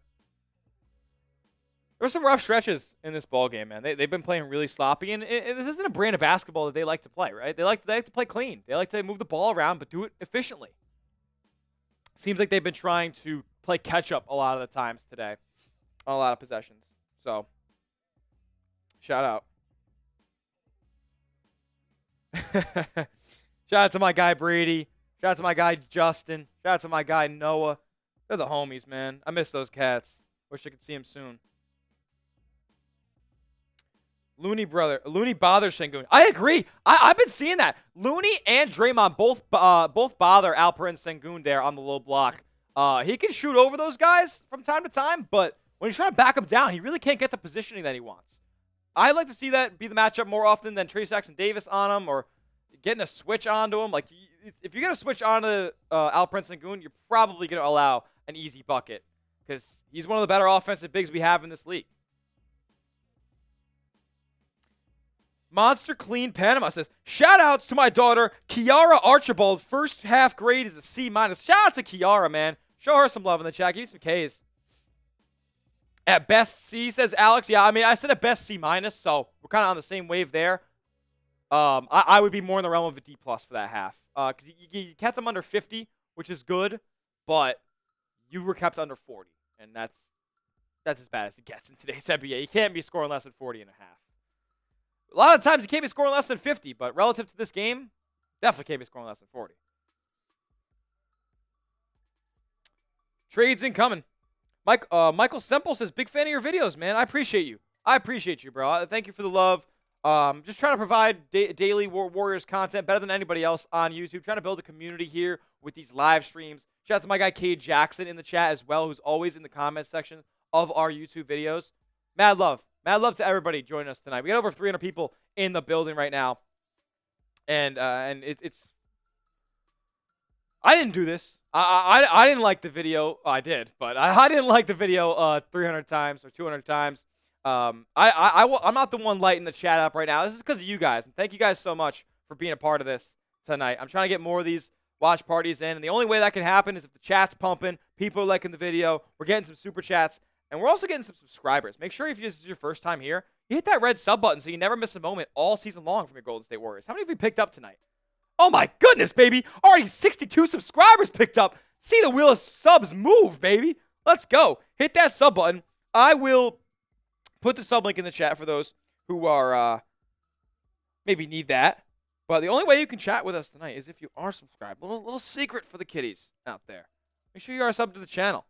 There were some rough stretches in this ball game, man. They've been playing really sloppy, and this isn't a brand of basketball that they like to play, right? They like to play clean. They like to move the ball around, but do it efficiently. Seems like they've been trying to play catch-up a lot of the times today on a lot of possessions. So, shout out. Shout out to my guy Brady. Shout out to my guy Justin. Shout out to my guy Noah. They're the homies, man. I miss those cats. Wish I could see them soon. Looney bothers Sengun. I agree. I've been seeing that. Looney and Draymond both bother Alperen Sengun there on the low block. He can shoot over those guys from time to time, but when he's trying to back them down, he really can't get the positioning that he wants. I'd like to see that be the matchup more often than Trace Jackson Davis on him or getting a switch onto him. Like, if you're going to switch onto Alperen Sengun, you're probably going to allow an easy bucket because he's one of the better offensive bigs we have in this league. Monster Clean Panama says, shout outs to my daughter, Kiara Archibald. First half grade is a C-. Shout out to Kiara, man. Show her some love in the chat. Give you some Ks. At best C, says Alex. Yeah, I mean, I said at best C-, so we're kind of on the same wave there. I would be more in the realm of a D+ for that half. Because you kept them under 50, which is good, but you were kept under 40. And that's as bad as it gets in today's NBA. You can't be scoring less than 40 and a half. A lot of times you can't be scoring less than 50, but relative to this game, definitely can't be scoring less than 40. Trades incoming. Michael Semple says, big fan of your videos, man. I appreciate you. I appreciate you, bro. Thank you for the love. Just trying to provide daily Warriors content better than anybody else on YouTube. Trying to build a community here with these live streams. Shout out to my guy Cade Jackson in the chat as well, who's always in the comment section of our YouTube videos. Mad love. Mad love to everybody joining us tonight. We got over 300 people in the building right now. And it's I didn't do this. I didn't like the video. Oh, I did, but I didn't like the video 300 times or 200 times. I'm not the one lighting the chat up right now. This is because of you guys. And thank you guys so much for being a part of this tonight. I'm trying to get more of these watch parties in. And the only way that can happen is if the chat's pumping, people are liking the video, we're getting some super chats, and we're also getting some subscribers. Make sure if this is your first time here, you hit that red sub button so you never miss a moment all season long from your Golden State Warriors. How many have we picked up tonight? Oh my goodness, baby. Already 62 subscribers picked up. See the wheel of subs move, baby. Let's go. Hit that sub button. I will put the sub link in the chat for those who are maybe need that. But the only way you can chat with us tonight is if you are subscribed. A little secret for the kiddies out there. Make sure you are subbed to the channel.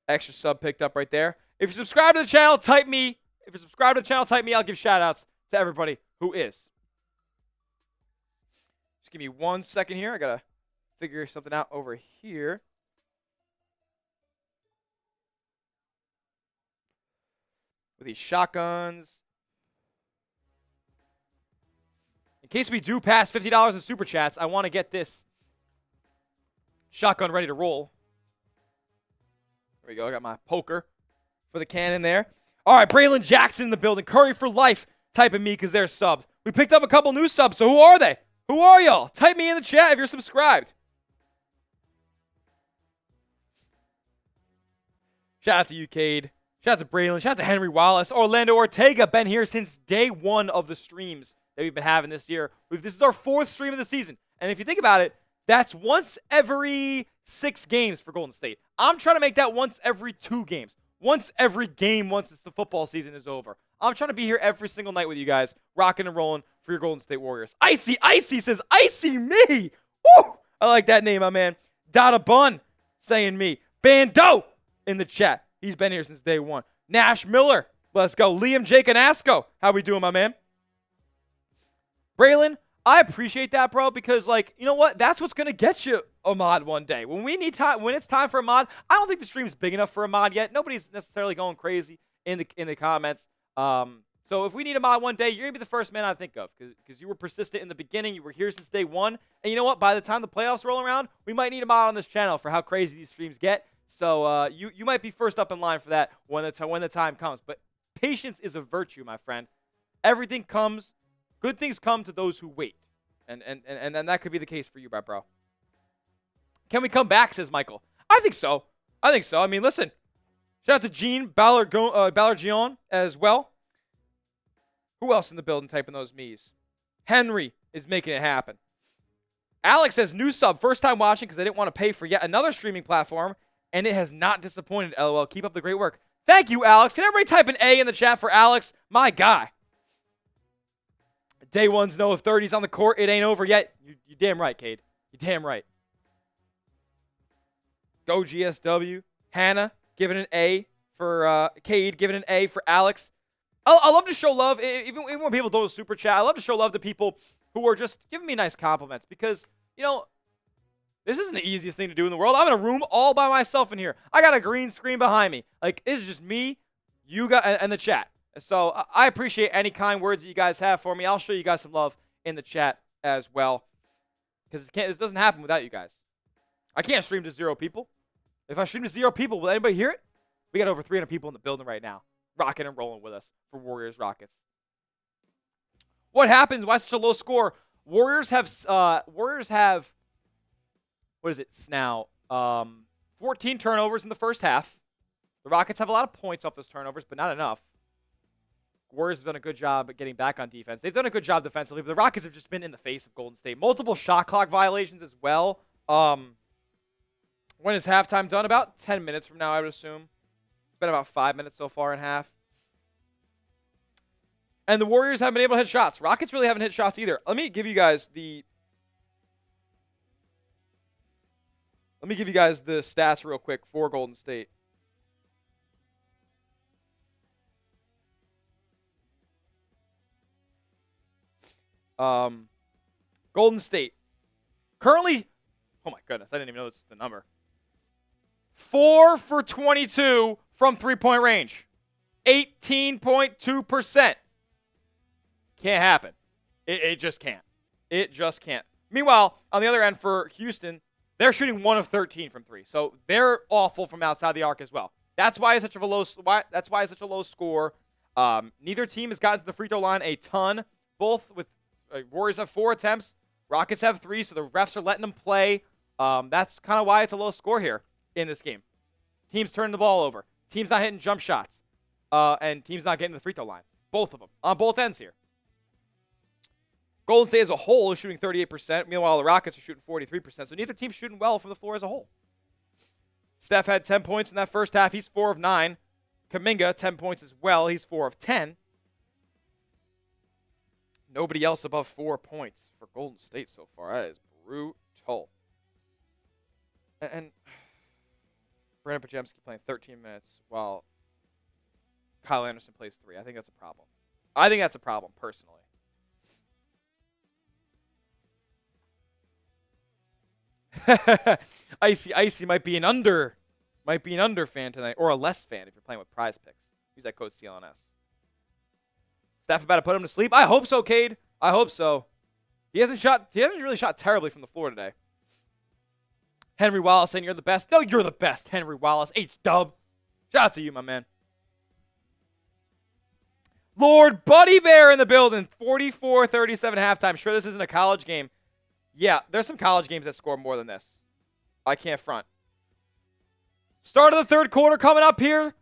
Extra sub picked up right there. If you subscribe to the channel, type me. If you subscribe to the channel, type me. I'll give shout outs to everybody who is. Just give me 1 second here. I got to figure something out over here. With these shotguns. In case we do pass $50 in super chats, I want to get this shotgun ready to roll. There we go. I got my poker for the cannon there. All right, Braylon Jackson in the building. Curry for life type of me because they're subs. We picked up a couple new subs, so who are they? Who are y'all? Type me in the chat if you're subscribed. Shout out to you, Cade. Shout out to Braylon. Shout out to Henry Wallace. Orlando Ortega. Been here since day one of the streams that we've been having this year. This is our 4th stream of the season. And if you think about it, that's once every 6 games for Golden State. I'm trying to make that once every 2 games. Once every game once the football season is over. I'm trying to be here every single night with you guys, rocking and rolling for your Golden State Warriors. Icy says, Icy me. Woo! I like that name, my man. Dada Bun saying me. Bando in the chat. He's been here since day one. Nash Miller. Let's go. Liam Jake Anasco. How we doing, my man? Braylon, I appreciate that, bro, because, like, you know what? That's what's going to get you a mod one day. When we need time, when it's time for a mod, I don't think the stream's big enough for a mod yet. Nobody's necessarily going crazy in the comments. So if we need a mod one day, you're going to be the first man I think of because you were persistent in the beginning. You were here since day one. And you know what? By the time the playoffs roll around, we might need a mod on this channel for how crazy these streams get. So you might be first up in line for that when the time comes. But patience is a virtue, my friend. Everything comes. Good things come to those who wait. And that could be the case for you, bro. Can we come back, says Michael. I think so. I mean, listen. Shout out to Gene Ballargion as well. Who else in the building typing those me's? Henry is making it happen. Alex says, new sub. First time watching because I didn't want to pay for yet another streaming platform. And it has not disappointed, LOL. Keep up the great work. Thank you, Alex. Can everybody type an A in the chat for Alex? My guy. Day one's no 30s on the court. It ain't over yet. You damn right, Cade. You damn right. Go GSW. Hannah giving an A for Cade. Giving an A for Alex. I love to show love. Even when people don't super chat, I love to show love to people who are just giving me nice compliments. Because, you know, this isn't the easiest thing to do in the world. I'm in a room all by myself in here. I got a green screen behind me. Like, this is just me, you guys, and the chat. So I appreciate any kind words that you guys have for me. I'll show you guys some love in the chat as well. Because this doesn't happen without you guys. I can't stream to 0 people. If I stream to 0 people, will anybody hear it? We got over 300 people in the building right now, rocking and rolling with us for Warriors Rockets. What happens? Why such a low score? Warriors have what is it now? 14 turnovers in the first half. The Rockets have a lot of points off those turnovers, but not enough. Warriors have done a good job at getting back on defense. They've done a good job defensively, but the Rockets have just been in the face of Golden State. Multiple shot clock violations as well. When is halftime done? About 10 minutes from now, I would assume. It's been about 5 minutes so far in half. And the Warriors haven't been able to hit shots. Rockets really haven't hit shots either. Let me give you guys the stats real quick for Golden State. Golden State. Currently, oh my goodness, I didn't even know this was the number. 4 for 22 from three-point range. 18.2%. Can't happen. It just can't. It just can't. Meanwhile, on the other end for Houston, they're shooting 1 of 13 from 3. So they're awful from outside the arc as well. That's why it's such a low score. Neither team has gotten to the free throw line a ton. Both with Warriors have 4 attempts. Rockets have 3, so the refs are letting them play. That's kind of why it's a low score here in this game. Teams turning the ball over. Teams not hitting jump shots. And teams not getting to the free throw line. Both of them. On both ends here. Golden State as a whole is shooting 38%. Meanwhile, the Rockets are shooting 43%. So neither team's shooting well from the floor as a whole. Steph had 10 points in that first half. He's 4 of 9. Kuminga, 10 points as well. He's 4 of 10. Nobody else above 4 points for Golden State so far. That is brutal. And Brandon Pajemski playing 13 minutes while Kyle Anderson plays 3. I think that's a problem. I think that's a problem, personally. Icy might be an under fan tonight, or a less fan if you're playing with Prize Picks. Use that code CLNS. Steph about to put him to sleep. I hope so, Cade. I hope so. He hasn't really shot terribly from the floor today. Henry Wallace saying you're the best. No, you're the best, Henry Wallace. H-Dub. Shout out to you, my man. Lord Buddy Bear in the building. 44-37 halftime. Sure, this isn't a college game. Yeah, there's some college games that score more than this. I can't front. Start of the third quarter coming up here.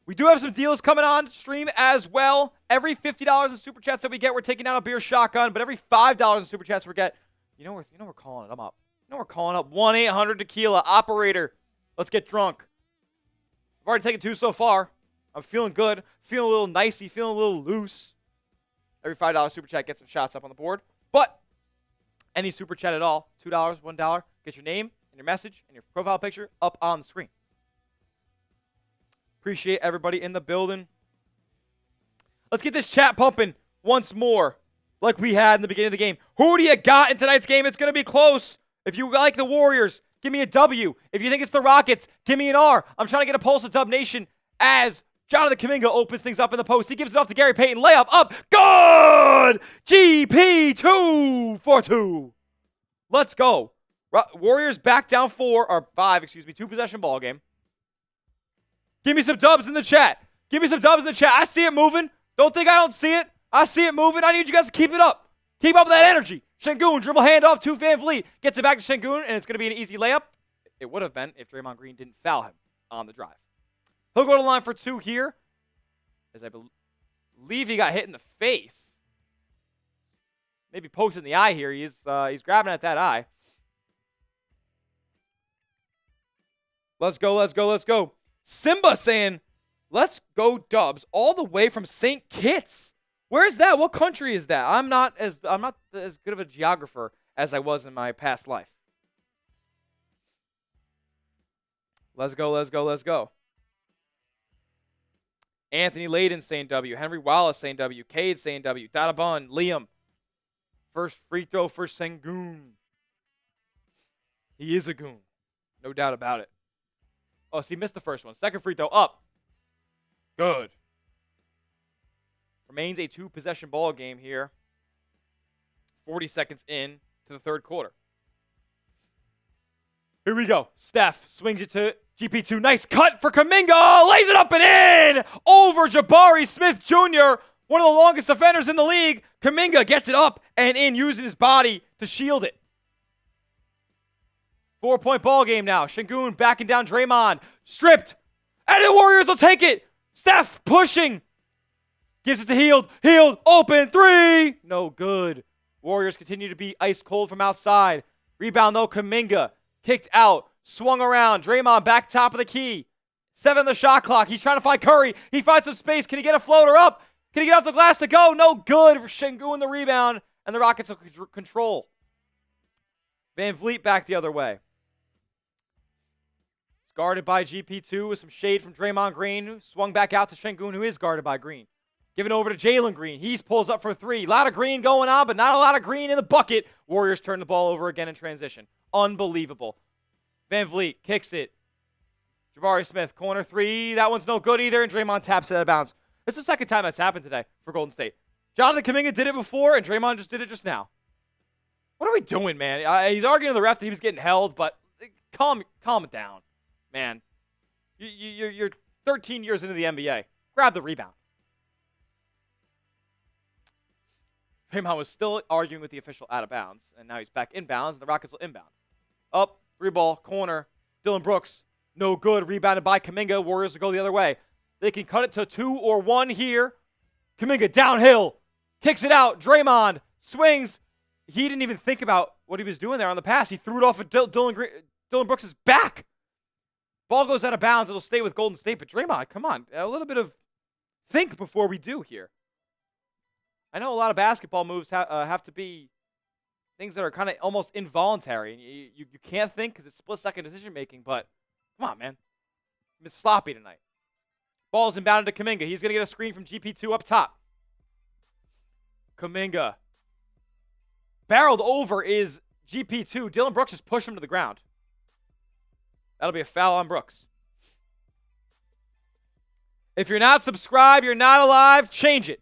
We do have some deals coming on stream as well. Every $50 in Super Chats that we get, we're taking down a beer shotgun. But every $5 in Super Chats we get, we're calling it. I'm up. We're calling up 1-800-TEQUILA. Operator, let's get drunk. I've already taken 2 so far. I'm feeling good. Feeling a little nicey. Feeling a little loose. Every $5 Super Chat gets some shots up on the board. But any Super Chat at all, $2, $1, get your name and your message and your profile picture up on the screen. Appreciate everybody in the building. Let's get this chat pumping once more like we had in the beginning of the game. Who do you got in tonight's game? It's going to be close. If you like the Warriors, give me a W. If you think it's the Rockets, give me an R. I'm trying to get a pulse of Dub Nation as Jonathan Kuminga opens things up in the post. He gives it off to Gary Payton. Layup up. Good! GP 2 for 2. Let's go. Warriors back down 5, 2-possession ball game. Give me some dubs in the chat. Give me some dubs in the chat. I see it moving. Don't think I don't see it. I see it moving. I need you guys to keep it up. Keep up with that energy. Şengün, dribble handoff to Van Vliet. Gets it back to Şengün, and it's going to be an easy layup. It would have been if Draymond Green didn't foul him on the drive. He'll go to the line for 2 here, as I believe he got hit in the face. Maybe poked in the eye here. He's grabbing at that eye. Let's go, let's go, let's go. Simba saying, let's go Dubs, all the way from St. Kitts. Where's that? What country is that? I'm not as good of a geographer as I was in my past life. Let's go, let's go, let's go. Anthony Layden saying W. Henry Wallace saying W. Cade saying W. Dadabun, Liam. First free throw for Şengün. He is a goon. No doubt about it. Oh, so he missed the first one. Second free throw up. Good. Remains a 2-possession ball game here. 40 seconds in to the third quarter. Here we go. Steph swings it to GP2. Nice cut for Kuminga. Lays it up and in over Jabari Smith Jr., one of the longest defenders in the league. Kuminga gets it up and in using his body to shield it. 4-point ball game now. Şengün backing down Draymond. Stripped. And the Warriors will take it. Steph pushing. Gives it to Hield. Hield. Open. 3. No good. Warriors continue to be ice cold from outside. Rebound though. Kuminga. Kicked out. Swung around. Draymond back top of the key. 7 on the shot clock. He's trying to find Curry. He finds some space. Can he get a floater up? Can he get off the glass to go? No good for Şengün the rebound. And the Rockets will control. Van Vliet back the other way. Guarded by GP2 with some shade from Draymond Green. Swung back out to Şengün, who is guarded by Green. Given over to Jalen Green. He pulls up for 3. A lot of Green going on, but not a lot of Green in the bucket. Warriors turn the ball over again in transition. Unbelievable. Van Vliet kicks it. Jabari Smith, corner 3. That one's no good either, and Draymond taps it out of bounds. It's the second time that's happened today for Golden State. Jonathan Kuminga did it before, and Draymond just did it just now. What are we doing, man? He's arguing to the ref that he was getting held, but calm it down. Man, you're 13 years into the NBA. Grab the rebound. Draymond was still arguing with the official out of bounds, and now he's back in bounds, and the Rockets will inbound. Up, 3-ball, corner. Dylan Brooks, no good. Rebounded by Kuminga. Warriors will go the other way. They can cut it to 2 or 1 here. Kuminga downhill. Kicks it out. Draymond swings. He didn't even think about what he was doing there on the pass. He threw it off of Dylan Brooks' back. Ball goes out of bounds. It'll stay with Golden State. But Draymond, come on. A little bit of think before we do here. I know a lot of basketball moves have to be things that are kind of almost involuntary. You can't think because it's split-second decision-making. But come on, man. I've been sloppy tonight. Ball's inbounded to Kuminga. He's going to get a screen from GP2 up top. Kuminga. Barreled over is GP2. Dylan Brooks just pushed him to the ground. That'll be a foul on Brooks. If you're not subscribed, you're not alive, change it.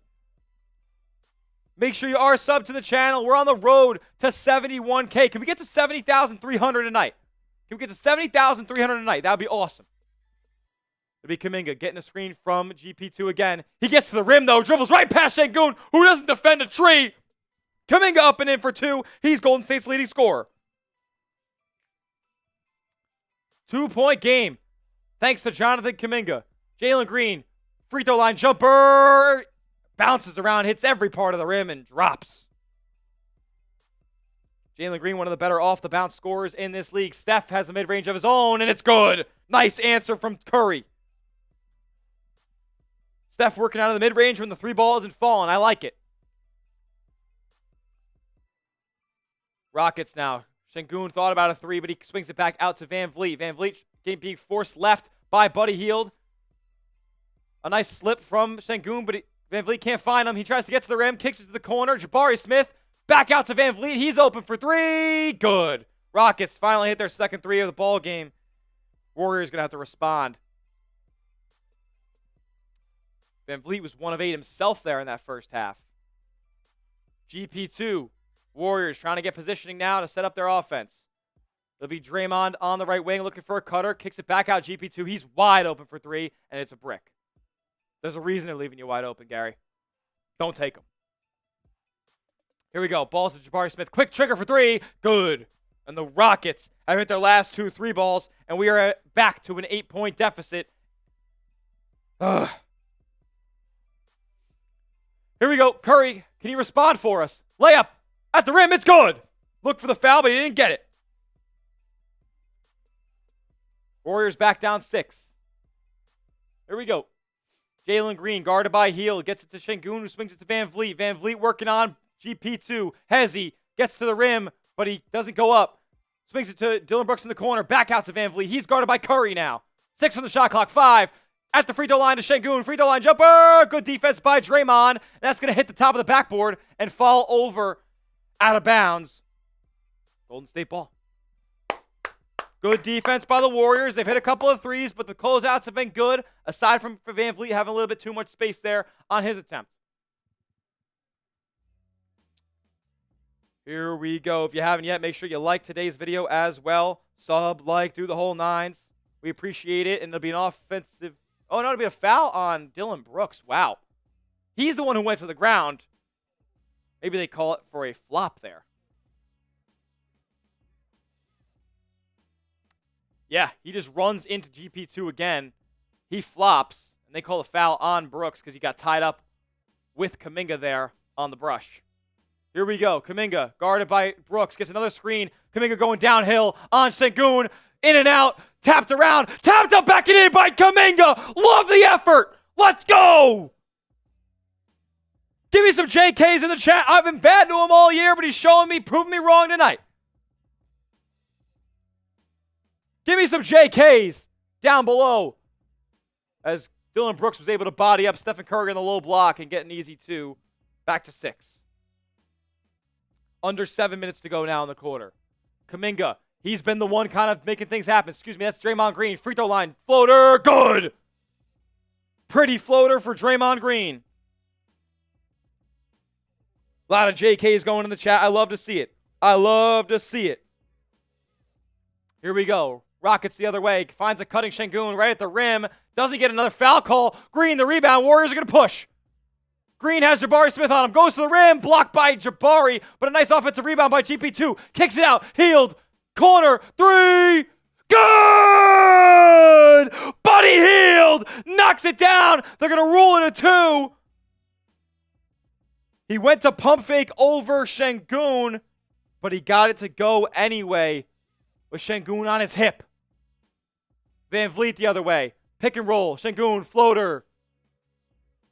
Make sure you are subbed to the channel. We're on the road to 71K. Can we get to 70,300 tonight? Can we get to 70,300 tonight? That would be awesome. It'll be Kuminga getting a screen from GP2 again. He gets to the rim, though. Dribbles right past Şengün, who doesn't defend a tree. Kuminga up and in for 2. He's Golden State's leading scorer. 2-point game. Thanks to Jonathan Kuminga. Jalen Green, free throw line jumper. Bounces around, hits every part of the rim, and drops. Jalen Green, one of the better off-the-bounce scorers in this league. Steph has a mid-range of his own, and it's good. Nice answer from Curry. Steph working out of the mid-range when the 3 ball isn't falling. I like it. Rockets now. Sengun thought about a 3, but he swings it back out to Van Vliet. Van Vliet being forced left by Buddy Hield. A nice slip from Sengun, but Van Vliet can't find him. He tries to get to the rim, kicks it to the corner. Jabari Smith back out to Van Vliet. He's open for 3. Good. Rockets finally hit their second 3 of the ball game. Warriors going to have to respond. Van Vliet was 1 of 8 himself there in that first half. GP2. Warriors trying to get positioning now to set up their offense. It'll be Draymond on the right wing looking for a cutter. Kicks it back out GP2. He's wide open for 3, and it's a brick. There's a reason they're leaving you wide open, Gary. Don't take them. Here we go. Balls to Jabari Smith. Quick trigger for 3. Good. And the Rockets have hit their last 2 3 balls, and we are back to an 8-point deficit. Ugh. Here we go. Curry, can you respond for us? Layup at the rim. It's good. Look for the foul, but he didn't get it. Warriors back down 6. Here we go. Jalen Green, guarded by Hield, gets it to Sengun, who swings it to Van Vliet. Van Vliet working on GP2. Hezzy gets to the rim, but he doesn't go up. Swings it to Dylan Brooks in the corner. Back out to Van Vliet. He's guarded by Curry now. 6 on the shot clock. 5. At the free throw line to Sengun. Free throw line jumper. Good defense by Draymond. That's going to hit the top of the backboard and fall over out of bounds. Golden State ball. Good defense by the Warriors. They've hit a couple of 3s, but the closeouts have been good, aside from Van Vliet having a little bit too much space there on his attempt. Here we go. If you haven't yet, make sure you like today's video as well. Sub, like, do the whole 9s. We appreciate it, and it'll be an offensive... Oh, no, it'll be a foul on Dylan Brooks. Wow. He's the one who went to the ground. Maybe they call it for a flop there. Yeah, he just runs into GP2 again. He flops, and they call a foul on Brooks because he got tied up with Kuminga there on the brush. Here we go. Kuminga, guarded by Brooks, gets another screen. Kuminga going downhill on Sengun. In and out. Tapped around. Tapped up back and in by Kuminga. Love the effort. Let's go. Give me some JKs in the chat. I've been bad to him all year, but he's showing me, proving me wrong tonight. Give me some JKs down below. As Dylan Brooks was able to body up Stephen Curry in the low block and get an easy 2. Back to 6. Under 7 minutes to go now in the quarter. Kuminga, he's been the one kind of making things happen. Excuse me, that's Draymond Green. Free throw line. Floater. Good. Pretty floater for Draymond Green. A lot of JKs going in the chat. I love to see it. I love to see it. Here we go. Rockets the other way. Finds a cutting Sengun right at the rim. Doesn't get another foul call. Green, the rebound. Warriors are going to push. Green has Jabari Smith on him. Goes to the rim. Blocked by Jabari. But a nice offensive rebound by GP2. Kicks it out. Hield. Corner. 3. Good! Buddy Hield knocks it down. They're going to rule it a 2. He went to pump fake over Sengun, but he got it to go anyway with Sengun on his hip. Van Vliet the other way. Pick and roll. Sengun, floater.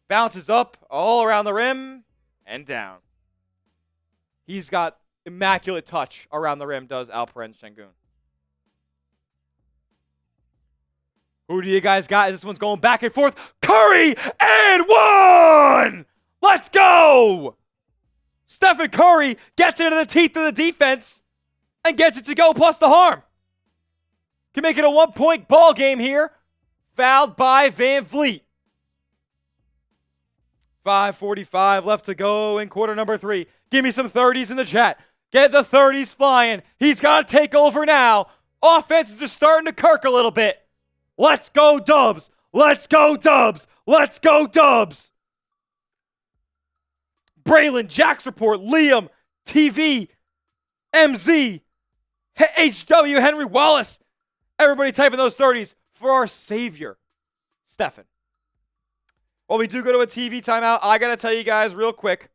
Bounces up all around the rim and down. He's got immaculate touch around the rim, does Alperen Sengun. Who do you guys got? This one's going back and forth. Curry and 1! Let's go! Stephen Curry gets into the teeth of the defense and gets it to go plus the harm. Can make it a 1-point ball game here. Fouled by Van Vliet. 5:45 left to go in quarter number 3. Give me some 30s in the chat. Get the 30s flying. He's got to take over now. Offense is just starting to kirk a little bit. Let's go Dubs. Let's go Dubs. Let's go Dubs. Braylon, Jack's report, Liam, TV, MZ, HW, Henry Wallace. Everybody type in those 30s for our savior, Stefan. While we do go to a TV timeout, I got to tell you guys real quick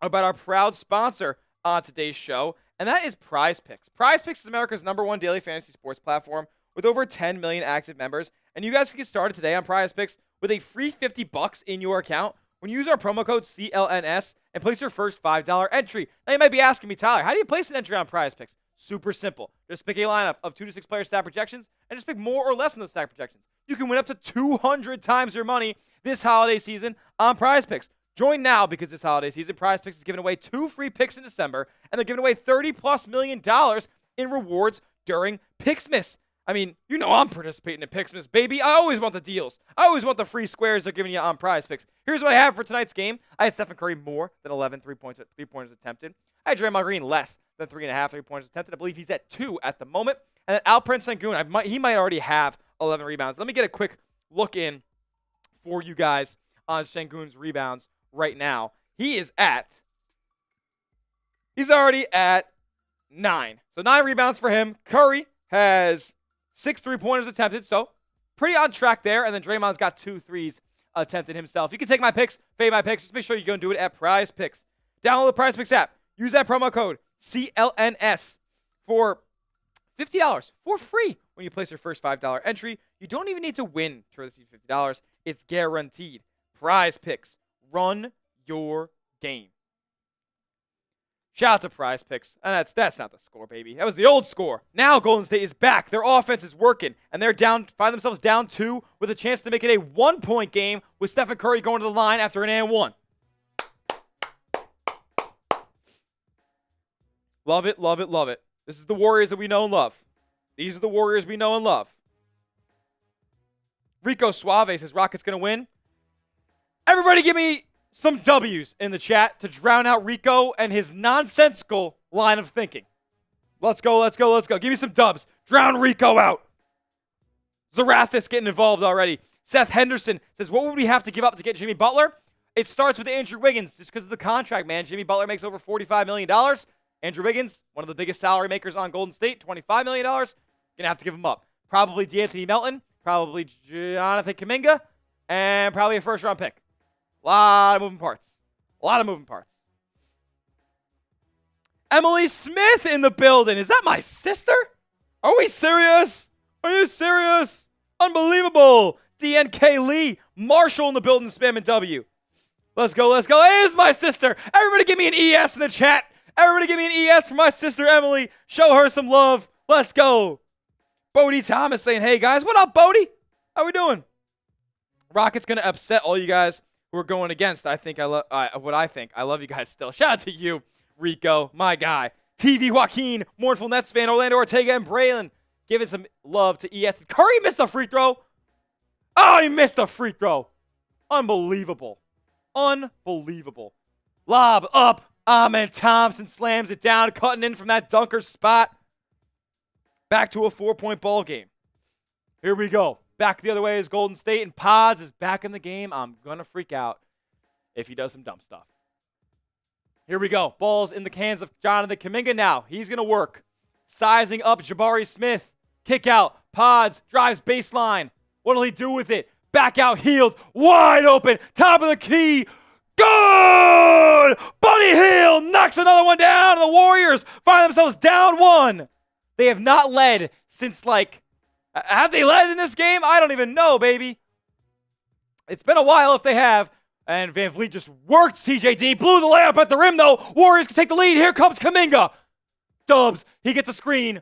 about our proud sponsor on today's show, and that is Prize Picks. Prize Picks is America's #1 daily fantasy sports platform with over 10 million active members, and you guys can get started today on Prize Picks with a free $50 in your account when you use our promo code CLNS and place your first $5 entry. Now you might be asking me, Tyler, how do you place an entry on Prize Picks? Super simple. Just pick a lineup of 2 to 6 player stat projections and just pick more or less in those stat projections. You can win up to 200 times your money this holiday season on Prize Picks. Join now because this holiday season, Prize Picks is giving away 2 free picks in December, and they're giving away $30+ million in rewards during Pixmas. I mean, you know I'm participating in Pixmas, baby. I always want the deals. I always want the free squares they're giving you on Prize Picks. Here's what I have for tonight's game. I had Stephen Curry more than 11 three-pointers attempted. I had Draymond Green less than 3.5 3-pointers attempted. I believe he's at 2 at the moment. And then Alperen Sengun, he might already have 11 rebounds. Let me get a quick look in for you guys on Sengun's rebounds right now. He's already at 9. So 9 rebounds for him. Curry has 6 3-pointers attempted, so pretty on track there. And then Draymond's got 2 threes attempted himself. You can take my picks, fade my picks. Just make sure you go and do it at Prize Picks. Download the Prize Picks app. Use that promo code CLNS for $50 for free when you place your first $5 entry. You don't even need to win to receive $50. It's guaranteed. Prize Picks. Run your game. Shout out to Prize Picks. And that's not the score, baby. That was the old score. Now Golden State is back. Their offense is working. And they're find themselves down 2 with a chance to make it a 1-point game with Stephen Curry going to the line after an and 1. Love it, love it, love it. This is the Warriors that we know and love. These are the Warriors we know and love. Rico Suave says Rockets going to win. Everybody give me some W's in the chat to drown out Rico and his nonsensical line of thinking. Let's go, let's go, let's go. Give me some dubs. Drown Rico out. Zarathis getting involved already. Seth Henderson says, what would we have to give up to get Jimmy Butler? It starts with Andrew Wiggins just because of the contract, man. Jimmy Butler makes over $45 million. Andrew Wiggins, one of the biggest salary makers on Golden State, $25 million. Going to have to give him up. Probably D'Anthony Melton, probably Jonathan Kuminga, and probably a first-round pick. A lot of moving parts. A lot of moving parts. Emily Smith in the building. Is that my sister? Are we serious? Are you serious? Unbelievable. DNK Lee. Marshall in the building, spamming W. Let's go, let's go. It is my sister. Everybody give me an ES in the chat. Everybody give me an ES for my sister Emily. Show her some love. Let's go. Bodie Thomas saying, hey guys, what up, Bodie? How we doing? Rockets going to upset all you guys who are going against. I love you guys still. Shout out to you, Rico, my guy. TV Joaquin, Mournful Nets fan, Orlando Ortega, and Braylon. Giving some love to ES. Curry missed a free throw. Oh, he missed a free throw. Unbelievable. Unbelievable. Lob up. Ahmed Thompson slams it down, cutting in from that dunker spot. Back to a 4-point ball game. Here we go. Back the other way is Golden State, and Pods is back in the game. I'm going to freak out if he does some dumb stuff. Here we go. Ball's in the hands of Jonathan Kuminga now. He's going to work. Sizing up Jabari Smith. Kick out. Pods drives baseline. What'll he do with it? Back out, Hield. Wide open. Top of the key. Good! Buddy Hield knocks another one down, and the Warriors find themselves down 1. They have not led since, have they led in this game? I don't even know, baby. It's been a while if they have. And Van Vliet just worked TJD. Blew the layup at the rim, though. Warriors can take the lead. Here comes Kuminga. Dubs. He gets a screen.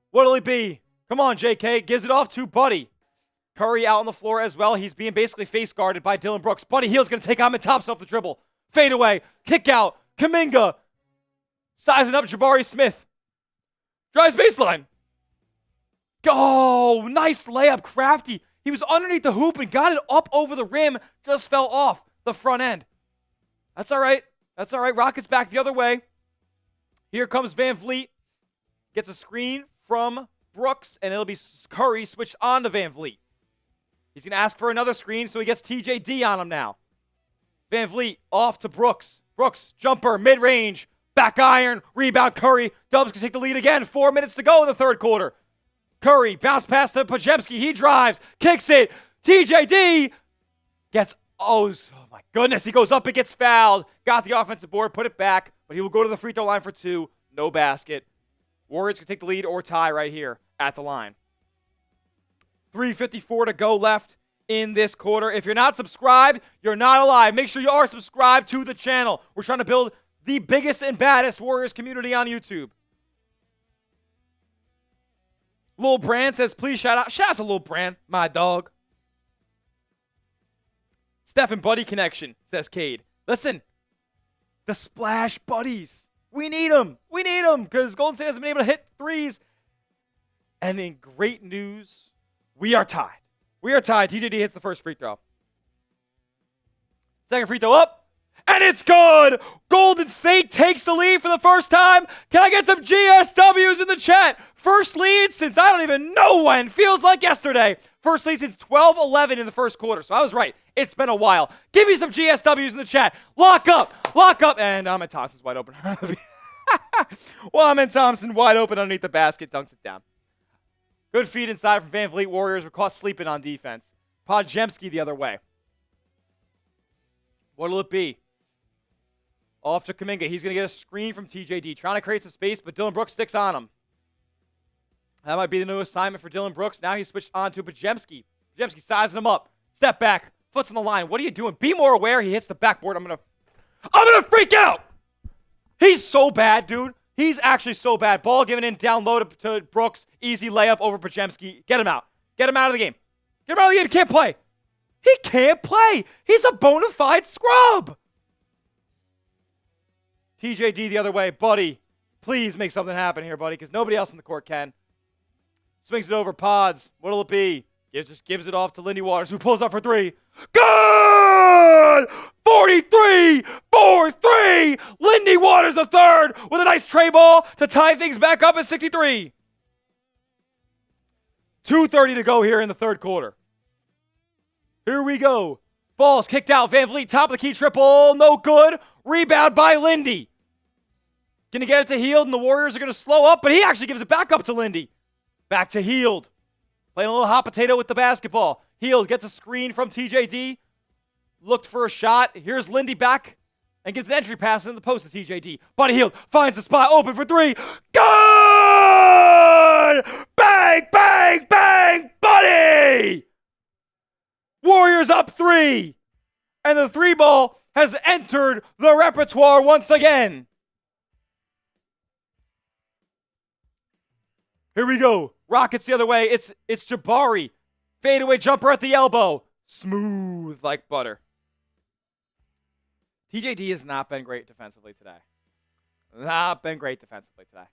What'll he be? Come on, JK. Gives it off to Buddy. Curry out on the floor as well. He's being basically face guarded by Dylan Brooks. Buddy Hield's going to take Ahmed Thompson off the dribble. Fade away. Kick out. Kuminga. Sizing up Jabari Smith. Drives baseline. Oh, nice layup. Crafty. He was underneath the hoop and got it up over the rim. Just fell off the front end. That's all right. That's all right. Rockets back the other way. Here comes Van Vliet. Gets a screen from Brooks, and it'll be Curry switched on to Van Vliet. He's going to ask for another screen, so he gets TJD on him now. Van Vliet off to Brooks. Brooks, jumper, mid-range. Back iron. Rebound. Curry. Dubs can take the lead again. 4 minutes to go in the third quarter. Curry. Bounce pass to Pajemski. He drives. Kicks it. TJD gets... Oh my goodness. He goes up and gets fouled. Got the offensive board. Put it back. But he will go to the free throw line for 2. No basket. Warriors can take the lead or tie right here at the line. 3:54 to go left in this quarter. If you're not subscribed, you're not alive. Make sure you are subscribed to the channel. We're trying to build the biggest and baddest Warriors community on YouTube. Lil Brand says, please shout out. Shout out to Lil Brand, my dog. Steph and Buddy connection, says Cade. Listen, the Splash Buddies. We need them. We need them because Golden State hasn't been able to hit threes. And in great news, we are tied. We are tied. TJD hits the first free throw. Second free throw up. And it's good. Golden State takes the lead for the first time. Can I get some GSWs in the chat? First lead since I don't even know when. Feels like yesterday. First lead since 12-11 in the first quarter. So I was right. It's been a while. Give me some GSWs in the chat. Lock up. Lock up. And Ahmed Thompson's wide open. Well, Ahmed Thompson wide open underneath the basket. Dunks it down. Good feed inside from Van Vliet. Warriors were caught sleeping on defense. Podjemski the other way. What'll it be? Off to Kuminga. He's going to get a screen from TJD. Trying to create some space, but Dylan Brooks sticks on him. That might be the new assignment for Dylan Brooks. Now he's switched on to Pajemski. Pajemski sizing him up. Step back. Foot's on the line. What are you doing? Be more aware. He hits the backboard. I'm gonna freak out. He's so bad, dude. He's actually so bad. Ball given in down low to Brooks. Easy layup over Pajemski. Get him out. Get him out of the game. Get him out of the game. He can't play. He can't play. He's a bona fide scrub. TJD the other way. Buddy, please make something happen here, buddy, because nobody else in the court can. Swings it over. Pods. What'll it be? Just gives it off to Lindy Waters, who pulls up for 3. Good! 43-4-3! Lindy Waters the third with a nice tray ball to tie things back up at 63. 2:30 to go here in the third quarter. Here we go. Ball's kicked out. Van Vliet, top of the key triple. No good. Rebound by Lindy. Going to get it to Hield, and the Warriors are going to slow up, but he actually gives it back up to Lindy. Back to Hield. Playing a little hot potato with the basketball. Hield gets a screen from TJD. Looked for a shot. Here's Lindy back and gives an entry pass in the post to TJD. Buddy Hield finds the spot open for 3. Good! Bang, bang, bang, Buddy! Warriors up 3. And the 3 ball has entered the repertoire once again. Here we go. Rockets the other way. It's Jabari. Fadeaway jumper at the elbow. Smooth like butter. TJD has not been great defensively today. Not been great defensively today.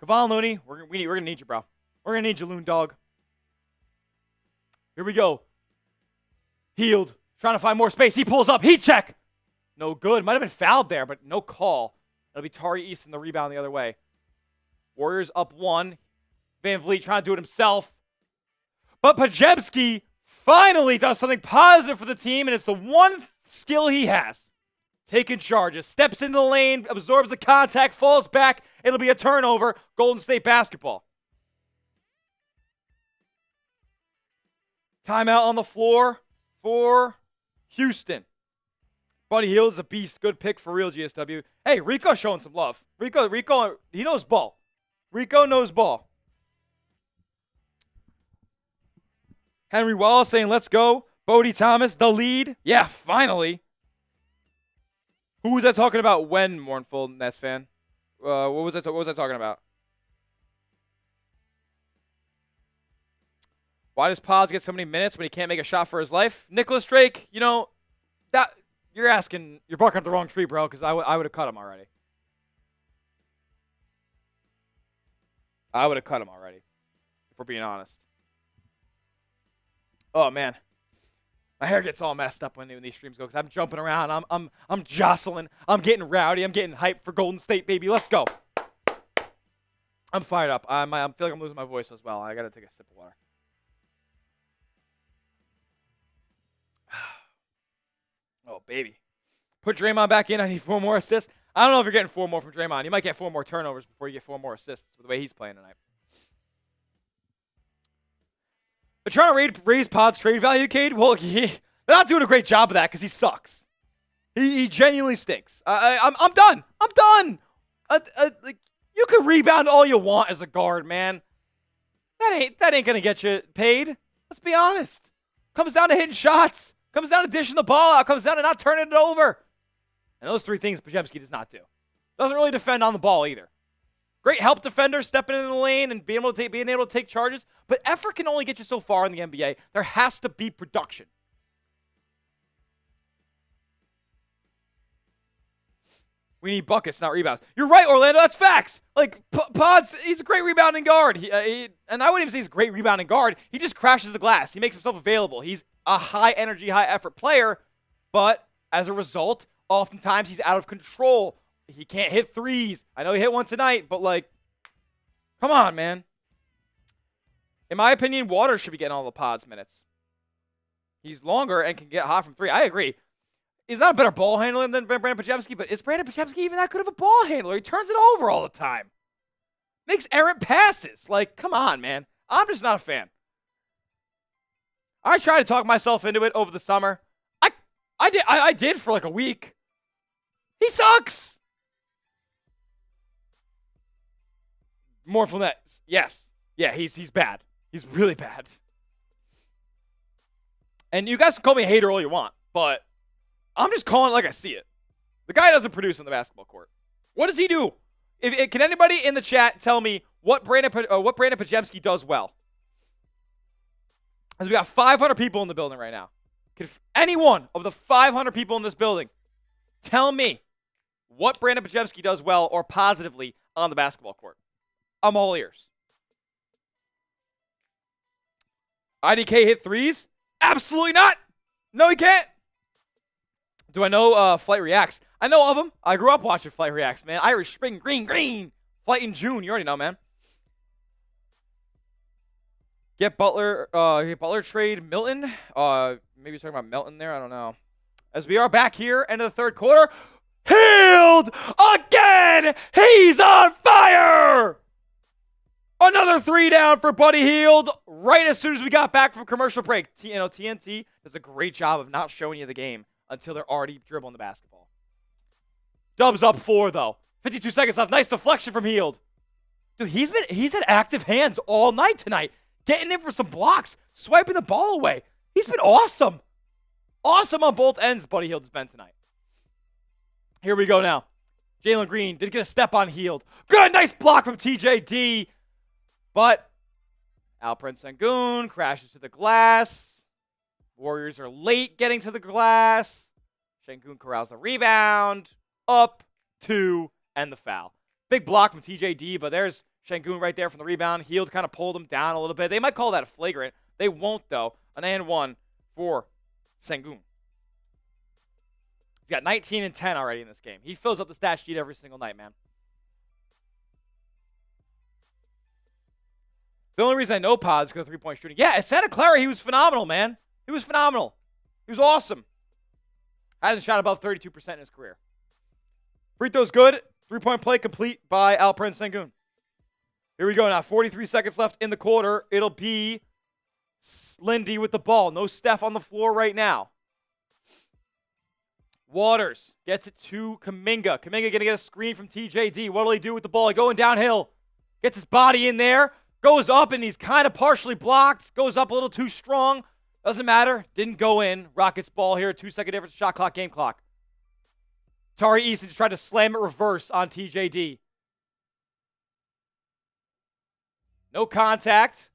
Kevon Looney, we're gonna need you, bro. We're gonna need you, Loon Dog. Here we go. Hield. Trying to find more space. He pulls up. Heat check. No good. Might have been fouled there, but no call. It'll be Tari Easton the rebound the other way. Warriors up 1. Van Vliet trying to do it himself. But Pajemski finally does something positive for the team, and it's the one skill he has. Taking charges. Steps into the lane, absorbs the contact, falls back. It'll be a turnover. Golden State basketball. Timeout on the floor for Houston. Buddy Hield is a beast. Good pick for real, GSW. Hey, Rico showing some love. Rico, he knows ball. Rico knows ball. Henry Wallace saying, let's go. Bodie Thomas, the lead. Yeah, finally. Who was I talking about when, Mournful Nets fan? What was I talking about? Why does Pods get so many minutes when he can't make a shot for his life? Nicholas Drake, you know, that you're barking up the wrong tree, bro, because I would have cut him already. I would have cut him already, if we're being honest. Oh, man. My hair gets all messed up when these streams go because I'm jumping around. I'm jostling. I'm getting rowdy. I'm getting hyped for Golden State, baby. Let's go. I'm fired up. I feel like I'm losing my voice as well. I got to take a sip of water. Oh, baby. Put Draymond back in. I need 4 more assists. I don't know if you're getting 4 more from Draymond. You might get 4 more turnovers before you get 4 more assists with the way he's playing tonight. They're trying to raise Pod's trade value, Cade. Well, they're not doing a great job of that because he sucks. He genuinely stinks. I'm done. I'm done. Like, you can rebound all you want as a guard, man. That ain't gonna get you paid. Let's be honest. Comes down to hitting shots. Comes down to dishing the ball out. Comes down to not turning it over. And those 3 things Podziemski does not do. Doesn't really defend on the ball either. Great help defender, stepping into the lane and being able to take charges. But effort can only get you so far in the NBA. There has to be production. We need buckets, not rebounds. You're right, Orlando. That's facts. Like, Pods, he's a great rebounding guard. And I wouldn't even say he's a great rebounding guard. He just crashes the glass. He makes himself available. He's a high-energy, high-effort player. But as a result, oftentimes he's out of control. He can't hit threes. I know he hit one tonight, but, like, come on, man. In my opinion, Waters should be getting all the Pods minutes. He's longer and can get hot from 3. I agree. He's not a better ball handler than Brandon Podziemski, but is Brandon Podziemski even that good of a ball handler? He turns it over all the time. Makes errant passes. Like, come on, man. I'm just not a fan. I tried to talk myself into it over the summer. I did for like a week. He sucks. More from that. Yes. Yeah, he's bad. He's really bad. And you guys can call me a hater all you want, but I'm just calling it like I see it. The guy doesn't produce on the basketball court. What does he do? Can anybody in the chat tell me what Brandon Podziemski does well? As we got 500 people in the building right now. Can any one of the 500 people in this building tell me what Brandon Podziemski does well or positively on the basketball court? I'm all ears. IDK hit threes? Absolutely not. No, he can't. Do I know Flight Reacts? I know of him. I grew up watching Flight Reacts, man. Irish Spring, green. Flight in June. You already know, man. Get Butler trade Milton. Maybe he's talking about Melton there. I don't know. As we are back here, end of the third quarter. Hield again. He's on fire. Another 3 down for Buddy Hield right as soon as we got back from commercial break. TNT does a great job of not showing you the game until they're already dribbling the basketball. Dubs up 4, though. 52 seconds left. Nice deflection from Hield. Dude, he's had active hands all night tonight. Getting in for some blocks. Swiping the ball away. He's been awesome. Awesome on both ends, Buddy Hield has been tonight. Here we go now. Jalen Green did get a step on Hield. Good, nice block from TJD. But Alperen Sengun crashes to the glass. Warriors are late getting to the glass. Sengun corrals the rebound. Up, 2, and the foul. Big block from TJD, but there's Sengun right there from the rebound. Hield kind of pulled him down a little bit. They might call that a flagrant. They won't, though. An and 1 for Sengun. He's got 19 and 10 already in this game. He fills up the stat sheet every single night, man. The only reason I know Pods is because of 3-point shooting. Yeah, at Santa Clara, he was phenomenal, man. He was phenomenal. He was awesome. Hasn't shot above 32% in his career. Free throw's good. 3-point play complete by Alperen Sengun. Here we go now. 43 seconds left in the quarter. It'll be Lindy with the ball. No Steph on the floor right now. Waters gets it to Kuminga. Kuminga going to get a screen from TJD. What will he do with the ball? Going downhill. Gets his body in there. Goes up, and he's kind of partially blocked. Goes up a little too strong. Doesn't matter. Didn't go in. Rockets ball here. 2-second difference. Shot clock, game clock. Tari Eason just tried to slam it reverse on TJD. No contact.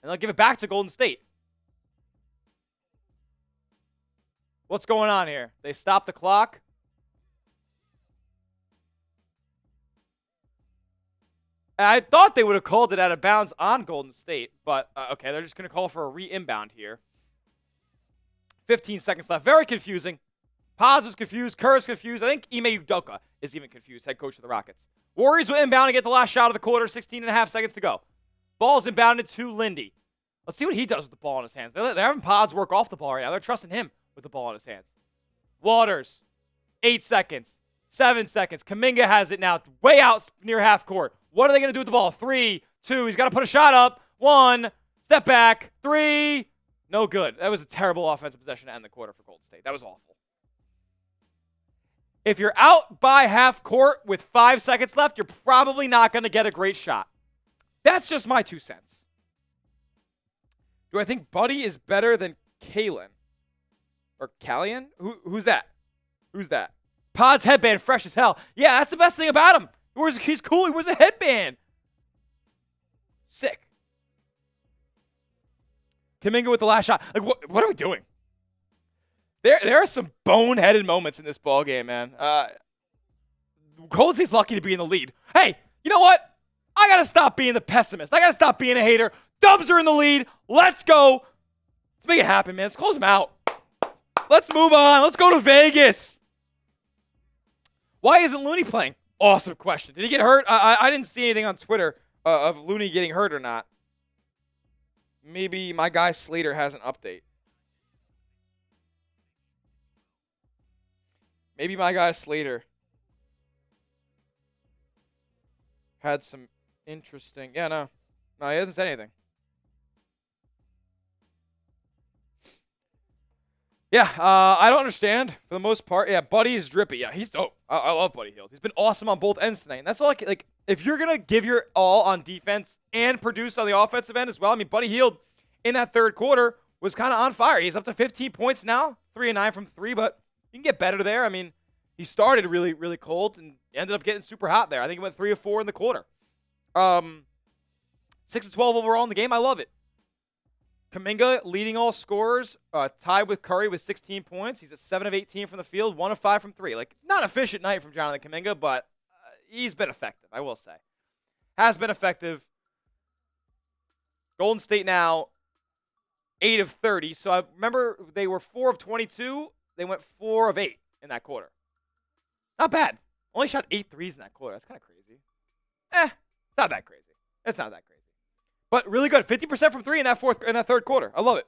And they'll give it back to Golden State. What's going on here? They stop the clock. I thought they would have called it out of bounds on Golden State, but okay, they're just going to call for a re-inbound here. 15 seconds left. Very confusing. Pods was confused. Kerr's confused. I think Ime Udoka is even confused, head coach of the Rockets. Warriors will inbound and get the last shot of the quarter. 16 and a half seconds to go. Ball's inbounded to Lindy. Let's see what he does with the ball in his hands. They're having Pods work off the ball right now. They're trusting him with the ball in his hands. Waters. 8 seconds. 7 seconds. Kuminga has it now way out near half court. What are they going to do with the ball? 3, 2. He's got to put a shot up. 1. Step back. 3. No good. That was a terrible offensive possession to end the quarter for Golden State. That was awful. If you're out by half court with 5 seconds left, you're probably not going to get a great shot. That's just my 2 cents. Do I think Buddy is better than Kalen? Or Callian? Who's that? Who's that? Pod's headband, fresh as hell. Yeah, that's the best thing about him. He's cool. He wears a headband. Sick. Kuminga with the last shot. Like, what are we doing? There are some boneheaded moments in this ball game, man. Golden State's lucky to be in the lead. Hey, you know what? I got to stop being the pessimist. I got to stop being a hater. Dubs are in the lead. Let's go. Let's make it happen, man. Let's close them out. Let's move on. Let's go to Vegas. Why isn't Looney playing? Awesome question. Did he get hurt? I didn't see anything on Twitter of Looney getting hurt or not. Maybe my guy Slater has an update. Maybe my guy Slater had some interesting... Yeah, no, he hasn't said anything. Yeah, I don't understand for the most part. Yeah, Buddy is drippy. Yeah, he's dope. I love Buddy Hield. He's been awesome on both ends tonight. And that's all like if you're going to give your all on defense and produce on the offensive end as well. I mean, Buddy Hield in that third quarter was kind of on fire. He's up to 15 points now, 3 and 9 from 3, but you can get better there. I mean, he started really, really cold and ended up getting super hot there. I think he went 3 of 4 in the quarter. 6 of 12 overall in the game. I love it. Kuminga leading all scorers, tied with Curry with 16 points. He's at 7 of 18 from the field, 1 of 5 from 3. Like, not efficient night from Jonathan Kuminga, but he's been effective, I will say. Has been effective. Golden State now 8 of 30. So I remember they were 4 of 22. They went 4 of 8 in that quarter. Not bad. Only shot 8 threes in that quarter. That's kind of crazy. It's not that crazy. It's not that crazy. But really good. 50% from 3 in that third quarter. I love it.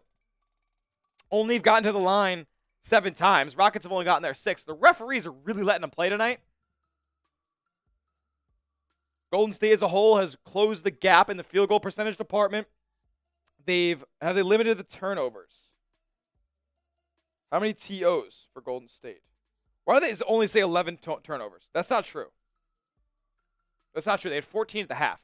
Only have gotten to the line 7 times. Rockets have only gotten there 6. The referees are really letting them play tonight. Golden State as a whole has closed the gap in the field goal percentage department. Have they limited the turnovers? How many TOs for Golden State? Why do they only say 11 turnovers? That's not true. That's not true. They had 14 at the half.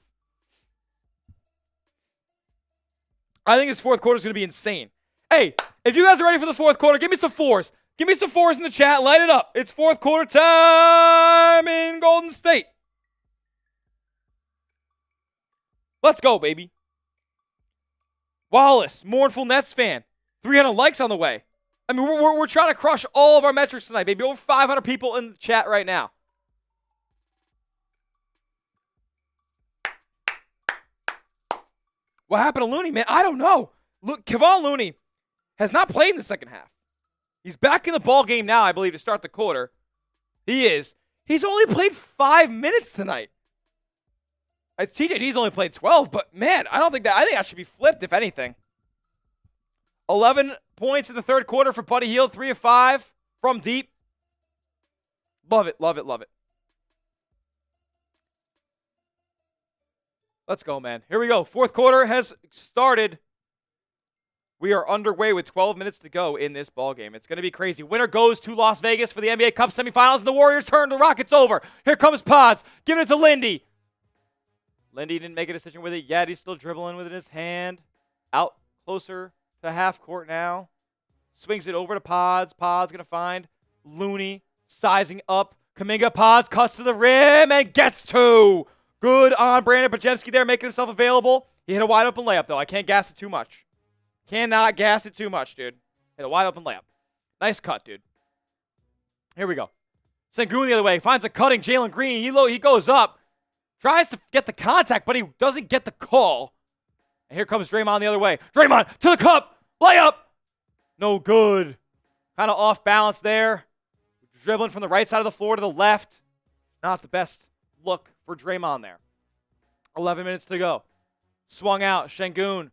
I think this fourth quarter is going to be insane. Hey, if you guys are ready for the fourth quarter, give me some 4s. Give me some 4s in the chat. Light it up. It's fourth quarter time in Golden State. Let's go, baby. Wallace, mournful Nets fan. 300 likes on the way. I mean, we're trying to crush all of our metrics tonight, baby. Over 500 people in the chat right now. What happened to Looney, man? I don't know. Look, Kevon Looney has not played in the second half. He's back in the ball game now, I believe, to start the quarter. He is. He's only played 5 minutes tonight. TJD's only played 12, but man, I think that should be flipped, if anything. 11 points in the third quarter for Buddy Hield, 3 of 5 from deep. Love it, love it, love it. Let's go, man. Here we go. Fourth quarter has started. We are underway with 12 minutes to go in this ball game. It's going to be crazy. Winner goes to Las Vegas for the NBA Cup semifinals, and the Warriors turn the Rockets over. Here comes Pods, giving it to Lindy. Lindy didn't make a decision with it yet. He's still dribbling with it in his hand. Out closer to half court now. Swings it over to Pods. Pods going to find Looney sizing up. Kuminga. Pods cuts to the rim and gets 2. Good on Brandon Pajemski there, making himself available. He hit a wide open layup, though. I can't gas it too much. Cannot gas it too much, dude. Hit a wide open layup. Nice cut, dude. Here we go. Sengun the other way. Finds a cutting Jalen Green. He goes up. Tries to get the contact, but he doesn't get the call. And here comes Draymond the other way. Draymond to the cup. Layup. No good. Kind of off balance there. Dribbling from the right side of the floor to the left. Not the best look for Draymond there. 11 minutes to go. Swung out. Sengun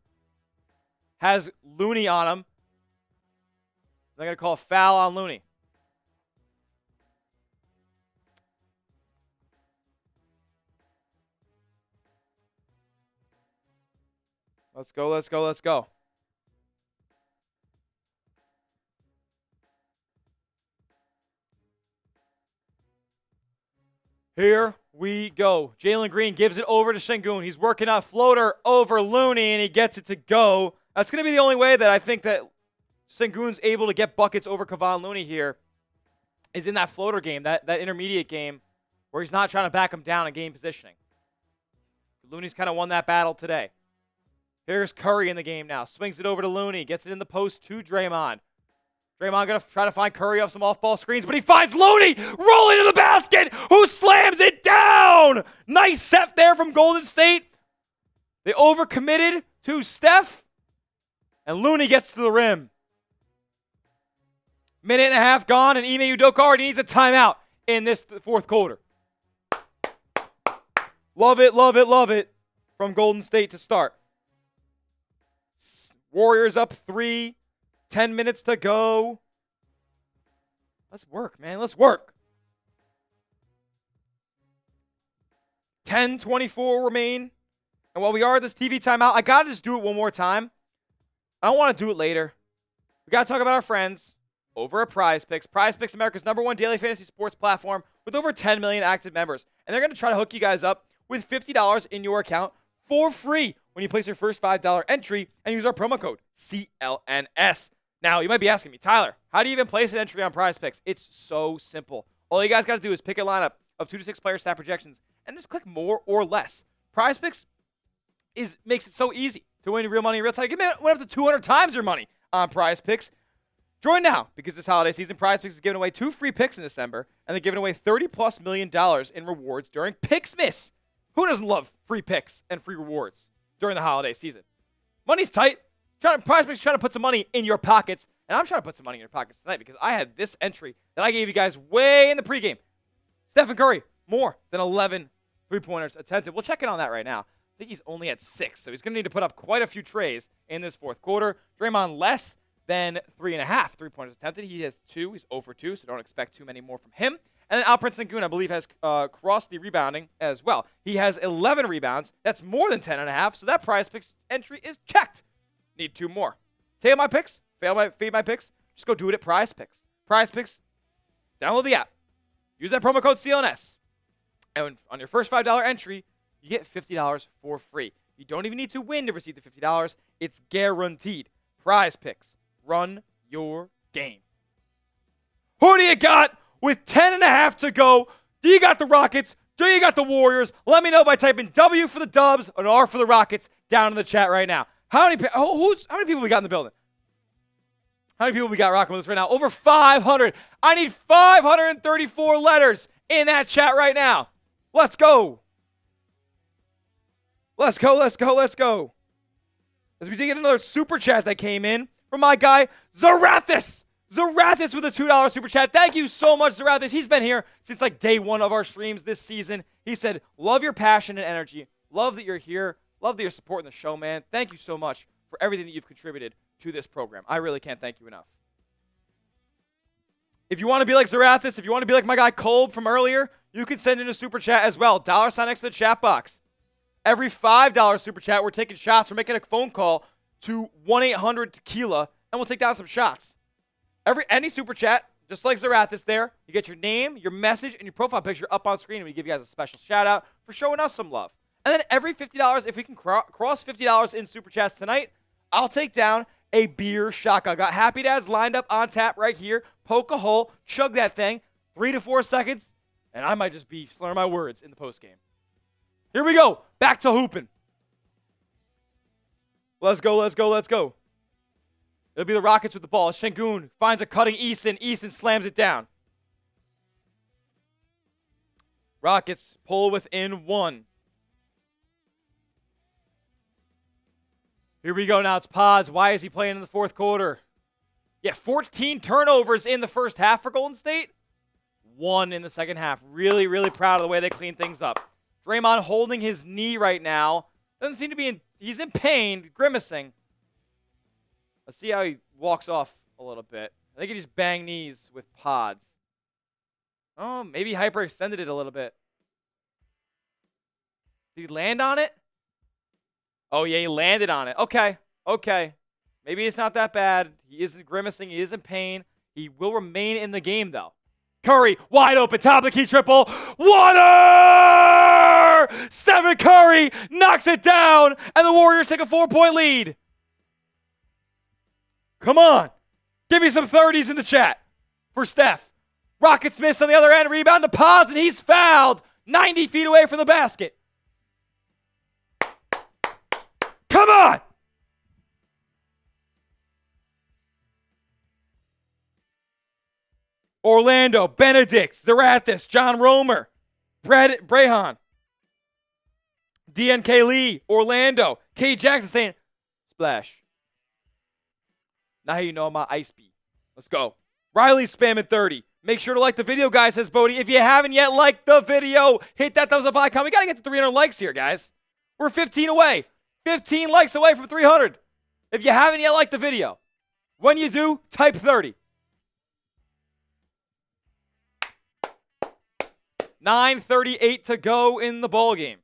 has Looney on him. They're going to call a foul on Looney. Let's go, let's go, let's go. Here we go. Jalen Green gives it over to Sengun. He's working on floater over Looney, and he gets it to go. That's going to be the only way that I think that Sengun's able to get buckets over Kevon Looney here is in that floater game, that intermediate game where he's not trying to back him down in game positioning. Looney's kind of won that battle today. Here's Curry in the game now. Swings it over to Looney. Gets it in the post to Draymond. Draymond going to try to find Curry off some off-ball screens, but he finds Looney rolling to the basket, who slams it down. Nice set there from Golden State. They overcommitted to Steph, and Looney gets to the rim. Minute and a half gone, and Ime Udoka already needs a timeout in this fourth quarter. Love it, love it, love it from Golden State to start. Warriors up 3. 10 minutes to go. Let's work, man. Let's work. 10:24 remain. And while we are at this TV timeout, I got to just do it one more time. I don't want to do it later. We got to talk about our friends over at Prize Picks. Prize Picks, America's #1 daily fantasy sports platform with over 10 million active members. And they're going to try to hook you guys up with $50 in your account for free when you place your first $5 entry and use our promo code CLNS. Now, you might be asking me, Tyler, how do you even place an entry on Prize Picks? It's so simple. All you guys got to do is pick a lineup of 2 to 6 player stat projections and just click more or less. Prize Picks makes it so easy to win real money in real time. You can win up to 200 times your money on Prize Picks. Join now, because this holiday season, Prize Picks is giving away 2 free picks in December, and they're giving away $30+ million in rewards during Picksmas. Who doesn't love free picks and free rewards during the holiday season? Money's tight. Prize Picks is trying to put some money in your pockets, and I'm trying to put some money in your pockets tonight because I had this entry that I gave you guys way in the pregame. Stephen Curry, more than 11 three-pointers attempted. We'll check in on that right now. I think he's only at 6, so he's going to need to put up quite a few trays in this fourth quarter. Draymond less than 3.5 three-pointers attempted. He has 2. He's 0 for 2, so don't expect too many more from him. And then Alperen Sengun, I believe, has crossed the rebounding as well. He has 11 rebounds. That's more than 10.5, so that Prize Picks entry is checked. Need 2 more. Tail my picks, feed my picks. Just go do it at Prize Picks. Prize Picks, download the app. Use that promo code CLNS. And on your first $5 entry, you get $50 for free. You don't even need to win to receive the $50. It's guaranteed. Prize Picks. Run your game. Who do you got with 10.5 to go? Do you got the Rockets? Do you got the Warriors? Let me know by typing W for the Dubs and R for the Rockets down in the chat right now. How many people we got in the building? How many people we got rocking with us right now? Over 500. I need 534 letters in that chat right now. Let's go. Let's go, let's go, let's go. As we did get another super chat that came in from my guy, Zarathis. Zarathis with a $2 super chat. Thank you so much, Zarathis. He's been here since like day 1 of our streams this season. He said, love your passion and energy. Love that you're here. Love that you're supporting the show, man. Thank you so much for everything that you've contributed to this program. I really can't thank you enough. If you want to be like Zarathis, if you want to be like my guy Kolb from earlier, you can send in a super chat as well. $ next to the chat box. Every $5 super chat, we're taking shots. We're making a phone call to 1-800-TEQUILA, and we'll take down some shots. Any super chat, just like Zarathis there, you get your name, your message, and your profile picture up on screen, and we give you guys a special shout-out for showing us some love. And then every $50, if we can cross $50 in super chats tonight, I'll take down a beer shotgun. Got Happy Dads lined up on tap right here. Poke a hole, chug that thing, 3 to 4 seconds, and I might just be slurring my words in the postgame. Here we go. Back to hooping. Let's go, let's go, let's go. It'll be the Rockets with the ball. Sengun finds a cutting Eason. Eason slams it down. Rockets pull within 1. Here we go now. It's Pods. Why is he playing in the fourth quarter? Yeah, 14 turnovers in the first half for Golden State. 1 in the second half. Really, really proud of the way they cleaned things up. Draymond holding his knee right now. Doesn't seem to be he's in pain, grimacing. Let's see how he walks off a little bit. I think he just banged knees with Pods. Oh, maybe hyperextended it a little bit. Did he land on it? Oh, yeah, he landed on it. Okay. Okay. Maybe it's not that bad. He isn't grimacing. He is in pain. He will remain in the game, though. Curry, wide open, top of the key triple. Water! Stephen Curry knocks it down, and the Warriors take a 4-point lead. Come on. Give me some 30s in the chat for Steph. Rockets miss on the other end, rebound to Pods, and he's fouled 90 feet away from the basket. Come on! Orlando, Benedict, Zarathis, John Romer, Brehan, DNK Lee, Orlando, K. Jackson saying, splash. Now you know I'm on Ice Bee. Let's go. Riley spamming 30. Make sure to like the video, guys, says Bodie. If you haven't yet liked the video, hit that thumbs up icon. We got to get to 300 likes here, guys. We're 15 away. 15 likes away from 300. If you haven't yet liked the video, when you do, type 30. 9:38 to go in the ball game.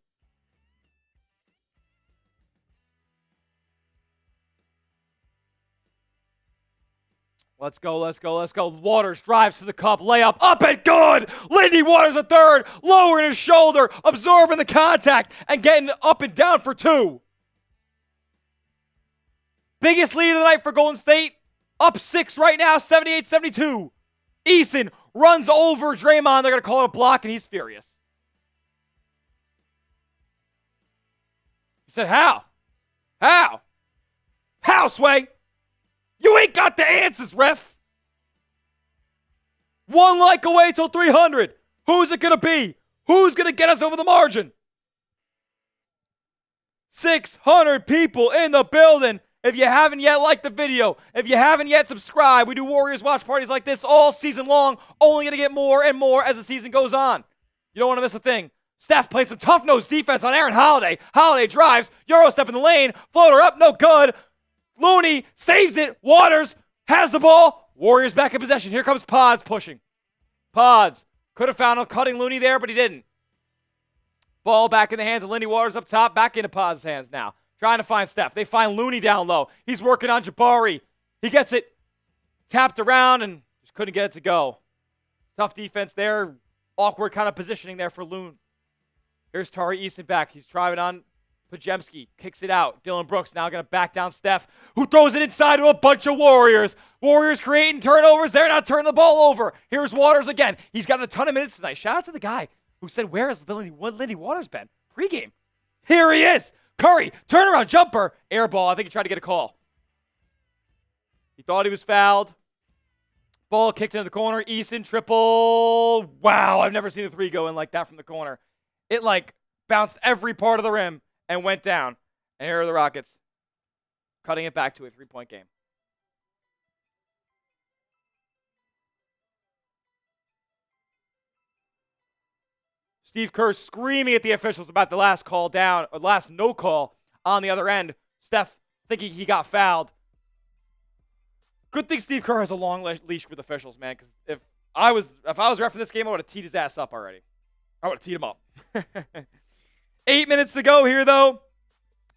Let's go, let's go, let's go. Waters drives to the cup, layup, up and good! Lindy Waters a third, lowering his shoulder, absorbing the contact, and getting up and down for 2. Biggest lead of the night for Golden State. Up 6 right now, 78-72. Eason runs over Draymond. They're going to call it a block, and he's furious. He said, how? How? How, Sway? You ain't got the answers, ref. 1 like away till 300. Who's it going to be? Who's going to get us over the margin? 600 people in the building. If you haven't yet liked the video, if you haven't yet subscribed, we do Warriors watch parties like this all season long, only going to get more and more as the season goes on. You don't want to miss a thing. Steph played some tough-nosed defense on Aaron Holiday. Holiday drives, Euro step in the lane, floater up, no good. Looney saves it, Waters has the ball. Warriors back in possession. Here comes Pods pushing. Pods could have found him cutting Looney there, but he didn't. Ball back in the hands of Lindy Waters up top, back into Pods' hands now. Trying to find Steph. They find Looney down low. He's working on Jabari. He gets it tapped around and just couldn't get it to go. Tough defense there. Awkward kind of positioning there for Loon. Here's Tari Easton back. He's driving on Pajemski. Kicks it out. Dylan Brooks now going to back down Steph, who throws it inside to a bunch of Warriors. Warriors creating turnovers. They're not turning the ball over. Here's Waters again. He's got a ton of minutes tonight. Shout out to the guy who said, where has Lindy Waters been? Pregame. Here he is. Curry, turnaround jumper, air ball. I think he tried to get a call. He thought he was fouled. Ball kicked into the corner. Easton triple. Wow, I've never seen a 3 go in like that from the corner. It bounced every part of the rim and went down. And here are the Rockets cutting it back to a 3-point game. Steve Kerr screaming at the officials about the last call down, or last no call on the other end. Steph thinking he got fouled. Good thing Steve Kerr has a long leash with officials, man, because if I was ref in this game, I would have teed his ass up already. I would have teed him up. 8 minutes to go here, though.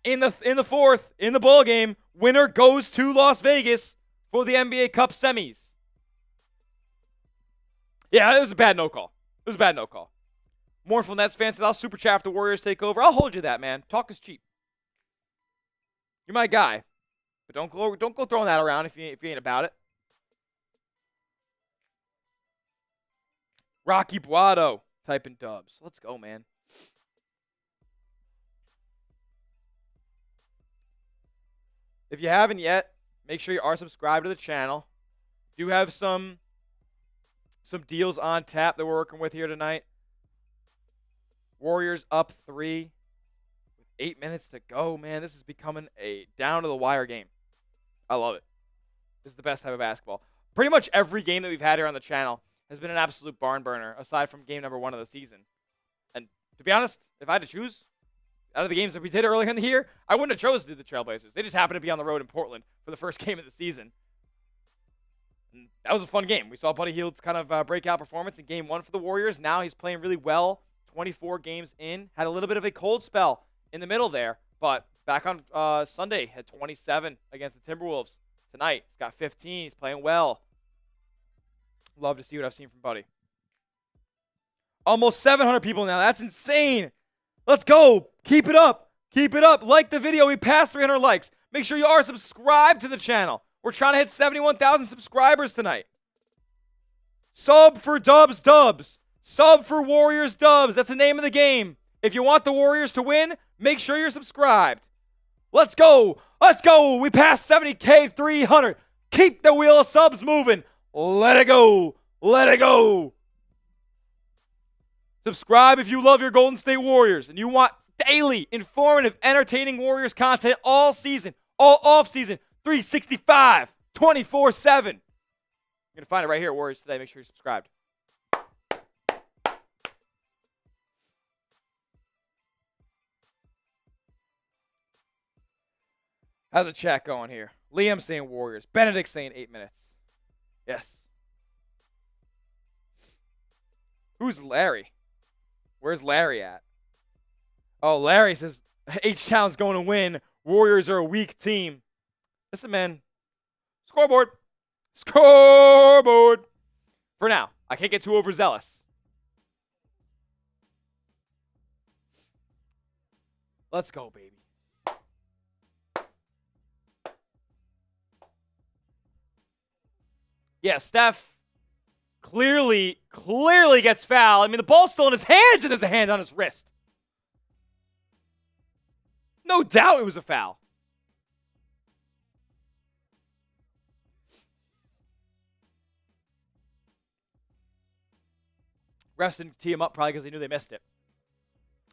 In the fourth, in the ball game, winner goes to Las Vegas for the NBA Cup semis. Yeah, it was a bad no call. It was a bad no call. Mournful Nets fans said, I'll super chat if the Warriors take over. I'll hold you that, man. Talk is cheap. You're my guy. But don't go throwing that around if you ain't about it. Rocky Buado typing dubs. Let's go, man. If you haven't yet, make sure you are subscribed to the channel. Do have some deals on tap that we're working with here tonight. Warriors up 3 with 8 minutes to go, man. This is becoming a down-to-the-wire game. I love it. This is the best type of basketball. Pretty much every game that we've had here on the channel has been an absolute barn burner, aside from game number 1 of the season. And to be honest, if I had to choose out of the games that we did earlier in the year, I wouldn't have chosen to do the Trailblazers. They just happened to be on the road in Portland for the first game of the season. And that was a fun game. We saw Buddy Hield's kind of breakout performance in game 1 for the Warriors. Now he's playing really well. 24 games in. Had a little bit of a cold spell in the middle there, but back on Sunday, had 27 against the Timberwolves. Tonight, he's got 15. He's playing well. Love to see what I've seen from Buddy. Almost 700 people now. That's insane. Let's go. Keep it up. Keep it up. Like the video. We passed 300 likes. Make sure you are subscribed to the channel. We're trying to hit 71,000 subscribers tonight. Sub for Dubs Dubs. Sub for Warriors Dubs. That's the name of the game. If you want the Warriors to win, make sure you're subscribed. Let's go. Let's go. We passed 70K 300. Keep the wheel of subs moving. Let it go. Let it go. Subscribe if you love your Golden State Warriors and you want daily, informative, entertaining Warriors content all season, all off season, 365, 24/7. You're going to find it right here at Warriors Today. Make sure you're subscribed. How's the chat going here? Liam saying Warriors. Benedict saying 8 minutes. Yes. Who's Larry? Where's Larry at? Oh, Larry says H-Town's going to win. Warriors are a weak team. Listen, man. Scoreboard. Scoreboard. For now. I can't get too overzealous. Let's go, baby. Yeah, Steph clearly gets fouled. I mean, the ball's still in his hands and there's a hand on his wrist. No doubt it was a foul. Refs didn't tee him up probably because they knew they missed it.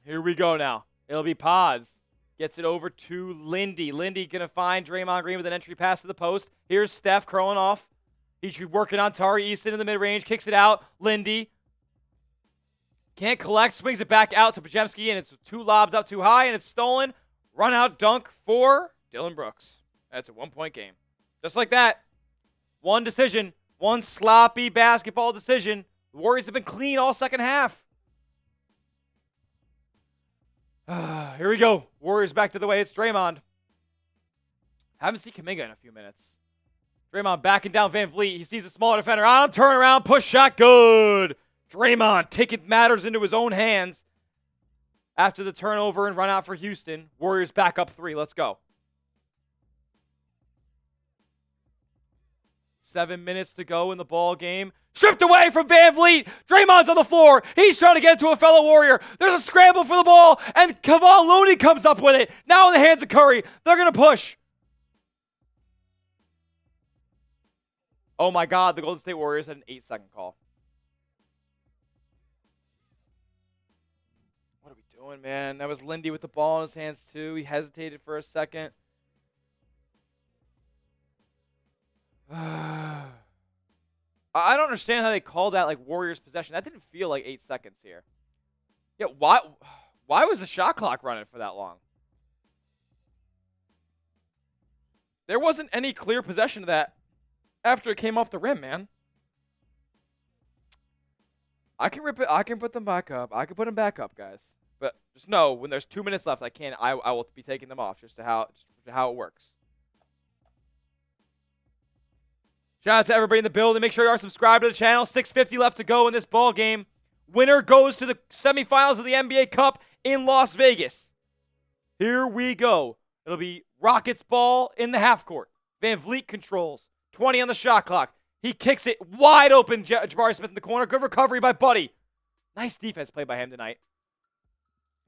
Here we go now. It'll be Pods. Gets it over to Lindy. Lindy going to find Draymond Green with an entry pass to the post. Here's Steph curling off. He's working on Tari Easton in the mid-range. Kicks it out. Lindy. Can't collect. Swings it back out to Pajemski, and it's two lobs up too high, and it's stolen. Run out dunk for Dylan Brooks. That's a one-point game. Just like that. One decision. One sloppy basketball decision. The Warriors have been clean all second half. Here we go. Warriors back to the way. It's Draymond. Haven't seen Kuminga in a few minutes. Draymond backing down Van Vliet. He sees a smaller defender on him. Turn around. Push shot. Good. Draymond taking matters into his own hands after the turnover and run out for Houston. Warriors back up 3. Let's go. 7 minutes to go in the ball game. Stripped away from Van Vliet. Draymond's on the floor. He's trying to get it to a fellow Warrior. There's a scramble for the ball, and Kevon Looney comes up with it. Now in the hands of Curry. They're going to push. Oh, my God. The Golden State Warriors had an 8-second call. What are we doing, man? That was Lindy with the ball in his hands, too. He hesitated for a second. I don't understand how they call that like Warriors possession. That didn't feel like 8 seconds here. Yeah, why was the shot clock running for that long? There wasn't any clear possession of that after it came off the rim, man. I can rip it. I can put them back up. I can put them back up, guys. But just know when there's 2 minutes left, I will be taking them off just to how it works. Shout out to everybody in the building. Make sure you are subscribed to the channel. 6:50 left to go in this ball game. Winner goes to the semifinals of the NBA Cup in Las Vegas. Here we go. It'll be Rockets ball in the half court. Van Vliet controls. 20 on the shot clock. He kicks it wide open. Jabari Smith in the corner. Good recovery by Buddy. Nice defense played by him tonight.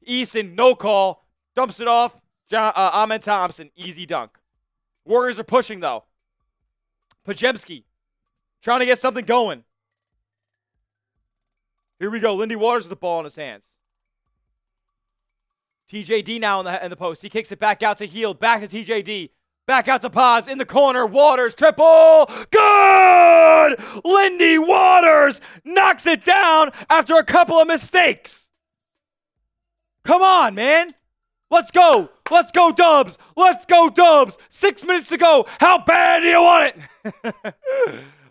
Eason, no call. Dumps it off. Amen Thompson, easy dunk. Warriors are pushing, though. Pajemski trying to get something going. Here we go. Lindy Waters with the ball in his hands. TJD now in the post. He kicks it back out to Hield. Back to TJD. Back out to Pods in the corner. Waters, triple. Good! Lindy Waters knocks it down after a couple of mistakes. Come on, man. Let's go. Let's go, Dubs. Let's go, Dubs. 6 minutes to go. How bad do you want it?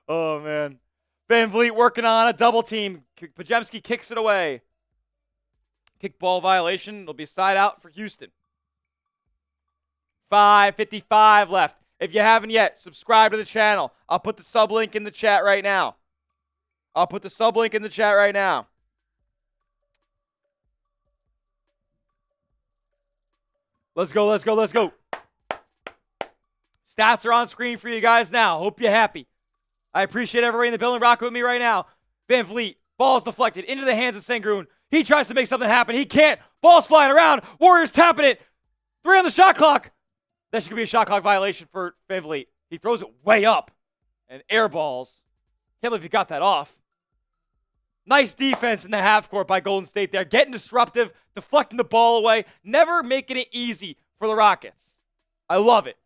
Oh, man. Van Vliet working on a double team. Pajemski kicks it away. Kick ball violation. It'll be side out for Houston. 55 left. If you haven't yet, subscribe to the channel. I'll put the sub link in the chat right now. Let's go. Stats are on screen for you guys now. Hope you're happy. I appreciate everybody in the building rocking with me right now. Van Vliet, ball's deflected into the hands of Sengun. He tries to make something happen. He can't. Ball's flying around. Warriors tapping it. 3 on the shot clock. That should be a shot clock violation for Van Vliet. He throws it way up and air balls. Can't believe he got that off. Nice defense in the half court by Golden State there. Getting disruptive, deflecting the ball away, never making it easy for the Rockets. I love it.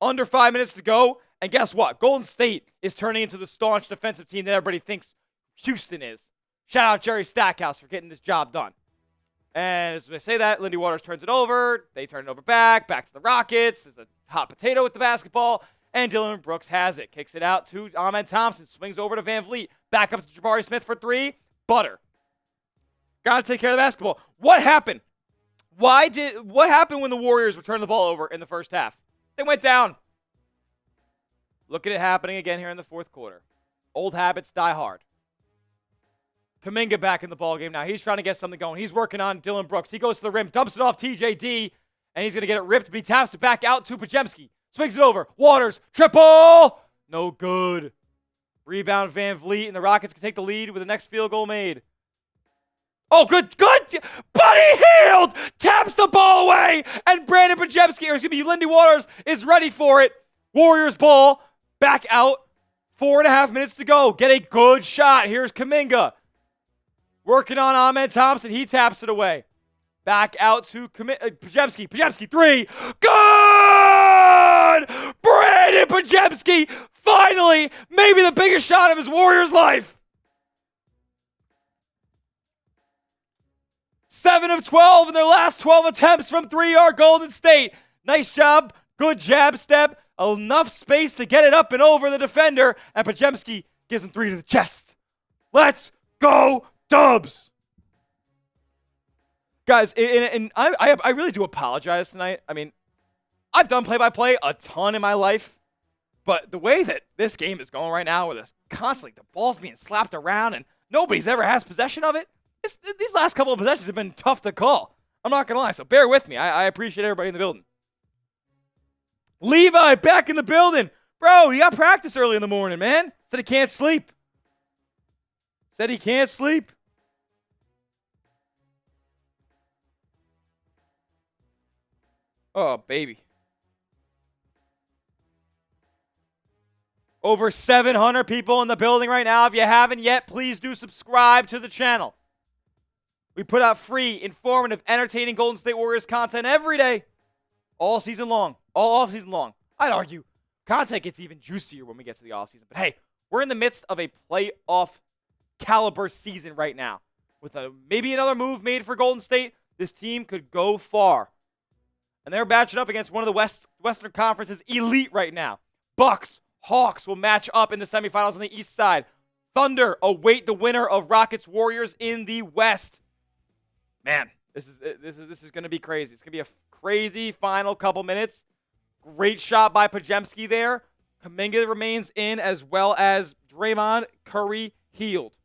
Under 5 minutes to go, and guess what? Golden State is turning into the staunch defensive team that everybody thinks Houston is. Shout out Jerry Stackhouse for getting this job done. And as I say that, Lindy Waters turns it over. They turn it over back to the Rockets. There's a hot potato with the basketball. And Dylan Brooks has it. Kicks it out to Ahmed Thompson. Swings over to Van Vliet. Back up to Jabari Smith for 3. Butter. Got to take care of the basketball. What happened? What happened when the Warriors returned the ball over in the first half? They went down. Look at it happening again here in the fourth quarter. Old habits die hard. Kuminga back in the ballgame now. He's trying to get something going. He's working on Dylan Brooks. He goes to the rim, dumps it off TJD, and he's going to get it ripped, but he taps it back out to Pajemski. Swings it over. Waters. Triple. No good. Rebound Van Vliet, and the Rockets can take the lead with the next field goal made. Oh, good. Buddy Hield taps the ball away, and Brandon Pajemski, or excuse me, Lindy Waters is ready for it. Warriors ball. Back out. 4.5 minutes to go. Get a good shot. Here's Kuminga. Working on Ahmed Thompson. He taps it away. Back out to Pajemski. Pajemski, 3. Good! Brandon Pajemski finally, maybe the biggest shot of his Warriors life. 7 of 12 in their last 12 attempts from 3-yard Golden State. Nice job. Good jab step. Enough space to get it up and over the defender. And Pajemski gives him 3 to the chest. Let's go, Dubs! Guys, and I really do apologize tonight. I mean, I've done play-by-play a ton in my life, but the way that this game is going right now, where there's constantly the ball's being slapped around and nobody's ever has possession of it, these last couple of possessions have been tough to call. I'm not going to lie, so bear with me. I appreciate everybody in the building. Levi back in the building. Bro, you got practice early in the morning, man. Said he can't sleep. Oh, baby. Over 700 people in the building right now. If you haven't yet, please do subscribe to the channel. We put out free, informative, entertaining Golden State Warriors content every day. All season long. All off season long. I'd argue content gets even juicier when we get to the off season. But hey, we're in the midst of a playoff caliber season right now. With maybe another move made for Golden State, this team could go far. And they're matching up against one of the Western Conference's elite right now. Bucks, Hawks will match up in the semifinals on the east side. Thunder await the winner of Rockets Warriors in the west. Man, this is going to be crazy. It's going to be a crazy final couple minutes. Great shot by Pajemski there. Kuminga remains in, as well as Draymond, Curry, Hield.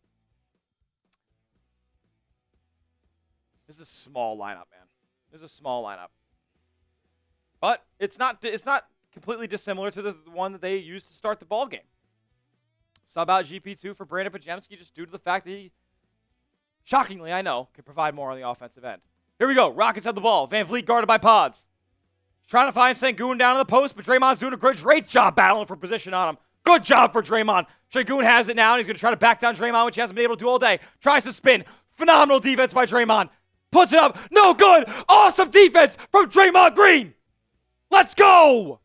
This is a small lineup, man. This is a small lineup. But it's not completely dissimilar to the one that they used to start the ball game. Sub out GP2 for Brandon Pajemski just due to the fact that he, shockingly, I know, can provide more on the offensive end. Here we go. Rockets have the ball. Van Vliet guarded by Pods. Trying to find Sengun down in the post, but Draymond's doing a great job battling for position on him. Good job for Draymond. Sengun has it now, and he's going to try to back down Draymond, which he hasn't been able to do all day. Tries to spin. Phenomenal defense by Draymond. Puts it up. No good. Awesome defense from Draymond Green. Let's go.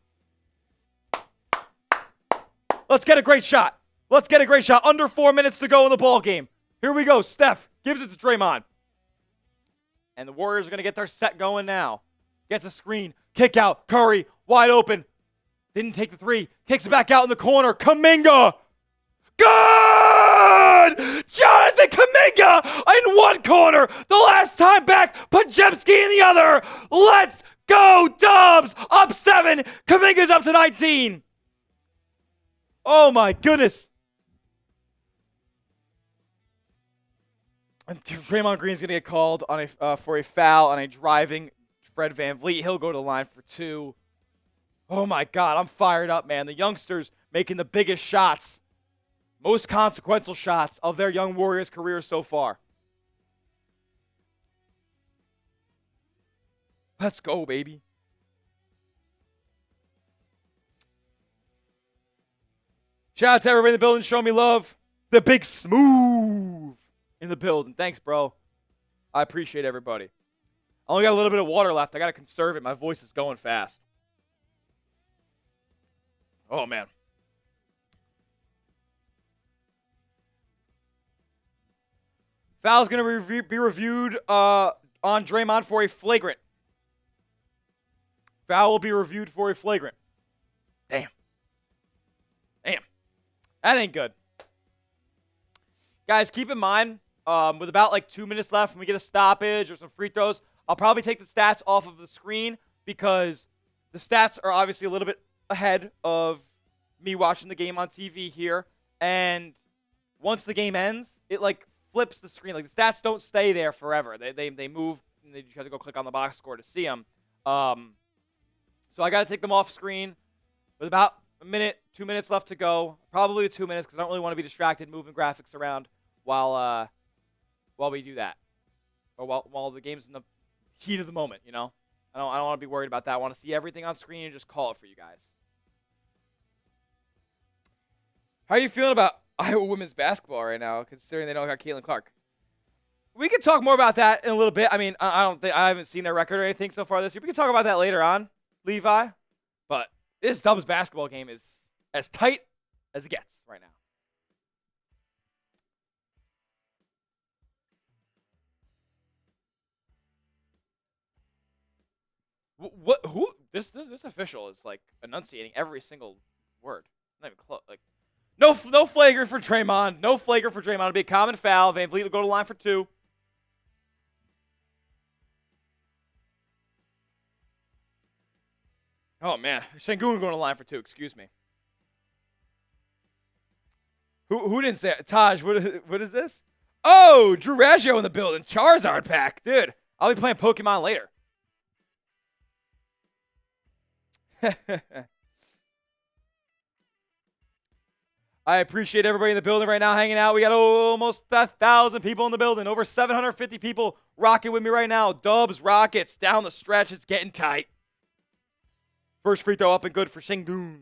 Let's get a great shot. Under 4 minutes to go in the ball game. Here we go. Steph gives it to Draymond. And the Warriors are going to get their set going now. Gets a screen. Kick out. Curry. Wide open. Didn't take the 3. Kicks it back out in the corner. Kuminga. Good! Jonathan Kuminga in one corner. The last time back, Pajemski in the other. Let's Go Dubs! Up 7. Kuminga's up to 19. Oh my goodness. And Draymond Green's going to get called on for a foul on a driving Fred VanVleet. He'll go to the line for 2. Oh my God, I'm fired up, man. The youngsters making the biggest shots, most consequential shots of their young Warriors career so far. Let's go, baby. Shout out to everybody in the building. Show me love. The big smooth in the building. Thanks, bro. I appreciate everybody. I only got a little bit of water left. I got to conserve it. My voice is going fast. Oh, man. Foul's going to be reviewed on Draymond for a flagrant. Foul will be reviewed for a flagrant. Damn. That ain't good. Guys, keep in mind, with about like 2 minutes left, when we get a stoppage or some free throws, I'll probably take the stats off of the screen because the stats are obviously a little bit ahead of me watching the game on TV here. And once the game ends, it like flips the screen. Like the stats don't stay there forever. They move, and you have to go click on the box score to see them. So I got to take them off screen with about a minute, 2 minutes left to go. Probably 2 minutes because I don't really want to be distracted moving graphics around while we do that, or while the game's in the heat of the moment. You know, I don't want to be worried about that. I want to see everything on screen and just call it for you guys. How are you feeling about Iowa women's basketball right now, considering they don't got Caitlin Clark? We can talk more about that in a little bit. I mean, I haven't seen their record or anything so far this year. We can talk about that later on, Levi. But this Dubs basketball game is as tight as it gets right now. Who? This official is like enunciating every single word. Not even close. Like, no flagrant for Draymond. No flagrant for Draymond. It'll be a common foul. VanVleet will go to the line for 2. Oh man, Sengun going to the line for 2. Excuse me. Who didn't say it? Taj? What is this? Oh, Drew Raggio in the building. Charizard pack, dude. I'll be playing Pokemon later. I appreciate everybody in the building right now hanging out. We got almost 1,000 people in the building. Over 750 people rocking with me right now. Dubs, Rockets, down the stretch. It's getting tight. First free throw up and good for Sengun.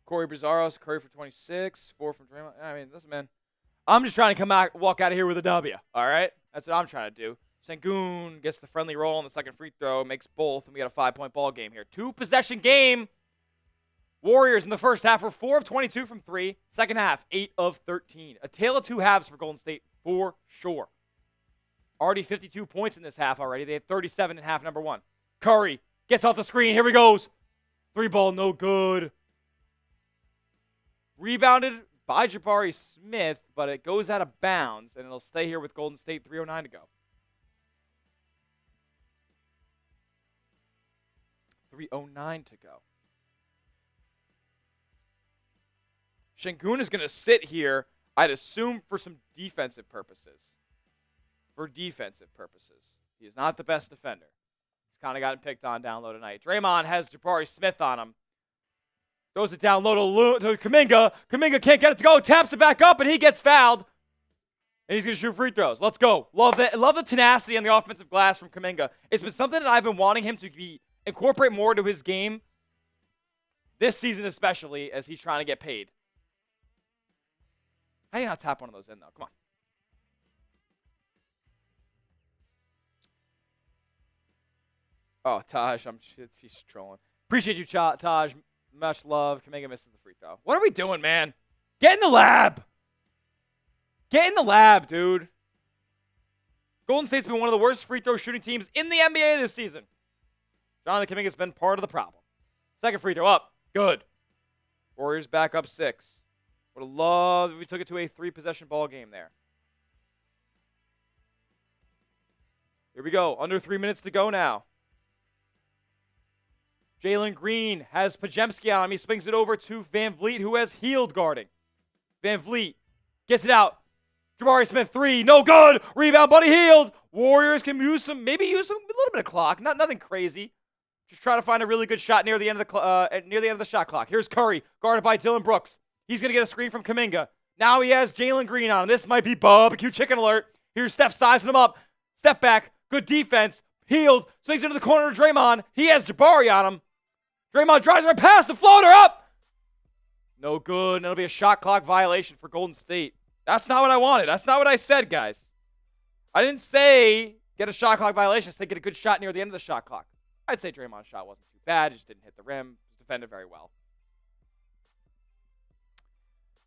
Corey Bizarros, Curry for 26. 4 from Draymond. I mean, listen, man. I'm just trying to walk out of here with a W. All right? That's what I'm trying to do. Sengun gets the friendly roll on the second free throw, makes both, and we got a 5-point ball game here. 2-possession game. Warriors in the first half were 4 of 22 from 3. Second half, 8 of 13. A tale of 2 halves for Golden State for sure. Already 52 points in this half already. They had 37 in half number 1. Curry gets off the screen. Here he goes. 3-ball, no good. Rebounded by Jabari Smith, but it goes out of bounds, and it'll stay here with Golden State. 3:09 to go. 3:09 to go. Sengun is going to sit here, I'd assume, for some defensive purposes. He is not the best defender. He's kind of gotten picked on down low tonight. Draymond has Jabari Smith on him. Throws it down low to Kuminga. Kuminga can't get it to go. Taps it back up, and he gets fouled. And he's going to shoot free throws. Let's go. Love the tenacity on the offensive glass from Kuminga. It's been something that I've been wanting him to incorporate more into his game this season, especially as he's trying to get paid. How do you not tap one of those in, though? Come on. Oh, Taj, he's trolling. Appreciate you, Taj. Much love. Kuminga misses the free throw. What are we doing, man? Get in the lab. Get in the lab, dude. Golden State's been one of the worst free throw shooting teams in the NBA this season. Jonathan Kuminga's been part of the problem. Second free throw up. Good. Warriors back up 6. Would have loved if we took it to a 3-possession ball game there. Here we go. Under 3 minutes to go now. Jalen Green has Pajemski on him. He swings it over to Van Vliet, who has Hield guarding. Van Vliet gets it out. Jabari Smith, 3, no good. Rebound, Buddy Hield. Warriors can maybe use a little bit of clock. Nothing crazy. Just try to find a really good shot near the end of the shot clock. Here's Curry, guarded by Dylan Brooks. He's gonna get a screen from Kuminga. Now he has Jalen Green on him. This might be barbecue chicken alert. Here's Steph sizing him up. Step back, good defense. Hield swings into the corner to Draymond. He has Jabari on him. Draymond drives right past the floater up. No good. And it'll be a shot clock violation for Golden State. That's not what I wanted. That's not what I said, guys. I didn't say get a shot clock violation. I said get a good shot near the end of the shot clock. I'd say Draymond's shot wasn't too bad. It just didn't hit the rim. Just defended very well.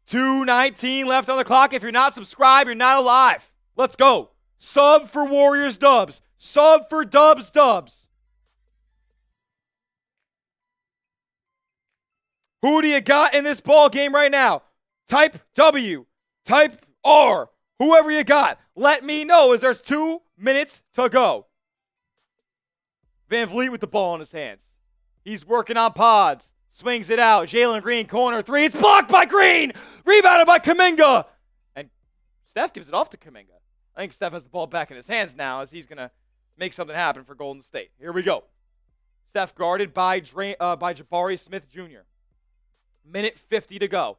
2:19 left on the clock. If you're not subscribed, you're not alive. Let's go. Sub for Warriors dubs. Sub for dubs. Who do you got in this ball game right now? Type W. Type R. Whoever you got. Let me know as there's 2 minutes to go. Van Vliet with the ball in his hands. He's working on pods. Swings it out. Jalen Green, corner 3. It's blocked by Green. Rebounded by Kuminga. And Steph gives it off to Kuminga. I think Steph has the ball back in his hands now as he's going to make something happen for Golden State. Here we go. Steph guarded by Jabari Smith Jr. Minute 50 to go.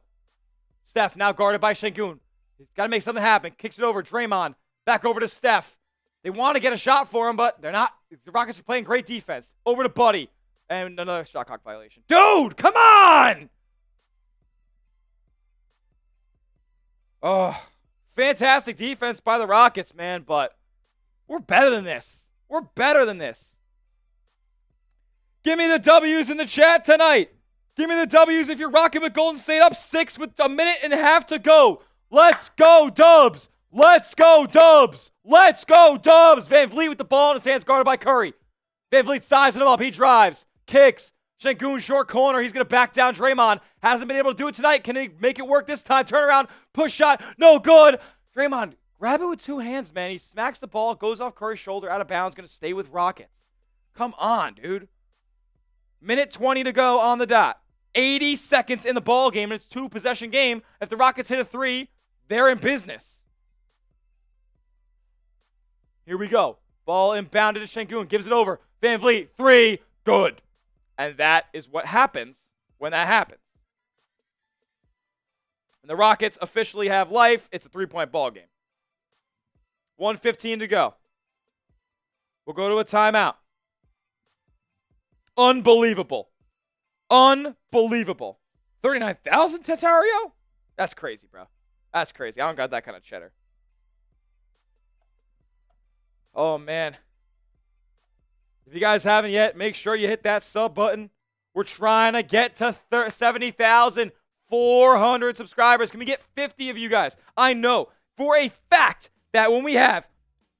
Steph now guarded by Şengün. He's got to make something happen. Kicks it over. Draymond. Back over to Steph. They want to get a shot for him, but they're not. The Rockets are playing great defense. Over to Buddy. And another shot clock violation. Dude, come on! Oh, fantastic defense by the Rockets, man, but we're better than this. We're better than this. Give me the W's in the chat tonight. Give me the W's if you're rocking with Golden State up 6 with a minute and a half to go. Let's go, Dubs. Let's go, Dubs. Let's go, Dubs. Van Vliet with the ball in his hands, guarded by Curry. Van Vliet sizing him up. He drives, kicks. Şengün short corner. He's going to back down Draymond. Hasn't been able to do it tonight. Can he make it work this time? Turn around, push shot. No good. Draymond, grab it with 2 hands, man. He smacks the ball, goes off Curry's shoulder, out of bounds, going to stay with Rockets. Come on, dude. Minute 20 to go on the dot. 80 seconds in the ball game, and it's 2-possession game. If the Rockets hit a 3, they're in business. Here we go. Ball inbounded to Şengün. Gives it over. Van Vliet, 3. Good. And that is what happens when that happens. And the Rockets officially have life. It's a 3-point ball game. 1:15 to go. We'll go to a timeout. Unbelievable. Unbelievable. 39,000 Tatario? That's crazy, bro. That's crazy. I don't got that kind of cheddar. Oh, man. If you guys haven't yet, make sure you hit that sub button. We're trying to get to 70,400 subscribers. Can we get 50 of you guys? I know for a fact that when we have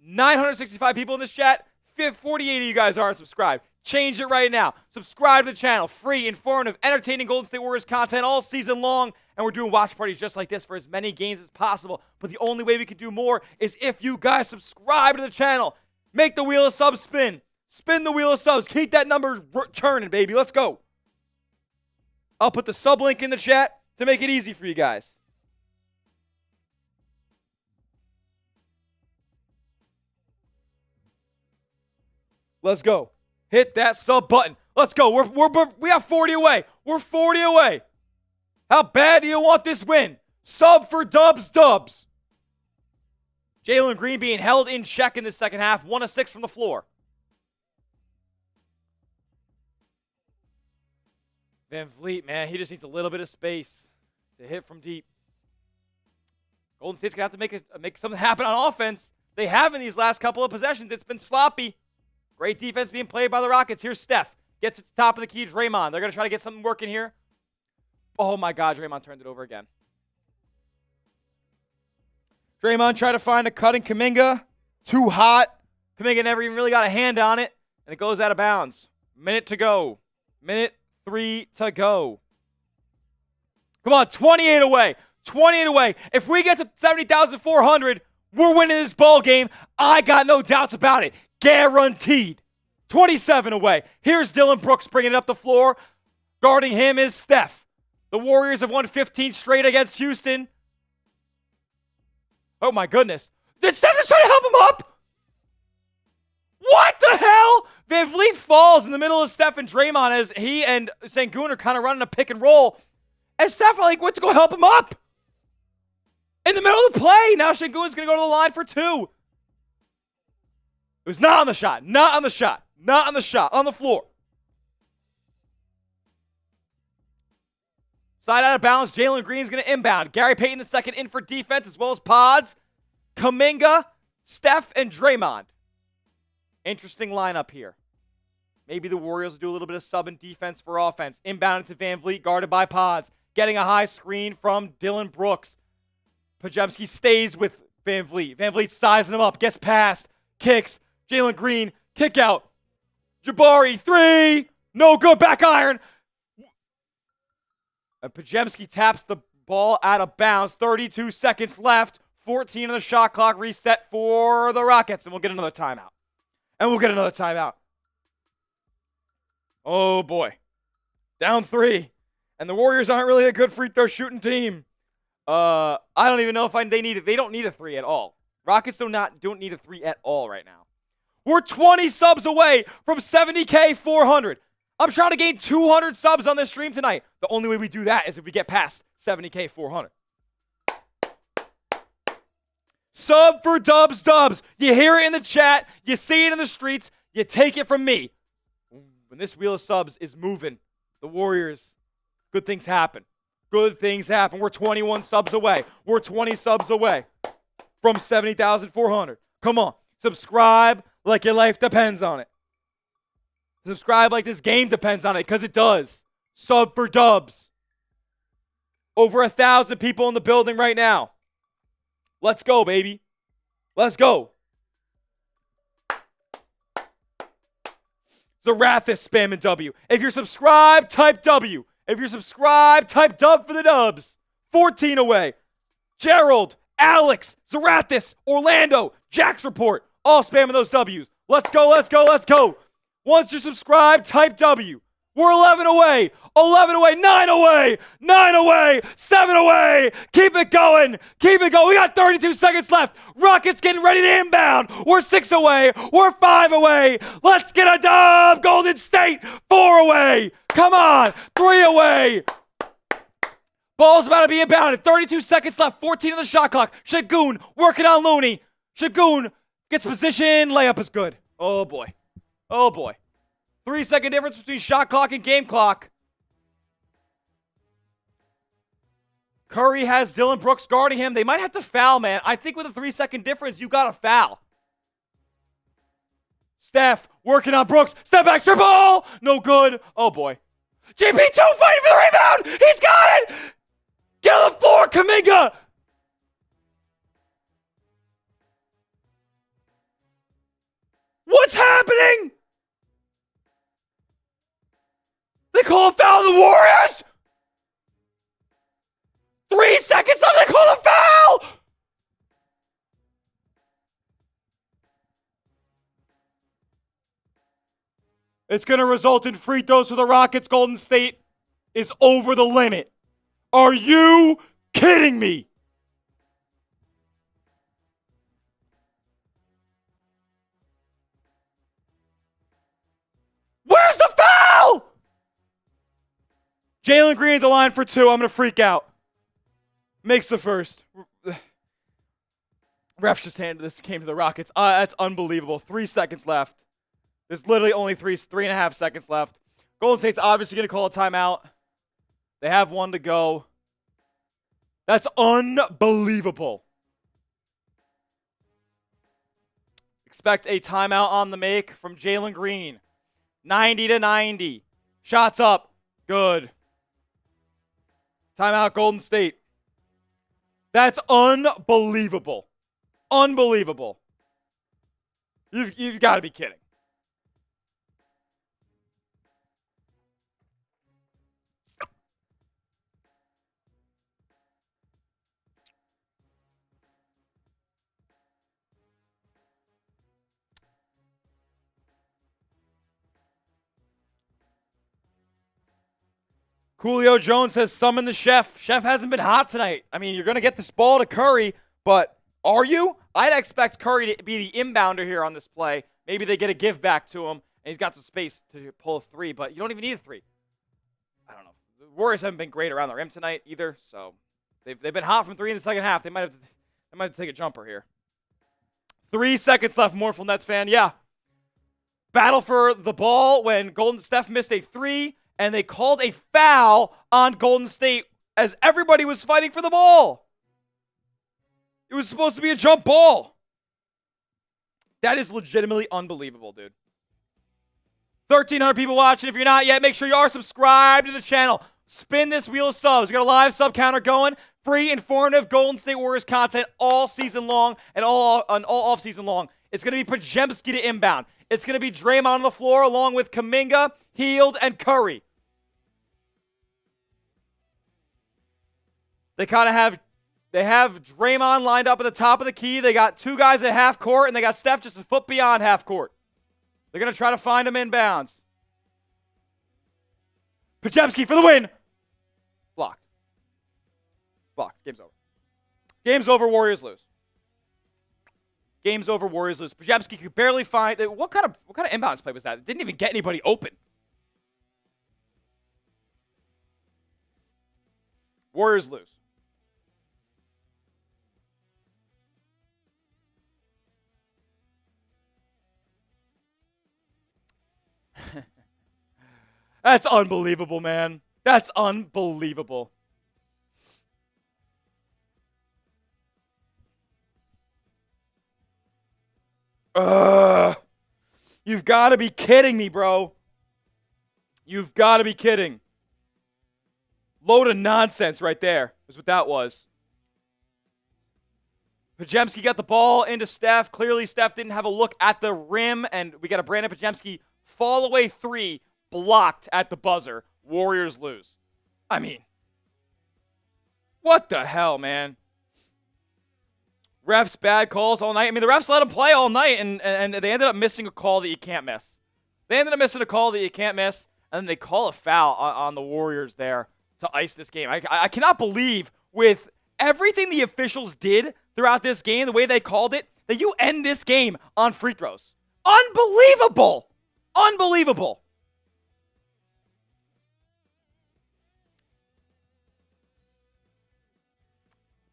965 people in this chat, 48 of you guys aren't subscribed. Change it right now. Subscribe to the channel. Free, informative, entertaining Golden State Warriors content all season long. And we're doing watch parties just like this for as many games as possible. But the only way we can do more is if you guys subscribe to the channel. Make the wheel of subs spin. Spin the wheel of subs. Keep that number churning, baby. Let's go. I'll put the sub link in the chat to make it easy for you guys. Let's go. Hit that sub button. Let's go. We have 40 away. We're 40 away. How bad do you want this win? Sub for Dubs. Jalen Green being held in check in the second half. 1 of 6 from the floor. Van Vliet, man, he just needs a little bit of space to hit from deep. Golden State's going to have to make something happen on offense. They have in these last couple of possessions. It's been sloppy. Great defense being played by the Rockets. Here's Steph. Gets at the top of the key. Draymond. They're going to try to get something working here. Oh, my God. Draymond turned it over again. Draymond tried to find a cut in Kuminga. Too hot. Kuminga never even really got a hand on it. And it goes out of bounds. Minute to go. Minute 3 to go. Come on. 28 away. 28 away. If we get to 70,400, we're winning this ball game. I got no doubts about it. Guaranteed. 27 away. Here's Dillon Brooks bringing it up the floor. Guarding him is Steph. The Warriors have won 15 straight against Houston. Oh my goodness. Did Steph just try to help him up? What the hell? Van Vliet falls in the middle of Steph and Draymond as he and Sengun are kind of running a pick and roll. And Steph went to go help him up. In the middle of the play. Now Sengun's going to go to the line for two. It was not on the shot. Not on the shot. Not on the shot. On the floor. Side out of bounds. Jalen Green's going to inbound. Gary Payton II in for defense as well as Pods. Kuminga, Steph, and Draymond. Interesting lineup here. Maybe the Warriors will do a little bit of sub and defense for offense. Inbound to Van Vliet, guarded by Pods. Getting a high screen from Dillon Brooks. Pajemski stays with Van Vliet. Van Vliet sizing him up. Gets past. Kicks. Jalen Green. Kick out. Jabari. Three. No good. Back iron. And Pajemski taps the ball out of bounds. 32 seconds left. 14 on the shot clock. Reset for the Rockets. And we'll get another timeout. Oh, boy. Down 3. And the Warriors aren't really a good free throw shooting team. I don't even know if they need it. They don't need a 3 at all. Rockets don't need a 3 at all right now. We're 20 subs away from 70K 400. I'm trying to gain 200 subs on this stream tonight. The only way we do that is if we get past 70K 400. Sub for Dubs Dubs. You hear it in the chat. You see it in the streets. You take it from me. When this wheel of subs is moving, the Warriors, good things happen. Good things happen. We're 21 subs away. We're 20 subs away from 70,400. Come on. Subscribe like your life depends on it. Subscribe like this game depends on it, because it does. Sub for Dubs. Over 1,000 people in the building right now. Let's go, baby. Let's go. Zarathis spamming W. If you're subscribed, type W. If you're subscribed, type dub for the Dubs. 14 away. Gerald, Alex, Zarathis, Orlando, Jack's Report. All spamming those W's. Let's go, let's go, let's go. Once you're subscribed, type W. We're 11 away. 11 away. 9 away. 9 away. 7 away. Keep it going. Keep it going. We got 32 seconds left. Rockets getting ready to inbound. We're 6 away. We're 5 away. Let's get a dub. Golden State. 4 away. Come on. 3 away. Ball's about to be inbounded. 32 seconds left. 14 on the shot clock. Shagun working on Looney. Shagun gets position. Layup is good. Oh, boy. Oh, boy. 3-second difference between shot clock and game clock. Curry has Dillon Brooks guarding him. They might have to foul, man. I think with a 3-second difference, you got to foul. Steph working on Brooks. Step back, triple. No good. Oh, boy. JP2 fighting for the rebound. He's got it. Get on the floor, Kuminga. What's happening? They call a foul on the Warriors? 3 seconds left, they call a foul! It's going to result in free throws for the Rockets. Golden State is over the limit. Are you kidding me? Where's the foul? Jalen Green at the line for 2. I'm going to freak out. Makes the first. Refs just came to the Rockets. That's unbelievable. 3 seconds left. There's literally only 3.5 seconds left. Golden State's obviously going to call a timeout. They have 1 to go. That's unbelievable. Expect a timeout on the make from Jalen Green. 90-90. Shots up. Good. Timeout, Golden State. That's unbelievable. Unbelievable. You've got to be kidding. Julio Jones says, summon the chef. Chef hasn't been hot tonight. I mean, you're going to get this ball to Curry, but are you? I'd expect Curry to be the inbounder here on this play. Maybe they get a give back to him, and he's got some space to pull a three, but you don't even need a three. I don't know. The Warriors haven't been great around the rim tonight either, so they've been hot from three in the second half. They might have to take a jumper here. 3 seconds left, Morphle Nets fan. Yeah. Battle for the ball when Golden Steph missed a three, and they called a foul on Golden State as everybody was fighting for the ball. It was supposed to be a jump ball. That is legitimately unbelievable, dude. 1,300 people watching. If you're not yet, make sure you are subscribed to the channel. Spin this wheel of subs. We got a live sub counter going. Free, informative Golden State Warriors content all season long and all off season long. It's going to be Pregame to inbound. It's going to be Draymond on the floor along with Kuminga, Hield, and Curry. They have Draymond lined up at the top of the key. They got two guys at half court, and they got Steph just a foot beyond half court. They're going to try to find him inbounds. Pregame for the win. Blocked. Game's over. Game's over. Warriors lose. Game's over. Warriors lose. Pregame could barely find. What kind of inbounds play was that? It didn't even get anybody open. Warriors lose. That's unbelievable, man. That's unbelievable. You've got to be kidding me, bro. You've got to be kidding. Load of nonsense right there is what that was. Pregame got the ball into Steph. Clearly, Steph didn't have a look at the rim, and we got a Brandon Pregame fall away three blocked at the buzzer. Warriors lose. I mean, what the hell, man? Refs, bad calls all night. I mean, the refs let them play all night, and they ended up missing a call that you can't miss. And then they call a foul on the Warriors there to ice this game. I cannot believe, with everything the officials did throughout this game, the way they called it, that you end this game on free throws. Unbelievable! Unbelievable!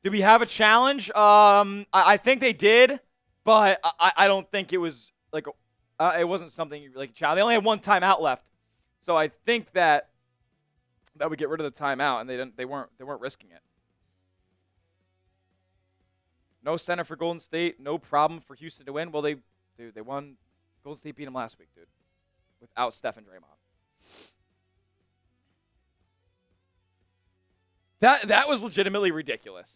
Do we have a challenge? I think they did, but I don't think it was like it wasn't something like a challenge. They only had one timeout left, so I think that would get rid of the timeout, and they weren't risking it. No center for Golden State, no problem for Houston to win. Well, they won. Golden State beat them last week, dude, without Steph and Draymond. That was legitimately ridiculous.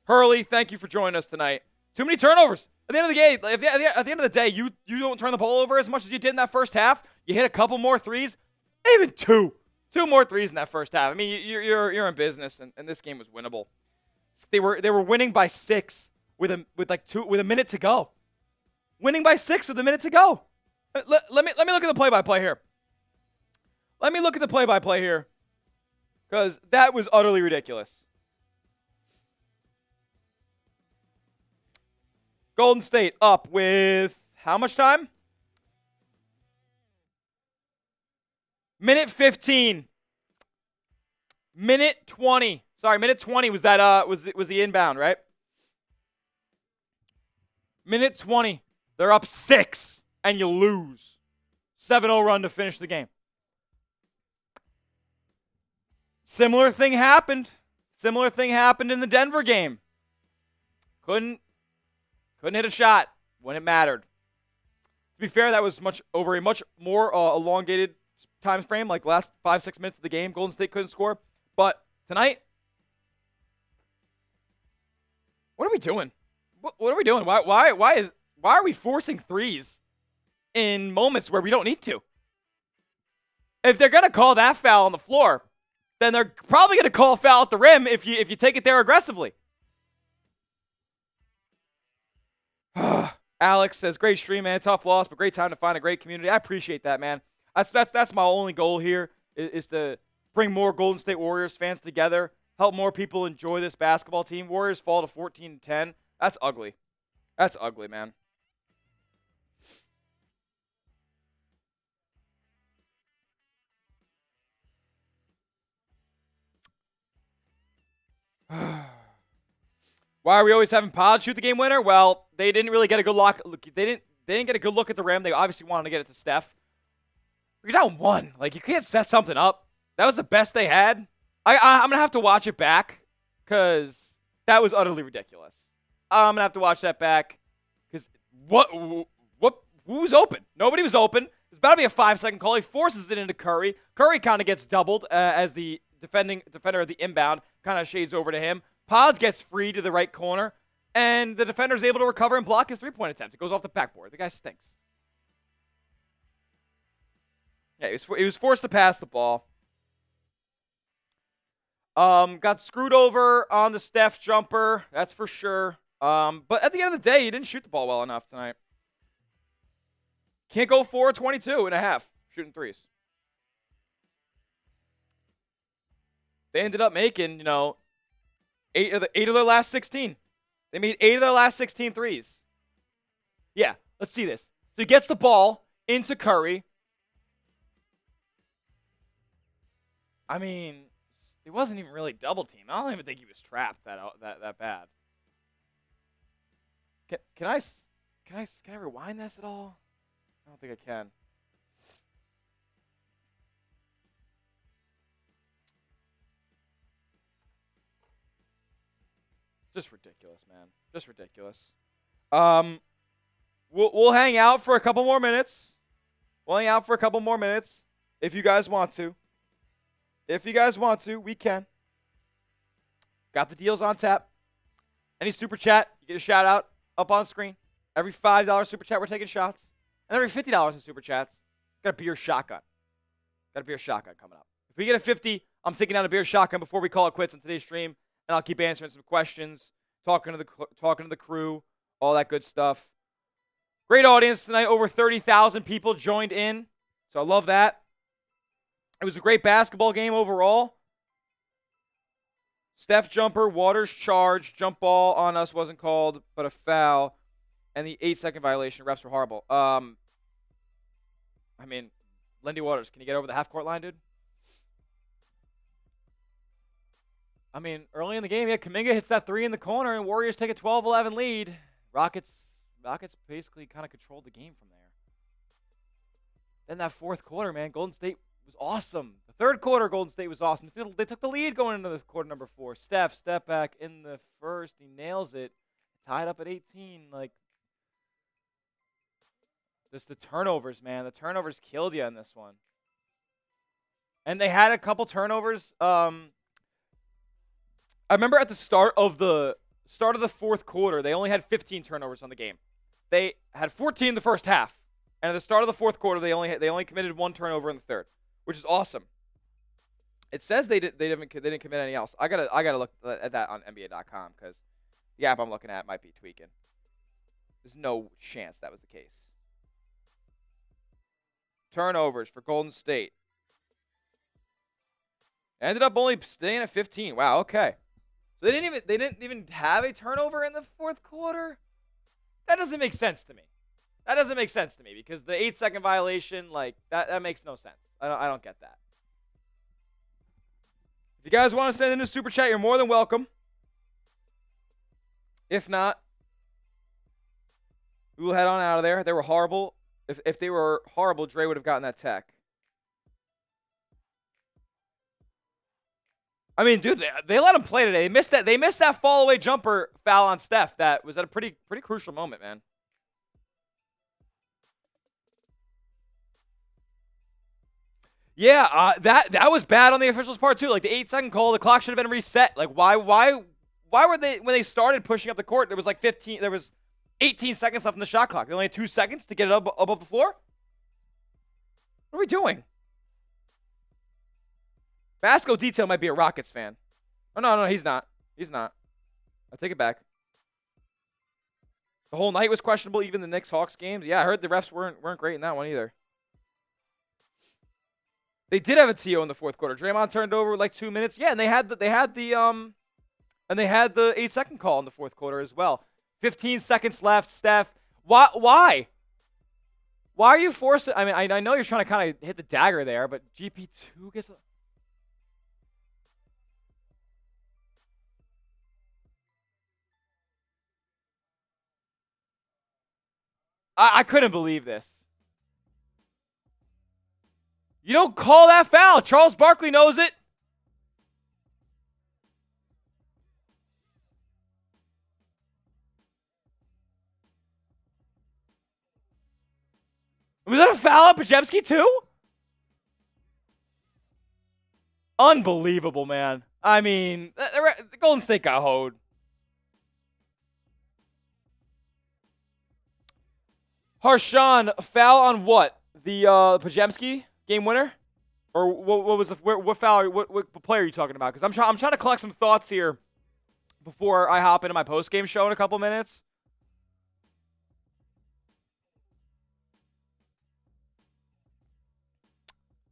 Hurley, thank you for joining us tonight. Too many turnovers. At the end of the game, at the end of the day, you don't turn the ball over as much as you did in that first half. You hit a couple more threes, even two more threes in that first half. I mean, you're in business, and this game was winnable. They were winning by 6 with a minute to go. Winning by 6 with a minute to go. Let me look at the play-by-play here. Because that was utterly ridiculous. Golden State up with how much time? Minute 15. Minute 20. Sorry, minute 20 was that was the inbound, right? Minute 20. They're up 6 and you lose. 7-0 run to finish the game. Similar thing happened in the Denver game. Couldn't hit a shot when it mattered. To be fair, that was over a much more elongated time frame, like last 5-6 minutes of the game. Golden State couldn't score. But tonight, what are we doing? What are we doing? Why are we forcing threes in moments where we don't need to? If they're gonna call that foul on the floor, then they're probably gonna call a foul at the rim if you take it there aggressively. Alex says, great stream, man. Tough loss, but great time to find a great community. I appreciate that, man. That's my only goal here is to bring more Golden State Warriors fans together, help more people enjoy this basketball team. Warriors fall to 14-10. That's ugly. That's ugly, man. Why are we always having Pod shoot the game winner? Well, they didn't really get a good look. They didn't get a good look at the rim. They obviously wanted to get it to Steph. You're down 1. Like, you can't set something up. That was the best they had. I'm going to have to watch it back because that was utterly ridiculous. I'm going to have to watch that back because who was open? Nobody was open. There's about to be a 5-second call. He forces it into Curry. Curry kind of gets doubled as the defender of the inbound kind of shades over to him. Pods gets free to the right corner, and the defender's able to recover and block his three-point attempt. It goes off the backboard. The guy stinks. Yeah, he was forced to pass the ball. Got screwed over on the Steph jumper, that's for sure. But at the end of the day, he didn't shoot the ball well enough tonight. Can't go 4-22.5 shooting threes. They ended up making, 8 of their last 16. They made 8 of their last 16 threes. Yeah, let's see this. So he gets the ball into Curry. I mean, it wasn't even really double team. I don't even think he was trapped that bad. Can I rewind this at all? I don't think I can. Just ridiculous, man. Just ridiculous. We'll hang out for a couple more minutes. We'll hang out for a couple more minutes if you guys want to. If you guys want to, we can. Got the deals on tap. Any super chat, you get a shout out up on screen. Every $5 super chat, we're taking shots. And every $50 in super chats, got a beer shotgun. Got a beer shotgun coming up. If we get a 50, I'm taking down a beer shotgun before we call it quits on today's stream. And I'll keep answering some questions, talking to the crew, all that good stuff. Great audience tonight. Over 30,000 people joined in. So I love that. It was a great basketball game overall. Steph jumper, Waters charge, jump ball on us wasn't called, but a foul. And the 8-second violation. Refs were horrible. I mean, Lindy Waters, can you get over the half-court line, dude? I mean, early in the game, yeah, Kuminga hits that 3 in the corner, and Warriors take a 12-11 lead. Rockets basically kind of controlled the game from there. Then that fourth quarter, man, Golden State was awesome. The third quarter, Golden State was awesome. They took the lead going into the quarter number 4. Steph, step back in the first. He nails it. Tied up at 18. Like, just the turnovers, man. The turnovers killed you in this one. And they had a couple turnovers. I remember at the start of the fourth quarter, they only had 15 turnovers on the game. They had 14 in the first half. And at the start of the fourth quarter, they only committed 1 turnover in the third, which is awesome. It says they didn't commit any else. I gotta look at that on NBA.com because the app I'm looking at might be tweaking. There's no chance that was the case. Turnovers for Golden State. Ended up only staying at 15. Wow. Okay. So they didn't even have a turnover in the fourth quarter. That doesn't make sense to me. That doesn't make sense to me because the 8-second violation, like, that makes no sense. I don't get that. If you guys want to send in a super chat, you're more than welcome. If not, we will head on out of there. They were horrible. If they were horrible, Dre would have gotten that tech. I mean, dude, they let him play today. They missed that fall away jumper foul on Steph. That was at a pretty crucial moment, man. Yeah, that was bad on the officials' part too. Like the 8-second call, the clock should have been reset. Like why were they, when they started pushing up the court, there was 18 seconds left in the shot clock. They only had 2 seconds to get it up above the floor. What are we doing? Vasco Detail might be a Rockets fan. Oh, no, he's not. He's not. I take it back. The whole night was questionable, even the Knicks-Hawks games. Yeah, I heard the refs weren't great in that one either. They did have a TO in the fourth quarter. Draymond turned over like 2 minutes. Yeah, and they had the 8-second call in the fourth quarter as well. 15 seconds left, Steph. Why? Why are you forcing? I mean, I know you're trying to kind of hit the dagger there, but GP2 gets. I couldn't believe this. You don't call that foul. Charles Barkley knows it. Was that a foul on Pajemski too? Unbelievable, man. I mean, the Golden State got hoed. Harshawn, foul on what? The Pajemski game winner? Or what was what foul? What player are you talking about? Because I'm trying to collect some thoughts here before I hop into my post game show in a couple minutes.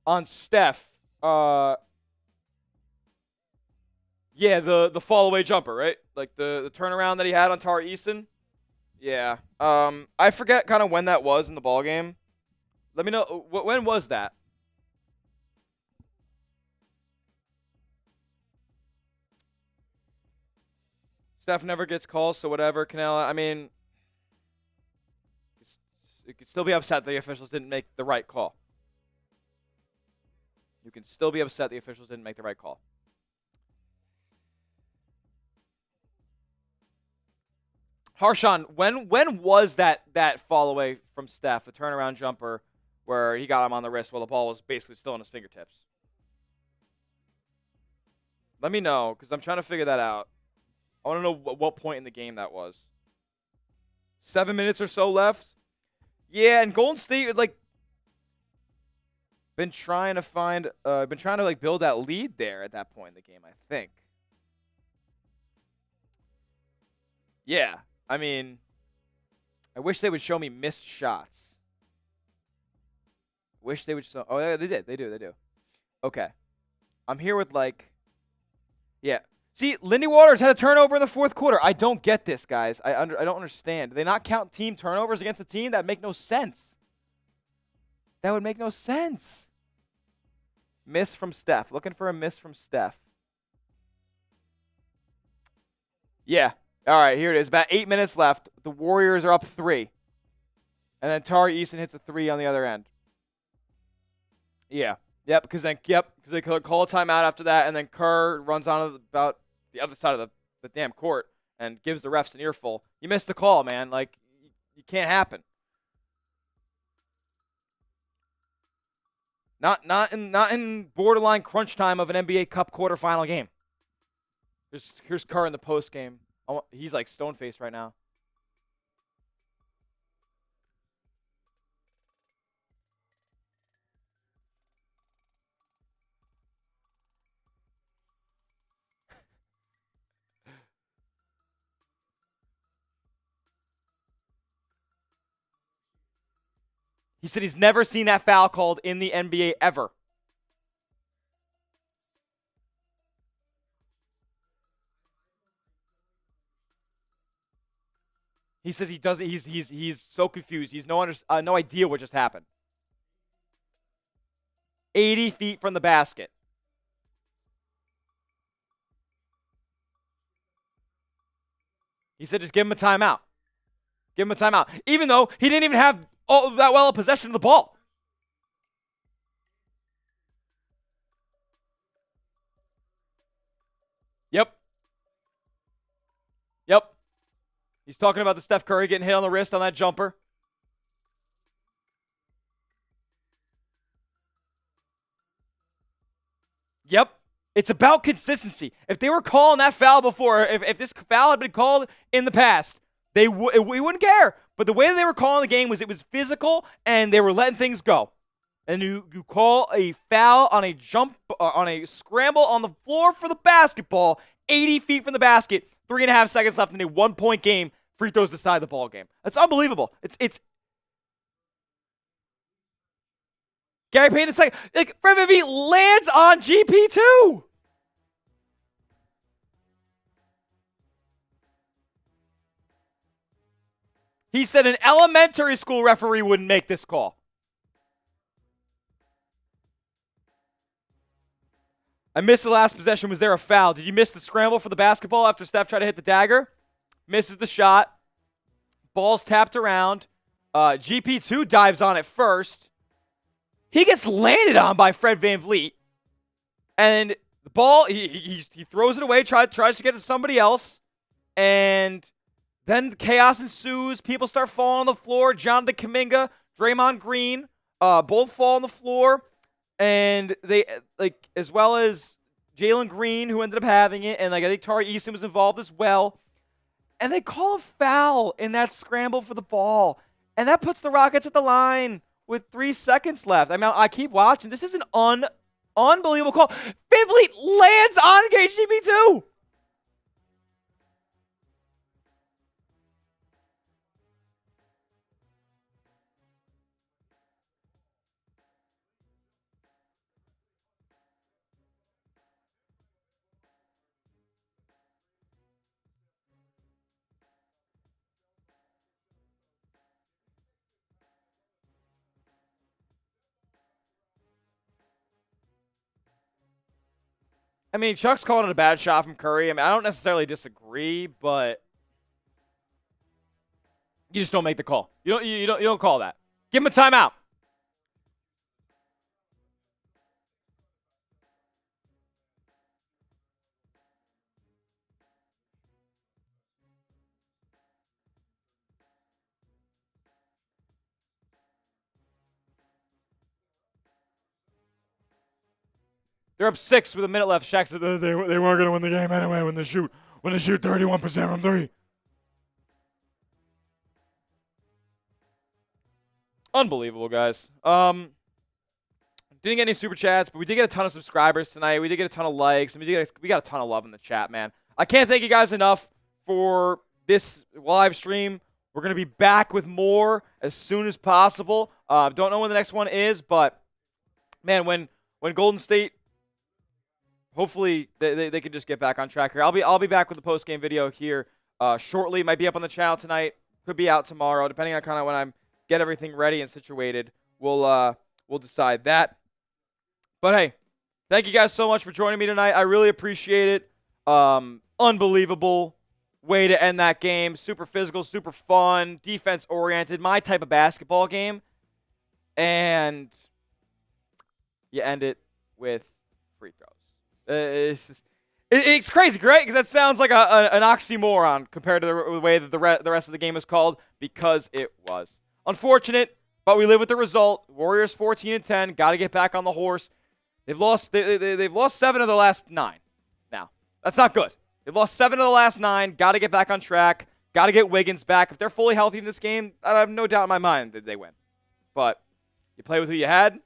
On Steph, yeah, the fall away jumper, right? Like the turnaround that he had on Tari Eason. Yeah. I forget kind of when that was in the ball game. Let me know when was that? Steph never gets calls, so whatever. Canela, I mean, you could still be upset the officials didn't make the right call. You can still be upset the officials didn't make the right call. Harshawn, when was that fall away from Steph, the turnaround jumper where he got him on the wrist while the ball was basically still in his fingertips? Let me know, because I'm trying to figure that out. I want to know what point in the game that was. 7 minutes or so left. Yeah, and Golden State like been trying to like build that lead there at that point in the game, I think. Yeah, I mean, I wish they would show me missed shots. Wish they would show. Oh, yeah, they did. They do. Okay, I'm here with like, yeah. See, Lindy Waters had a turnover in the fourth quarter. I don't get this, guys. I don't understand. Do they not count team turnovers against the team? That make no sense. That would make no sense. Miss from Steph. Looking for a miss from Steph. Yeah. All right, here it is. About 8 minutes left. The Warriors are up 3. And then Tari Eason hits a 3 on the other end. Yeah. Yep, because they call a timeout after that, and then Kerr runs on about the other side of the damn court and gives the refs an earful. You missed the call, man. Like, you can't happen. Not in borderline crunch time of an NBA Cup quarterfinal game. Here's Kerr in the post game. He's like stone faced right now. He said he's never seen that foul called in the NBA ever. He says he doesn't. He's so confused. He's no idea what just happened. 80 feet from the basket. He said just give him a timeout. Give him a timeout. Even though he didn't even have all that well a possession of the ball. Yep. He's talking about the Steph Curry getting hit on the wrist on that jumper. Yep. It's about consistency. If they were calling that foul before, if this foul had been called in the past, we wouldn't care. But the way that they were calling the game was it was physical and they were letting things go. And you call a foul on a jump, on a scramble on the floor for the basketball, 80 feet from the basket, 3.5 seconds left in a 1-point game. Free throws decide the ball game. That's unbelievable. It's Gary Payton the second. Like, Fred VanVleet lands on GP2. He said an elementary school referee wouldn't make this call. I missed the last possession. Was there a foul? Did you miss the scramble for the basketball after Steph tried to hit the dagger? Misses the shot. Ball's tapped around. GP2 dives on it first. He gets landed on by Fred VanVleet. And the ball, he throws it away, tries to get it to somebody else. And then chaos ensues. People start falling on the floor. Jonathan Kuminga, Draymond Green, both fall on the floor. And they, like, as well as Jalen Green, who ended up having it. And, like, I think Tari Eason was involved as well. And they call a foul in that scramble for the ball. And that puts the Rockets at the line with 3 seconds left. I mean, I keep watching. This is an unbelievable call. VanVleet lands on GP2. I mean, Chuck's calling it a bad shot from Curry. I mean, I don't necessarily disagree, but you just don't make the call. You don't call that. Give him a timeout. They're up 6 with a minute left. Shaq said they weren't going to win the game anyway when they shoot 31% from 3. Unbelievable, guys. Didn't get any super chats, but we did get a ton of subscribers tonight. We did get a ton of likes, and we got a ton of love in the chat, man. I can't thank you guys enough for this live stream. We're going to be back with more as soon as possible. Don't know when the next one is, but man, when Golden State, hopefully they can just get back on track here. I'll be back with the post game video here shortly. Might be up on the channel tonight. Could be out tomorrow, depending on kind of when I'm get everything ready and situated. We'll decide that. But hey, thank you guys so much for joining me tonight. I really appreciate it. Unbelievable way to end that game. Super physical, super fun, defense oriented, my type of basketball game. And you end it with free throws. It's crazy, right? Because that sounds like an oxymoron compared to the way that the rest of the game is called, because it was. Unfortunate, but we live with the result. Warriors 14-10. Got to get back on the horse. They've lost 7 of the last 9. Now, that's not good. They've lost 7 of the last 9. Got to get back on track. Got to get Wiggins back. If they're fully healthy in this game, I have no doubt in my mind that they win. But you play with who you had.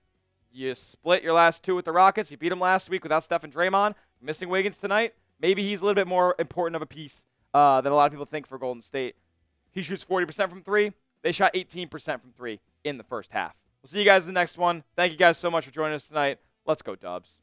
You split your last 2 with the Rockets. You beat them last week without Steph and Draymond. Missing Wiggins tonight. Maybe he's a little bit more important of a piece than a lot of people think for Golden State. He shoots 40% from 3. They shot 18% from 3 in the first half. We'll see you guys in the next one. Thank you guys so much for joining us tonight. Let's go, Dubs.